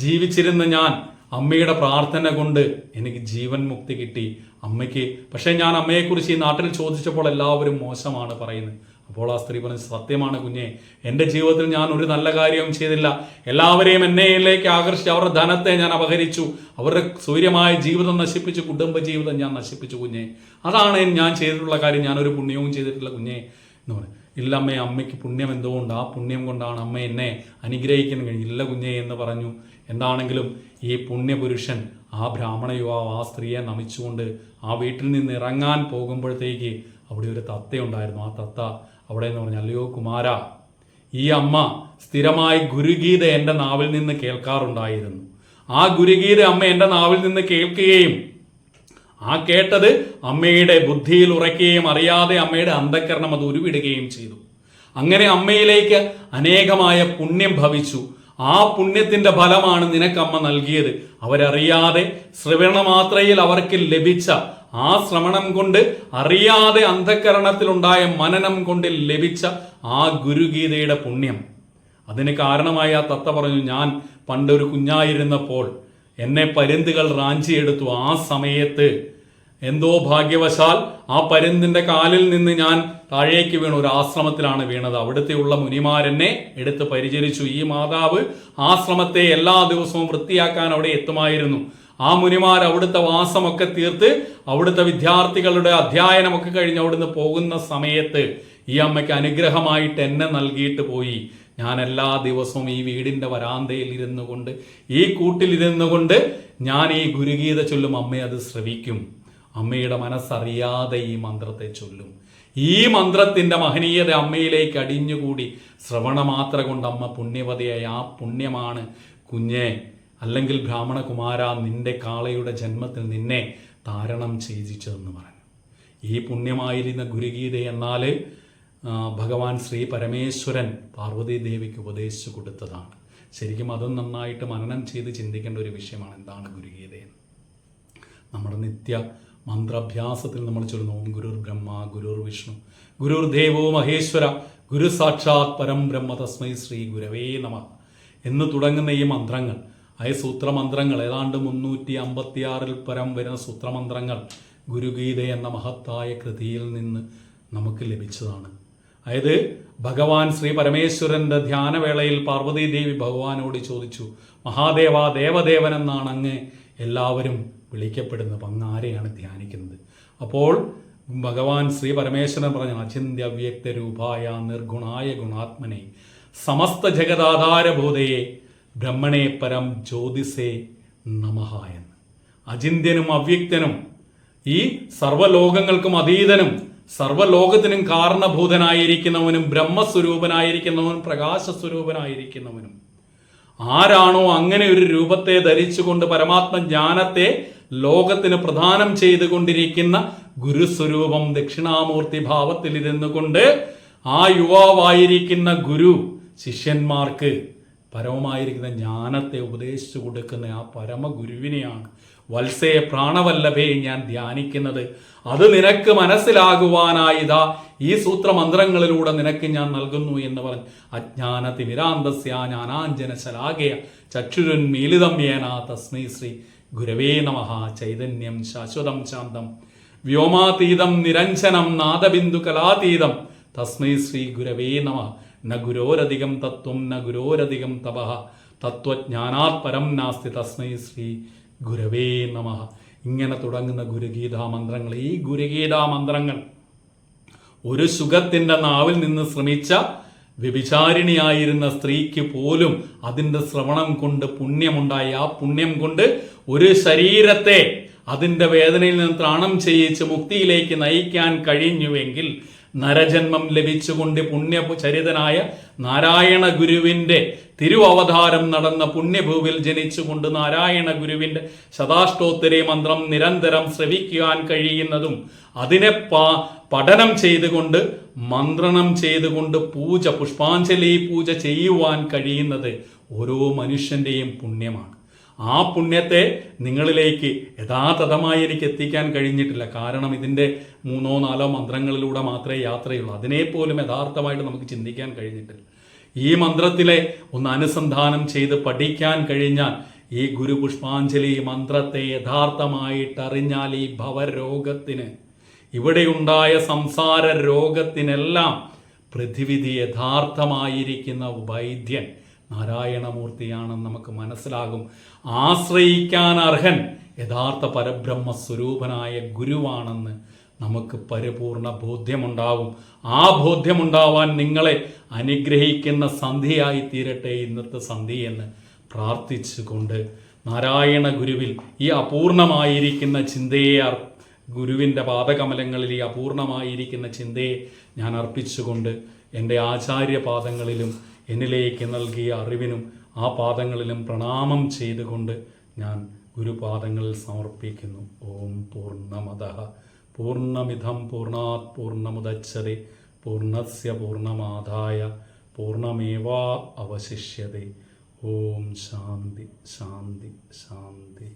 ജീവിച്ചിരുന്ന ഞാൻ അമ്മയുടെ പ്രാർത്ഥന കൊണ്ട് എനിക്ക് ജീവൻ മുക്തി കിട്ടി. അമ്മയ്ക്ക് പക്ഷേ ഞാൻ അമ്മയെക്കുറിച്ച് ഈ നാട്ടിൽ ചോദിച്ചപ്പോൾ എല്ലാവരും മോശമാണ് പറയുന്നത്. അപ്പോൾ ആ സ്ത്രീ പറഞ്ഞു, സത്യമാണ് കുഞ്ഞെ, എൻ്റെ ജീവിതത്തിൽ ഞാൻ ഒരു നല്ല കാര്യവും ചെയ്തില്ല. എല്ലാവരെയും എന്നയിലേക്ക് ആകർഷിച്ച് അവരുടെ ധനത്തെ ഞാൻ അപഹരിച്ചു, അവരുടെ സൂര്യമായ ജീവിതം നശിപ്പിച്ചു, കുടുംബ ജീവിതം ഞാൻ നശിപ്പിച്ചു കുഞ്ഞെ. അതാണ് ഞാൻ ചെയ്തിട്ടുള്ള കാര്യം, ഞാനൊരു പുണ്യവും ചെയ്തിട്ടില്ല കുഞ്ഞെ എന്ന് പറഞ്ഞു. ഇല്ല അമ്മേ, അമ്മയ്ക്ക് പുണ്യം എന്തുകൊണ്ട്? ആ പുണ്യം കൊണ്ടാണ് അമ്മ എന്നെ അനുഗ്രഹിക്കാൻ കഴിഞ്ഞു. ഇല്ല കുഞ്ഞെ എന്ന് പറഞ്ഞു. എന്താണെങ്കിലും ഈ പുണ്യപുരുഷൻ ആ ബ്രാഹ്മണ യുവാവ് ആ സ്ത്രീയെ നമിച്ചുകൊണ്ട് ആ വീട്ടിൽ നിന്ന് ഇറങ്ങാൻ പോകുമ്പോഴത്തേക്ക് അവിടെ ഒരു തത്തയുണ്ടായിരുന്നു. ആ തത്ത അവിടെ എന്ന് പറഞ്ഞു, അല്ലയോ കുമാര, ഈ അമ്മ സ്ഥിരമായി ഗുരുഗീത എൻ്റെ നാവിൽ നിന്ന് കേൾക്കാറുണ്ടായിരുന്നു. ആ ഗുരുഗീത അമ്മ എൻ്റെ നാവിൽ നിന്ന് കേൾക്കുകയും ആ കേട്ടത് അമ്മയുടെ ബുദ്ധിയിൽ ഉറയ്ക്കുകയും അറിയാതെ അമ്മയുടെ അന്ധകരണം അത് ഉരുവിടുകയും ചെയ്തു. അങ്ങനെ അമ്മയിലേക്ക് അനേകമായ പുണ്യം ഭവിച്ചു. ആ പുണ്യത്തിന്റെ ഫലമാണ് നിനക്കമ്മ നൽകിയത്. അവരറിയാതെ ശ്രവണമാത്രയിൽ അവർക്ക് ലഭിച്ച ആ ശ്രവണം കൊണ്ട്, അറിയാതെ അന്ധകരണത്തിലുണ്ടായ മനനം കൊണ്ട് ലഭിച്ച ആ ഗുരുഗീതയുടെ പുണ്യം. അതിന് കാരണമായി ആ തത്ത പറഞ്ഞു, ഞാൻ പണ്ടൊരു കുഞ്ഞായിരുന്നപ്പോൾ എന്നെ പരുന്തുകൾ റാഞ്ചിയെടുത്തു. ആ സമയത്ത് എന്തോ ഭാഗ്യവശാൽ ആ പരുന്തിന്റെ കാലിൽ നിന്ന് ഞാൻ താഴേക്ക് വീണു. ഒരു ആശ്രമത്തിലാണ് വീണത്. അവിടുത്തെയുള്ള മുനിമാരെന്നെ എടുത്ത് പരിചരിച്ചു. ഈ മാതാവ് ആശ്രമത്തെ എല്ലാ ദിവസവും വൃത്തിയാക്കാൻ അവിടെ എത്തുമായിരുന്നു. ആ മുനിമാർ അവിടുത്തെ വാസമൊക്കെ തീർത്ത് അവിടുത്തെ വിദ്യാർത്ഥികളുടെ അധ്യയനമൊക്കെ കഴിഞ്ഞ് അവിടുന്ന് പോകുന്ന സമയത്ത് ഈ അമ്മയ്ക്ക് അനുഗ്രഹമായിട്ട് എന്നെ നൽകിയിട്ട് പോയി. ഞാൻ എല്ലാ ദിവസവും ഈ വീടിന്റെ വരാന്തയിൽ ഇരുന്നു കൊണ്ട്, ഈ കൂട്ടിലിരുന്നു കൊണ്ട് ഞാൻ ഈ ഗുരുഗീത ചൊല്ലും. അമ്മ അത് ശ്രവിക്കും. അമ്മയുടെ മനസ്സറിയാതെ ഈ മന്ത്രത്തെ ചൊല്ലും. ഈ മന്ത്രത്തിന്റെ മഹനീയത അമ്മയിലേക്ക് അടിഞ്ഞുകൂടി ശ്രവണമാത്ര കൊണ്ട് അമ്മ പുണ്യവതിയായ ആ പുണ്യമാണ് കുഞ്ഞെ, അല്ലെങ്കിൽ ബ്രാഹ്മണകുമാര, നിന്റെ കാളയുടെ ജന്മത്തിൽ നിന്നെ താരണം ചെയ്യിച്ചതെന്ന് പറഞ്ഞു. ഈ പുണ്യമായിരുന്ന ഗുരുഗീത എന്നാൽ ഭഗവാൻ ശ്രീ പരമേശ്വരൻ പാർവതി ദേവിക്ക് ഉപദേശിച്ചു കൊടുത്തതാണ്. ശരിക്കും അതും നന്നായിട്ട് മനനം ചെയ്ത് ചിന്തിക്കേണ്ട ഒരു വിഷയമാണ്. എന്താണ് ഗുരുഗീതയെന്ന്? നമ്മുടെ നിത്യ മന്ത്രാഭ്യാസത്തിൽ നമ്മൾ ചൊല്ലുന്നു, ഓം ഗുരുർ ബ്രഹ്മ ഗുരുർ വിഷ്ണു ഗുരുർ ദേവോ മഹേശ്വര ഗുരു സാക്ഷാത് പരം ബ്രഹ്മ തസ്മൈ ശ്രീ ഗുരവേ നമഃ എന്ന് തുടങ്ങുന്ന ഈ മന്ത്രങ്ങൾ, സൂത്രമന്ത്രങ്ങൾ, ഏതാണ്ട് 356 പരം വരുന്ന സൂത്രമന്ത്രങ്ങൾ ഗുരുഗീത എന്ന മഹത്തായ കൃതിയിൽ നിന്ന് നമുക്ക് ലഭിച്ചതാണ്. അതായത് ഭഗവാൻ ശ്രീ പരമേശ്വരന്റെ ധ്യാനവേളയിൽ പാർവതി ദേവി ഭഗവാനോട് ചോദിച്ചു, മഹാദേവ, ദേവദേവൻ എന്നാണ് അങ്ങ് എല്ലാവരും വിളിക്കപ്പെടുന്നത്, അങ്ങ് ആരെയാണ് ധ്യാനിക്കുന്നത്? അപ്പോൾ ഭഗവാൻ ശ്രീ പരമേശ്വരൻ പറഞ്ഞു, അചിന്ത്യ അവ്യക്ത രൂപായ നിർഗുണായ ഗുണാത്മനെ സമസ്ത ജഗദാധാരഭൂതയെ ബ്രഹ്മണേ പരം ജ്യോതിസേ നമഃ എന്ന്. അചിന്ത്യനും അവ്യക്തനും, ഈ സർവ്വലോകങ്ങൾക്കും അതീതനും സർവ്വലോകത്തിനും കാരണഭൂതനായിരിക്കുന്നവനും ബ്രഹ്മസ്വരൂപനായിരിക്കുന്നവനും പ്രകാശസ്വരൂപനായിരിക്കുന്നവനും ആരാണോ അങ്ങനെ ഒരു രൂപത്തെ ധരിച്ചുകൊണ്ട് പരമാത്മജ്ഞാനത്തെ ലോകത്തിന് പ്രദാനം ചെയ്തുകൊണ്ടിരിക്കുന്ന ഗുരുസ്വരൂപം ദക്ഷിണാമൂർത്തി ഭാവത്തിൽ ഇരുന്നു കൊണ്ട് ആ യുവാവായിരിക്കുന്ന ഗുരു ശിഷ്യന്മാർക്ക് പരമമായിരിക്കുന്ന ജ്ഞാനത്തെ ഉപദേശിച്ചു കൊടുക്കുന്ന ആ പരമഗുരുവിനെയാണ് വത്സേ പ്രാണവല്ലഭേ ഞാൻ ധ്യാനിക്കുന്നത്. അത് നിനക്ക് മനസ്സിലാകുവാനായിതാ ഈ സൂത്രമന്ത്രങ്ങളിലൂടെ നിനക്ക് ഞാൻ നൽകുന്നു എന്ന് പറഞ്ഞ് അജ്ഞാനതിമിരാന്തസ്യ ജ്ഞാനാഞ്ജന ശലാകയ ചക്ഷുരുന്മീലിതം യേന തസ്മൈ ശ്രീ ഗുരവേ നമഃ. ചൈതന്യം ശാശ്വതം ശാന്തം വ്യോമാതീതം നിരഞ്ജനം നാദബിന്ദു കലാതീതം തസ്മൈ ശ്രീ ഗുരവേ നമഃ. ന ഗുരോരധികം തത്വം ന ഗുരോരധികം തപഃ തത്വജ്ഞാനാത് പരം നാസ്തി തസ്മൈ ശ്രീ ഗുരവേ നമഃ. ഇങ്ങനെ തുടങ്ങുന്ന ഗുരുഗീതാ മന്ത്രങ്ങൾ, ഈ ഗുരുഗീതാ മന്ത്രങ്ങൾ ഒരു സുഖത്തിന്റെ നാവിൽ നിന്ന് ശ്രമിച്ച വ്യഭിചാരിണിയായിരുന്ന സ്ത്രീക്ക് പോലും അതിൻ്റെ ശ്രവണം കൊണ്ട് പുണ്യമുണ്ടായി. ആ പുണ്യം കൊണ്ട് ഒരു ശരീരത്തെ അതിൻ്റെ വേദനയിൽ നിന്ന് ത്രാണം ചെയ്യിച്ച് മുക്തിയിലേക്ക് നയിക്കാൻ കഴിഞ്ഞുവെങ്കിൽ നരജന്മം ലഭിച്ചുകൊണ്ട് പുണ്യചരിതനായ നാരായണ ഗുരുവിൻ്റെ തിരുവവതാരം നടന്ന പുണ്യഭൂവിൽ ജനിച്ചുകൊണ്ട് നാരായണ ഗുരുവിൻ്റെ ശതാഷ്ടോത്തരി മന്ത്രം നിരന്തരം ശ്രവിക്കുവാൻ കഴിയുന്നതും അതിനെ പഠനം ചെയ്തുകൊണ്ട് മന്ത്രണം ചെയ്തുകൊണ്ട് പുഷ്പാഞ്ജലി പൂജ ചെയ്യുവാൻ കഴിയുന്നത് ഓരോ മനുഷ്യൻ്റെയും പുണ്യമാണ്. ആ പുണ്യത്തെ നിങ്ങളിലേക്ക് യഥാതഥമായി എനിക്ക് എത്തിക്കാൻ കഴിഞ്ഞിട്ടില്ല. കാരണം ഇതിൻ്റെ 3-4 മന്ത്രങ്ങളിലൂടെ മാത്രമേ യാത്രയുള്ളൂ. അതിനെപ്പോലും യഥാർത്ഥമായിട്ട് നമുക്ക് ചിന്തിക്കാൻ കഴിഞ്ഞിട്ടില്ല. ഈ മന്ത്രത്തിലെ ഒന്ന് അനുസന്ധാനം ചെയ്ത് പഠിക്കാൻ കഴിഞ്ഞാൽ, ഈ ഗുരു പുഷ്പാഞ്ജലി മന്ത്രത്തെ യഥാർത്ഥമായിട്ട് അറിഞ്ഞാൽ, ഈ ഭവരോഗത്തിന്, ഇവിടെയുണ്ടായ സംസാര രോഗത്തിനെല്ലാം പ്രതിവിധി യഥാർത്ഥമായിരിക്കുന്ന വൈദ്യൻ നാരായണമൂർത്തിയാണെന്ന് നമുക്ക് മനസ്സിലാകും. ആശ്രയിക്കാൻ അർഹൻ യഥാർത്ഥ പരബ്രഹ്മസ്വരൂപനായ ഗുരുവാണെന്ന് നമുക്ക് പരിപൂർണ ബോധ്യമുണ്ടാകും. ആ ബോധ്യമുണ്ടാവാൻ നിങ്ങളെ അനുഗ്രഹിക്കുന്ന സന്ധ്യയായി തീരട്ടെ ഇന്നത്തെ സന്ധ്യ എന്ന് പ്രാർത്ഥിച്ചുകൊണ്ട്, നാരായണ ഗുരുവിൽ ഈ അപൂർണമായിരിക്കുന്ന ചിന്തയെ, ഗുരുവിൻ്റെ പാദകമലങ്ങളിൽ ഈ അപൂർണമായിരിക്കുന്ന ചിന്തയെ ഞാൻ അർപ്പിച്ചുകൊണ്ട്, എൻ്റെ ആചാര്യപാദങ്ങളിലും എന്നിലേക്ക് നൽകിയ അറിവിനും ആ പാദങ്ങളിലും പ്രണാമം ചെയ്തുകൊണ്ട് ഞാൻ ഗുരുപാദങ്ങളിൽ സമർപ്പിക്കുന്നു. ഓം പൂർണ്ണമദഃ പൂർണ്ണമിദം പൂർണ്ണാത് പൂർണ്ണമുദച്യതേ പൂർണ്ണസ്യ പൂർണ്ണമാദായ പൂർണ്ണമേവാവശിഷ്യതേ. ഓം ശാന്തി ശാന്തി ശാന്തി.